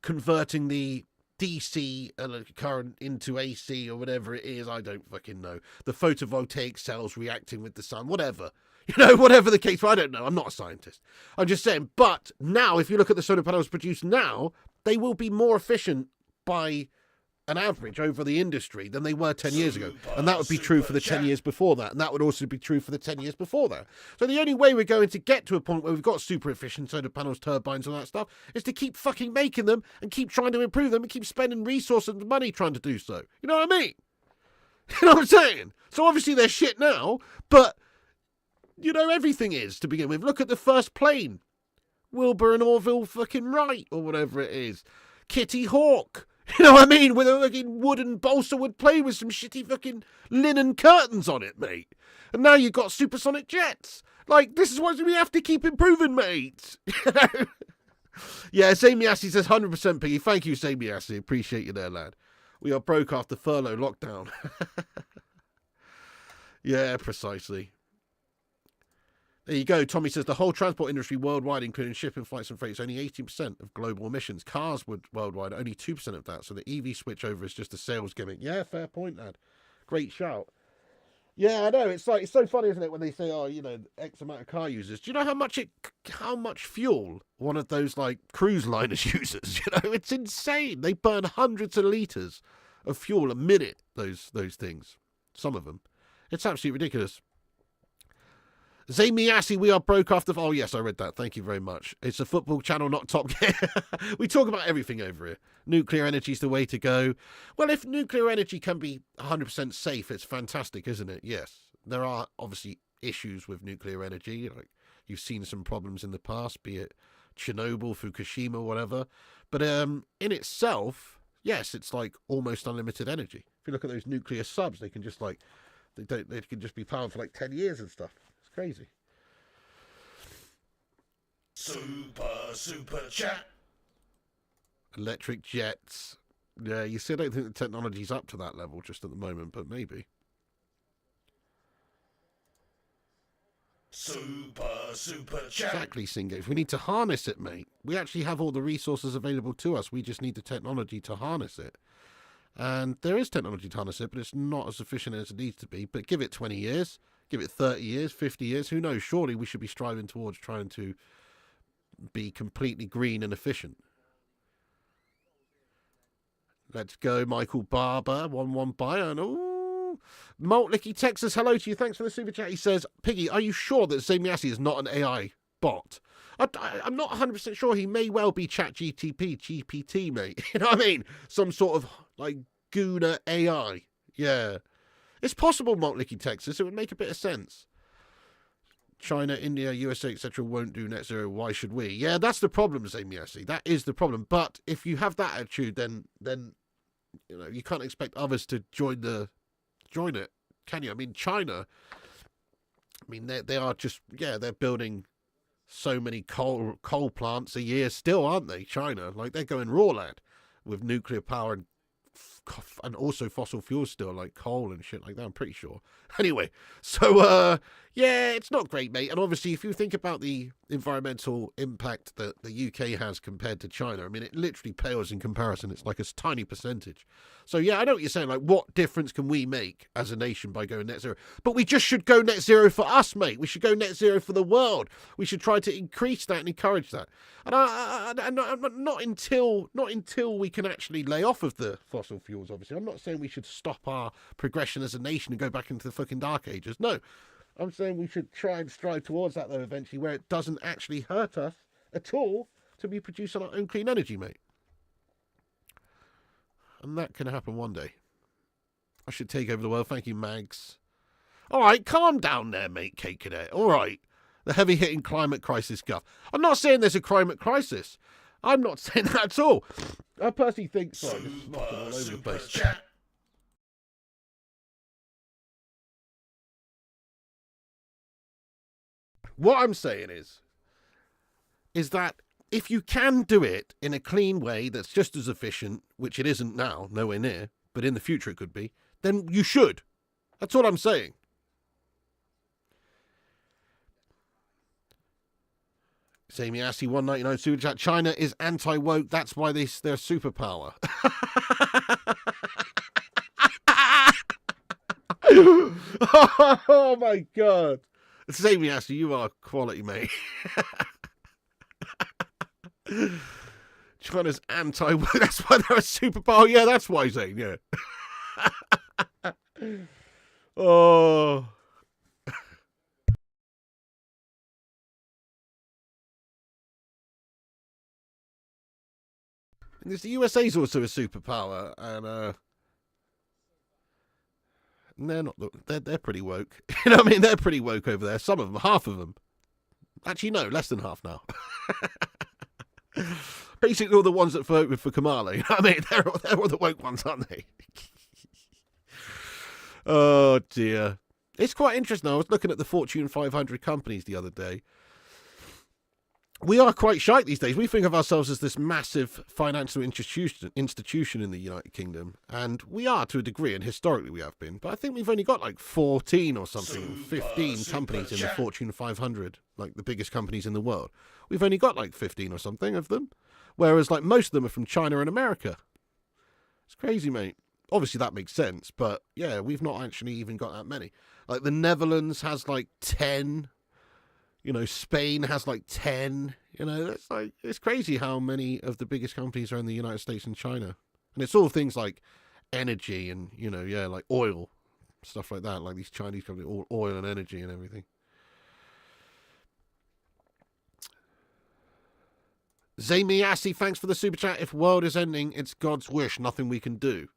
converting the DC current into AC or whatever it is. I don't fucking know. The photovoltaic cells reacting with the sun, whatever. Whatever the case. I don't know. I'm not a scientist. I'm just saying. But now, if you look at the solar panels produced now, they will be more efficient by an average over the industry than they were 10 years ago. And that would be true for the 10 years before that. And that would also be true for the 10 years before that. So the only way we're going to get to a point where we've got super efficient solar panels, turbines, and all that stuff is to keep fucking making them and keep trying to improve them and keep spending resources and money trying to do so. You know what I mean? You know what I'm saying? So obviously they're shit now, but, everything is to begin with. Look at the first plane. Wilbur and Orville fucking Wright, or whatever it is. Kitty Hawk. You know what I mean? With a fucking wooden balsa wood plane with some shitty fucking linen curtains on it, mate. And now you've got supersonic jets. Like, this is what we have to keep improving, mate. Yeah, Samiassi says 100% Piggy. Thank you, Samiassi. Appreciate you there, lad. We are broke after furlough lockdown. Yeah, precisely. There you go. Tommy says the whole transport industry worldwide, including shipping, flights and freight, is only 18% of global emissions. Cars would worldwide, only 2% of that. So the EV switchover is just a sales gimmick. Yeah, fair point, lad. Great shout. Yeah, I know. It's so funny, isn't it, when they say, X amount of car users. Do you know how much fuel one of those like cruise liners uses? It's insane. They burn hundreds of liters of fuel a minute. Those things, some of them. It's absolutely ridiculous. Zamiassi, we are broke after... Oh, yes, I read that. Thank you very much. It's a football channel, not Top Gear. We talk about everything over here. Nuclear energy is the way to go. Well, if nuclear energy can be 100% safe, it's fantastic, isn't it? Yes. There are, obviously, issues with nuclear energy. Like, you've seen some problems in the past, be it Chernobyl, Fukushima, whatever. But in itself, yes, it's like almost unlimited energy. If you look at those nuclear subs, they can just like... They can just be powered for like 10 years and stuff. Crazy. Super chat. Electric jets. Yeah, you see, I don't think the technology's up to that level just at the moment, but maybe. Super chat. Exactly, Singates. We need to harness it, mate. We actually have all the resources available to us. We just need the technology to harness it. And there is technology to harness it, but it's not as efficient as it needs to be. But give it 20 years. Give it 30 years, 50 years, who knows? Surely we should be striving towards trying to be completely green and efficient. Let's go, Michael Barber, 1-1 Bayern. Ooh. Maltlicky Texas, hello to you. Thanks for the super chat. He says, Piggy, are you sure that Zamiassi is not an AI bot? I'm not 100% sure. He may well be GPT, mate. You know what I mean? Some sort of, like, Guna AI. Yeah. It's possible, Maltlicky Texas. It would make a bit of sense. China, India, USA, etc. won't do net zero. Why should we? Yeah, that's the problem, Zamiassi. That is the problem. But if you have that attitude, then you can't expect others to join it, can you? I mean, China. I mean, they are just they're building so many coal plants a year still, aren't they? China, like they're going raw, lad, with nuclear power and also fossil fuels still, like coal and shit like that, I'm pretty sure. Anyway, so yeah, it's not great, mate. And obviously, if you think about the environmental impact that the UK has compared to China, I mean, it literally pales in comparison. It's like a tiny percentage. So yeah, I know what you're saying. Like, what difference can we make as a nation by going net zero? But we just should go net zero for us, mate. We should go net zero for the world. We should try to increase that and encourage that. And not until we can actually lay off of the fossil fuels. Obviously, I'm not saying we should stop our progression as a nation and go back into the fucking dark ages. No, I'm saying we should try and strive towards that though eventually, where it doesn't actually hurt us at all to be producing our own clean energy, mate. And that can happen one day. I should take over the world. Thank you, Mags. All right, calm down there, mate, Kate Cadet. All right. The heavy-hitting climate crisis guff. I'm not saying there's a climate crisis. I'm not saying that at all. I personally think... Sorry, this is knocking all over the place. Chat. What I'm saying is that if you can do it in a clean way that's just as efficient, which it isn't now, nowhere near, but in the future it could be, then you should. That's all I'm saying. Sammy Assy 199 super chat. China is anti-woke. That's why they're a superpower. Oh my god. Sammy Assy, you are quality, mate. China's anti-woke. That's why they're a superpower. Yeah, that's why, Zane. Yeah. Oh. Because the USA's also a superpower, and they're not. They're pretty woke. You know what I mean? They're pretty woke over there. Some of them, half of them. Actually, no, less than half now. Basically, all the ones that voted for Kamala. You know what I mean? They're all the woke ones, aren't they? Oh dear. It's quite interesting. I was looking at the Fortune 500 companies the other day. We are quite shite these days. We think of ourselves as this massive financial institution in the United Kingdom, and we are to a degree, and historically we have been. But I think we've only got like 14 or something, 15 companies in the Fortune 500, like the biggest companies in the world. We've only got like 15 or something of them, whereas like most of them are from China and America. It's crazy, mate. Obviously that makes sense, but yeah, we've not actually even got that many. Like the Netherlands has like 10. You know, Spain has like 10. You know, it's crazy how many of the biggest companies are in the United States and China. And it's all things like energy and, you know, yeah, like oil, stuff like that. Like these Chinese companies, all oil and energy and everything. Zamiasi, thanks for the super chat. If world is ending, it's God's wish. Nothing we can do.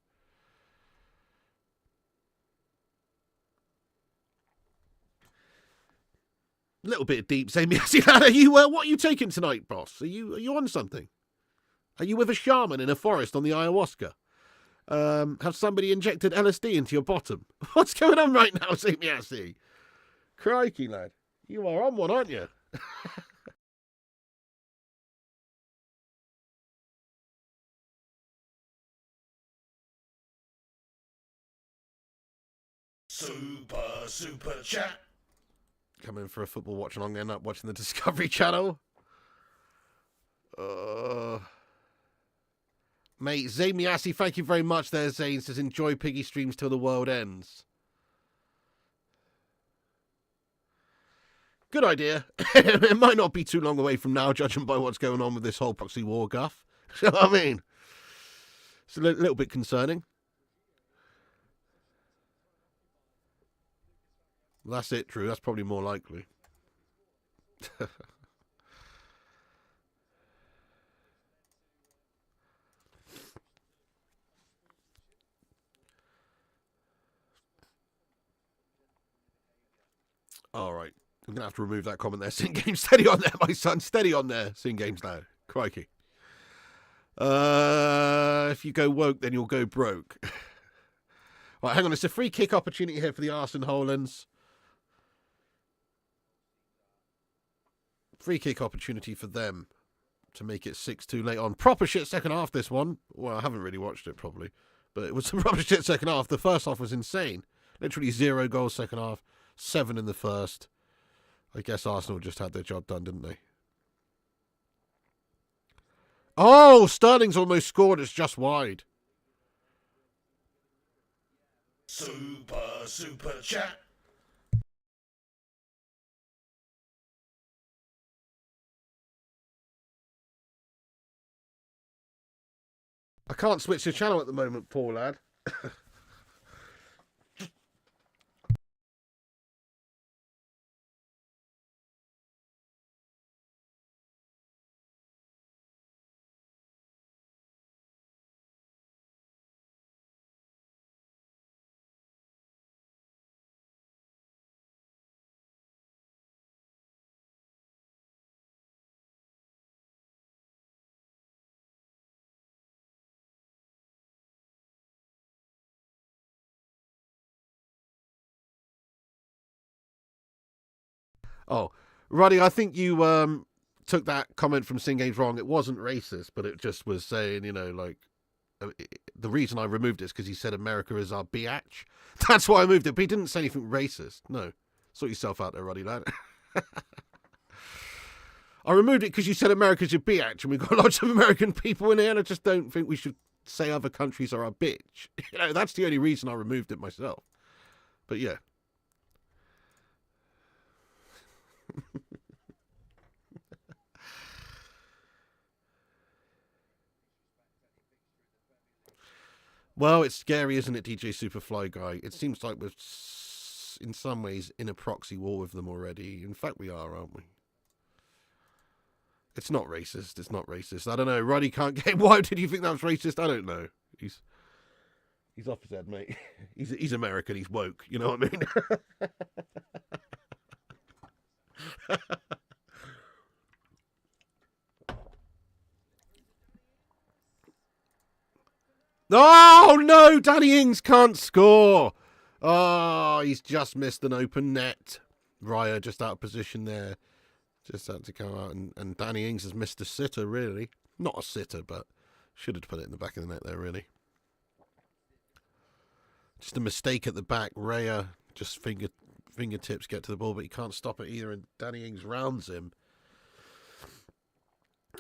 A little bit of deep, Zamiasi. Are you, what are you taking tonight, boss? Are you on something? Are you with a shaman in a forest on the ayahuasca? Have somebody injected LSD into your bottom? What's going on right now, Zamiasi? Crikey, lad. You are on one, aren't you? Super chat. Coming for a football watch along, end up watching the Discovery Channel. Mate, Zamiasi, thank you very much there, Zane. Says, enjoy Piggy streams till the world ends. Good idea. It might not be too long away from now, judging by what's going on with this whole proxy war guff. You know what I mean? It's a little bit concerning. That's it, Drew. That's probably more likely. All right. I'm going to have to remove that comment there. Sin Games, steady on there, my son. Steady on there. Sin Games now. Crikey. If you go woke, then you'll go broke. Right, hang on. It's a free kick opportunity here for the Arsenal Hollands. Free kick opportunity for them to make it 6-2 late on. Proper shit second half, this one. Well, I haven't really watched it, probably. But it was some proper shit second half. The first half was insane. Literally 0 goals second half. 7 in the first. I guess Arsenal just had their job done, didn't they? Oh, Sterling's almost scored. It's just wide. Super chat. I can't switch the channel at the moment, poor lad. Oh, Ruddy, I think you took that comment from Singames wrong. It wasn't racist, but it just was saying, you know, like, the reason I removed it is because he said America is our biatch. That's why I moved it, but he didn't say anything racist. No. Sort yourself out there, Ruddy, lad. I removed it because you said America's your biatch, and we've got lots of American people in here, and I just don't think we should say other countries are our bitch. You know, that's the only reason I removed it myself. But yeah. Well, it's scary, isn't it, DJ Superfly guy? It seems like we're, in some ways, in a proxy war with them already. In fact, we are, aren't we? It's not racist. It's not racist. I don't know. Roddy can't get... Why did you think that was racist? I don't know. He's off his head, mate. He's American. He's woke. You know what I mean? Oh, no! Danny Ings can't score! Oh, he's just missed an open net. Raya just out of position there. Just had to come out, and Danny Ings has missed a sitter, really. Not a sitter, but should have put it in the back of the net there, really. Just a mistake at the back. Raya just fingertips get to the ball, but he can't stop it either, and Danny Ings rounds him.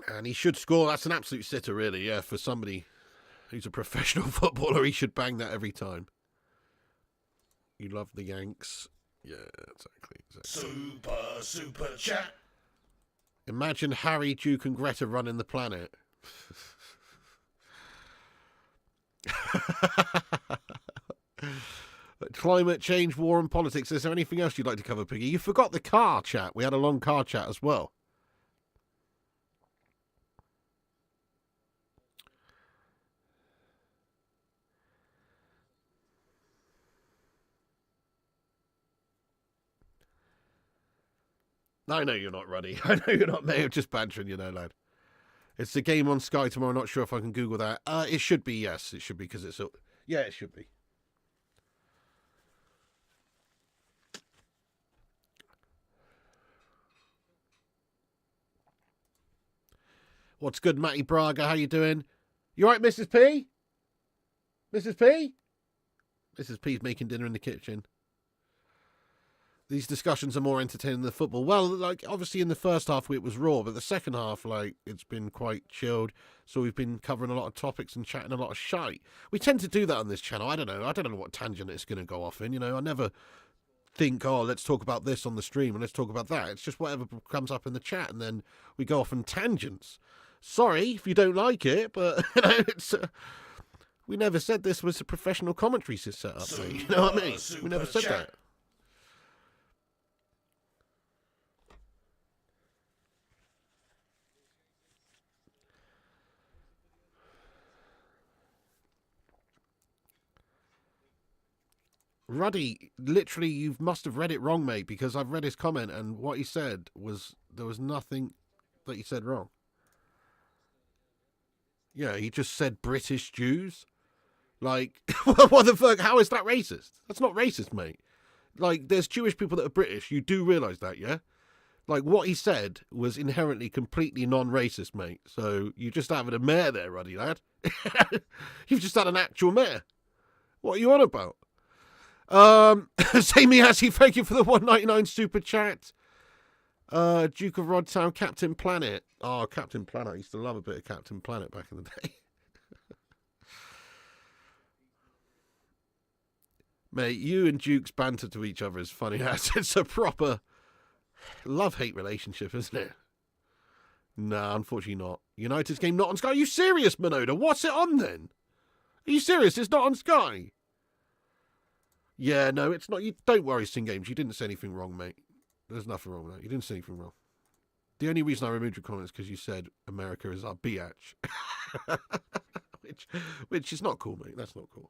And he should score. That's an absolute sitter, really, yeah, for somebody who's a professional footballer. He should bang that every time. You love the Yanks. Yeah, exactly. Super chat. Imagine Harry, Duke, and Greta running the planet. Climate change, war, and politics. Is there anything else you'd like to cover, Piggy? You forgot the car chat. We had a long car chat as well. I know you're not, Ruddy. I know you're not, mate. I'm just bantering you there, lad. It's the game on Sky tomorrow. Not sure if I can Google that. It should be, yes. It should be, because it's... Yeah, it should be. What's good, Matty Braga? How you doing? You alright, Mrs. P? Mrs. P? Mrs. P's making dinner in the kitchen. These discussions are more entertaining than the football. Well, like, obviously in the first half it was raw, but the second half, like, it's been quite chilled. So we've been covering a lot of topics and chatting a lot of shite. We tend to do that on this channel. I don't know what tangent it's going to go off in. You know, I never think, oh, let's talk about this on the stream and let's talk about that. It's just whatever comes up in the chat, and then we go off on tangents. Sorry if you don't like it, but you know, it's... we never said this was a professional commentary set up, mate. You know what I mean? We never said that. Ruddy, literally, you must have read it wrong, mate, because I've read his comment, and what he said was there was nothing that he said wrong. Yeah, he just said British Jews. Like, what the fuck? How is that racist? That's not racist, mate. Like, there's Jewish people that are British. You do realise that, yeah? Like, what he said was inherently completely non-racist, mate. So you just having a mare there, Ruddy lad. You've just had an actual mare. What are you on about? Samey Assy, thank you for the 199 super chat. Duke of Rodtown, Captain Planet. Oh, Captain Planet. I used to love a bit of Captain Planet back in the day. Mate, you and Duke's banter to each other is funny as it's a proper love-hate relationship, isn't it? Nah, unfortunately not. United's game not on Sky. Are you serious, Minoda? What's it on then? Are you serious? It's not on Sky? Yeah, no, it's not. You don't worry, Sing Games. You didn't say anything wrong, mate. There's nothing wrong with that. You didn't say anything wrong. The only reason I removed your comments is because you said America is our biatch. which is not cool, mate. That's not cool.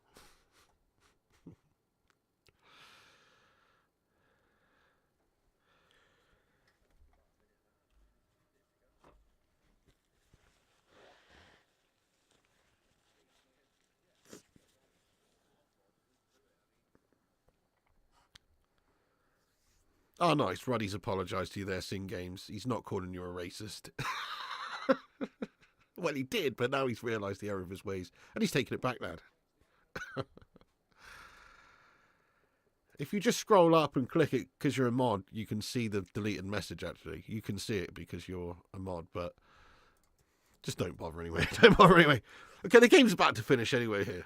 Oh, nice. Ruddy's apologised to you there, Sing Games. He's not calling you a racist. Well, he did, but now he's realised the error of his ways. And he's taking it back, lad. If you just scroll up and click it because you're a mod, you can see the deleted message, actually. You can see it because you're a mod, but just don't bother anyway. Don't bother anyway. Okay, the game's about to finish anyway here.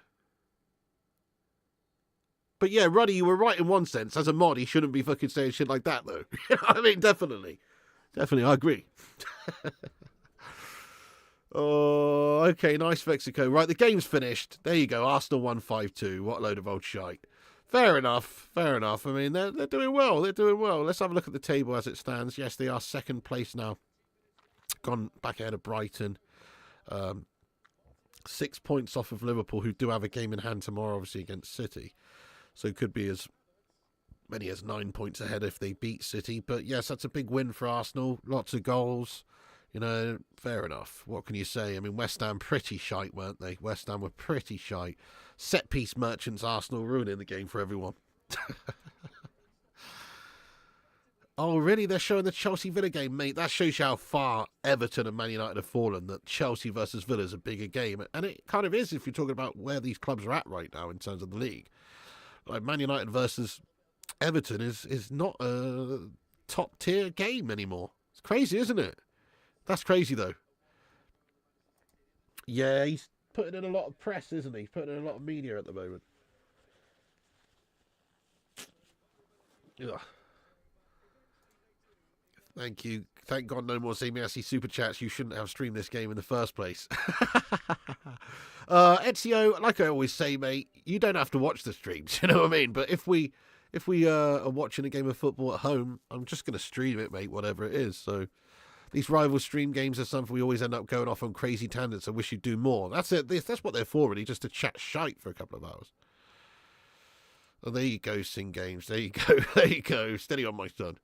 But yeah, Ruddy, you were right in one sense. As a mod, he shouldn't be fucking saying shit like that, though. You know what I mean? Definitely. Definitely, I agree. Oh, okay, nice Mexico. Right, the game's finished. There you go. Arsenal 1-5-2. What a load of old shite. Fair enough. Fair enough. I mean, they're doing well. They're doing well. Let's have a look at the table as it stands. Yes, they are second place now. Gone back ahead of Brighton. 6 points off of Liverpool, who do have a game in hand tomorrow, obviously, against City. So it could be as many as 9 points ahead if they beat City. But yes, that's a big win for Arsenal. Lots of goals. You know, fair enough. What can you say? I mean, West Ham pretty shite, weren't they? West Ham were pretty shite. Set-piece merchants, Arsenal ruining the game for everyone. Oh, really? They're showing the Chelsea-Villa game, mate. That shows you how far Everton and Man United have fallen, that Chelsea versus Villa is a bigger game. And it kind of is if you're talking about where these clubs are at right now in terms of the league. Like, Man United versus Everton is not a top-tier game anymore. It's crazy, isn't it? That's crazy, though. Yeah, he's putting in a lot of press, isn't he? He's putting in a lot of media at the moment. Ugh. Thank you. Thank God no more CMSC super chats. You shouldn't have streamed this game in the first place. Ezio, like I always say, mate, you don't have to watch the streams, you know what I mean? But if we are watching a game of football at home, I'm just going to stream it, mate, whatever it is. So these rival stream games are something we always end up going off on crazy tangents. I wish you'd do more. That's it. That's what they're for, really, just to chat shite for a couple of hours. Oh, there you go, Sing Games. There you go. There you go. Steady on, my son.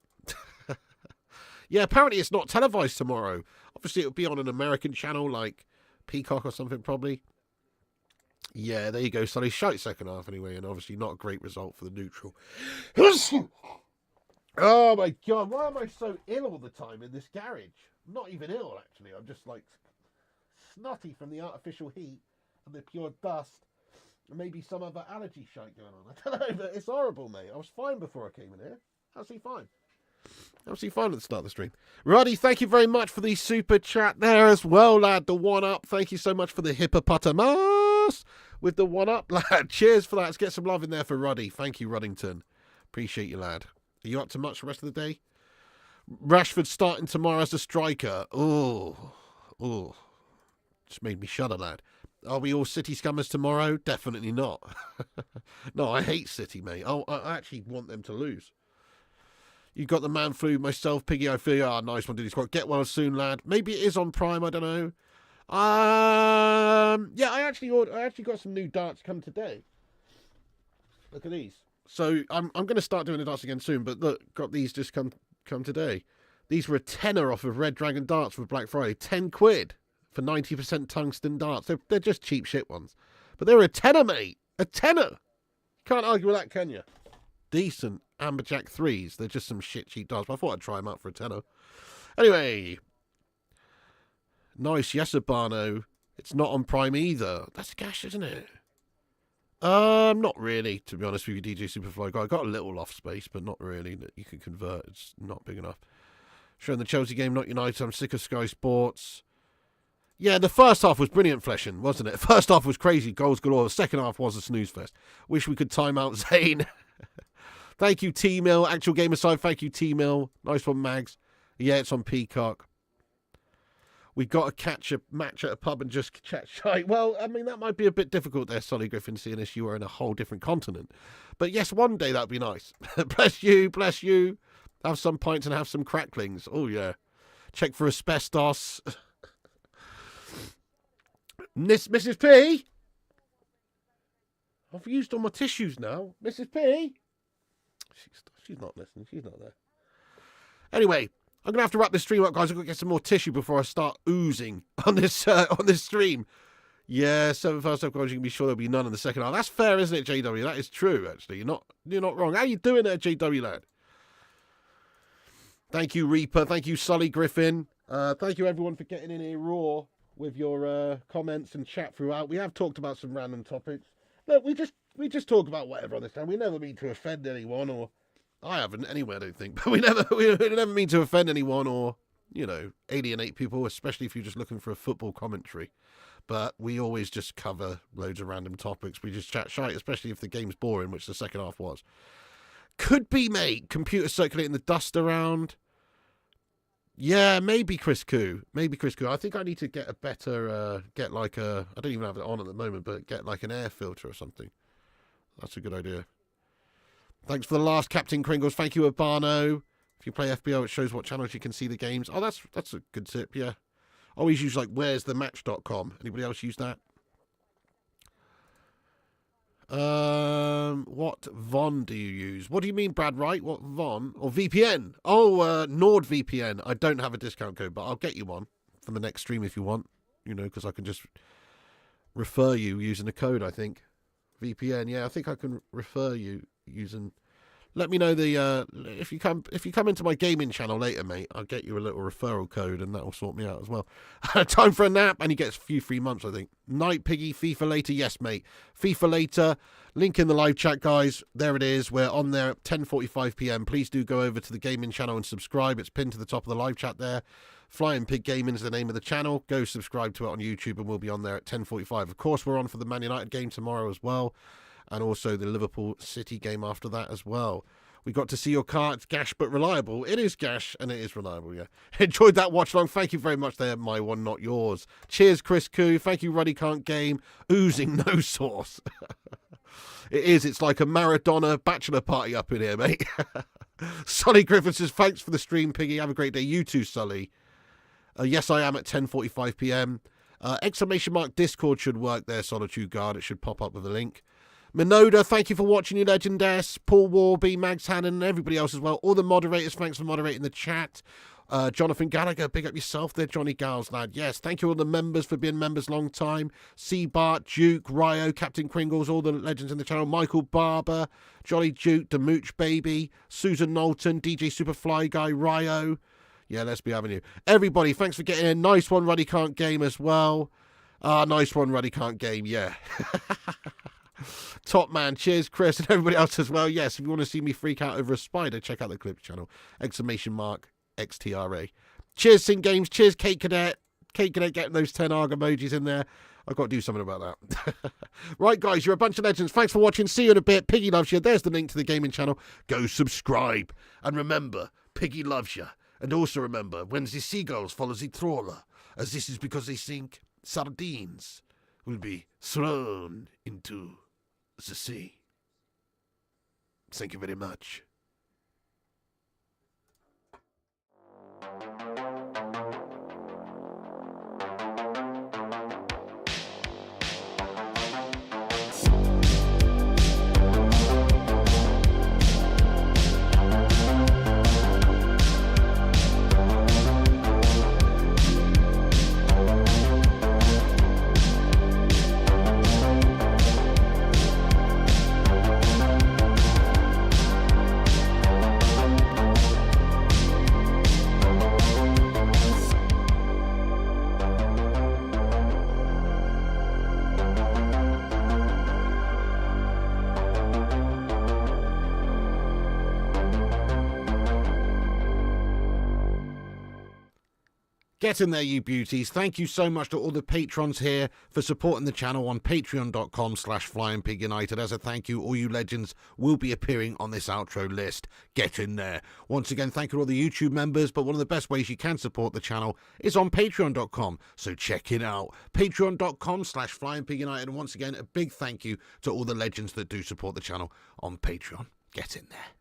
Yeah, apparently it's not televised tomorrow. Obviously, it'll be on an American channel like Peacock or something, probably. Yeah, there you go. So they shite second half anyway, and obviously not a great result for the neutral. Oh my God, why am I so ill all the time in this garage? I'm not even ill, actually. I'm just like snotty from the artificial heat and the pure dust. And maybe some other allergy shite going on. I don't know, but it's horrible, mate. I was fine before I came in here. Absolutely fine. Absolutely fine at the start of the stream. Roddy, thank you very much for the super chat there as well, lad. The one-up. Thank you so much for the hippopotamus with the one-up, lad. Cheers for that. Let's get some love in there for Roddy. Thank you, Ruddington. Appreciate you, lad. Are you up to much the rest of the day? Rashford starting tomorrow as a striker. Oh. Just made me shudder, lad. Are we all City scummers tomorrow? Definitely not. No, I hate City, mate. I actually want them to lose. You got the man flu, myself, Piggy, I feel. Ah, nice one, Diddy Squad. Get well soon, lad. Maybe it is on Prime, I don't know. Yeah, I actually got some new darts come today. Look at these. So I'm going to start doing the darts again soon, but look, got these just come today. These were a tenner off of Red Dragon darts for Black Friday. 10 quid for 90% tungsten darts. They're just cheap shit ones. But they were a tenner, mate. A tenner. Can't argue with that, can you? Decent. Amberjack 3s. They're just some shit cheap darts, but I thought I'd try them out for a tenner. Anyway. Nice, yes, Urbano. It's not on Prime either. That's gash, isn't it? Not really, to be honest with you, DJ Superfly guy. I got a little off space, but not really that you can convert. It's not big enough. Showing the Chelsea game, not United. I'm sick of Sky Sports. Yeah, the first half was brilliant fleshing, wasn't it? First half was crazy, goals galore. The second half was a snooze fest. Wish we could time out Zane. Thank you, T-Mill. Actual game aside, thank you, T-Mill. Nice one, Mags. Yeah, it's on Peacock. We got to catch a match at a pub and just chat shite. Well, I mean, that might be a bit difficult there, Solly Griffin, seeing as you are in a whole different continent. But yes, one day that'd be nice. Bless you, bless you. Have some pints and have some cracklings. Oh, yeah. Check for asbestos. Mrs. P? I've used all my tissues now. Mrs. P? She's not listening. She's not there. Anyway. I'm going to have to wrap this stream up, guys. I've got to get some more tissue before I start oozing on this stream. Yeah, 7 first half goals. You can be sure there'll be none in the second half. That's fair, isn't it, JW? That is true, actually. You're not wrong. How you doing there, JW, lad? Thank you, Reaper. Thank you, Sully Griffin. Thank you, everyone, for getting in here raw with your comments and chat throughout. We have talked about some random topics. Look, we just talk about whatever on this time. We never mean to offend anyone or... I haven't anyway, I don't think. But we never mean to offend anyone or, alienate people, especially if you're just looking for a football commentary. But we always just cover loads of random topics. We just chat shite, especially if the game's boring, which the second half was. Could be, mate. Computer circulating the dust around. Yeah, maybe Chris Koo. I think I need to get a better, I don't even have it on at the moment, but get like an air filter or something. That's a good idea. Thanks for the last, Captain Kringles. Thank you, Urbano. If you play FBO, it shows what channels you can see the games. Oh, that's a good tip, yeah. I always use, where'sthematch.com. Anybody else use that? What VON do you use? What do you mean, Brad Wright? What VON? Or VPN? Oh, NordVPN. I don't have a discount code, but I'll get you one for the next stream if you want. Because I can just refer you using a code, I think. VPN, yeah, I think I can refer you using... Let me know if you come into my gaming channel later, mate, I'll get you a little referral code and that'll sort me out as well. Time for a nap, and he gets a few free months, I think. Night Piggy, FIFA later, yes, mate. FIFA later, link in the live chat, guys. There it is. We're on there at 10:45 p.m. Please do go over to the gaming channel and subscribe. It's pinned to the top of the live chat there. Flying Pig Gaming is the name of the channel. Go subscribe to it on YouTube and we'll be on there at 10:45. Of course, we're on for the Man United game tomorrow as well. And also the Liverpool City game after that as well. We got to see your car. It's gash but reliable. It is gash and it is reliable, yeah. Enjoyed that watch along. Thank you very much there, my one, not yours. Cheers, Chris Koo. Thank you, Ruddy Can't Game. Oozing no sauce. It is. It's like a Maradona bachelor party up in here, mate. Sully Griffin says, thanks for the stream, Piggy. Have a great day. You too, Sully. Yes, I am at 10:45 p.m. Exclamation mark Discord should work there, Solitude Guard. It should pop up with a link. Minoda, thank you for watching, you legendess. Paul Warby, Mags Hannon, and everybody else as well. All the moderators, thanks for moderating the chat. Jonathan Gallagher, big up yourself there, Johnny Gals, lad. Yes, thank you all the members for being members long time. C. Bart, Duke, Ryo, Captain Kringles, all the legends in the channel. Michael Barber, Jolly Duke, Demooch Baby, Susan Knowlton, DJ Superfly Guy, Ryo. Yeah, let's be having you. Everybody, thanks for getting in. Nice one, Ruddy Can't Game as well. Nice one, Ruddy Can't Game, yeah. Top man, cheers, Chris, and everybody else as well. Yes, if you want to see me freak out over a spider, check out the Clips channel. Exclamation mark XTRA. Cheers, Sing Games. Cheers, Kate Cadet. Kate Cadet getting those 10 ARG emojis in there. I've got to do something about that. Right, guys, you're a bunch of legends. Thanks for watching. See you in a bit. Piggy loves you. There's the link to the gaming channel. Go subscribe. And remember, Piggy loves you. And also remember, when the seagulls follow the trawler, as this is because they think sardines will be thrown into the sea. Thank you very much. Get in there, you beauties. Thank you so much to all the patrons here for supporting the channel on patreon.com/FlyingPigUnited. As a thank you, all you legends will be appearing on this outro list. Get in there. Once again, thank you to all the YouTube members, but one of the best ways you can support the channel is on patreon.com, so check it out. Patreon.com/FlyingPigUnited. And once again, a big thank you to all the legends that do support the channel on Patreon. Get in there.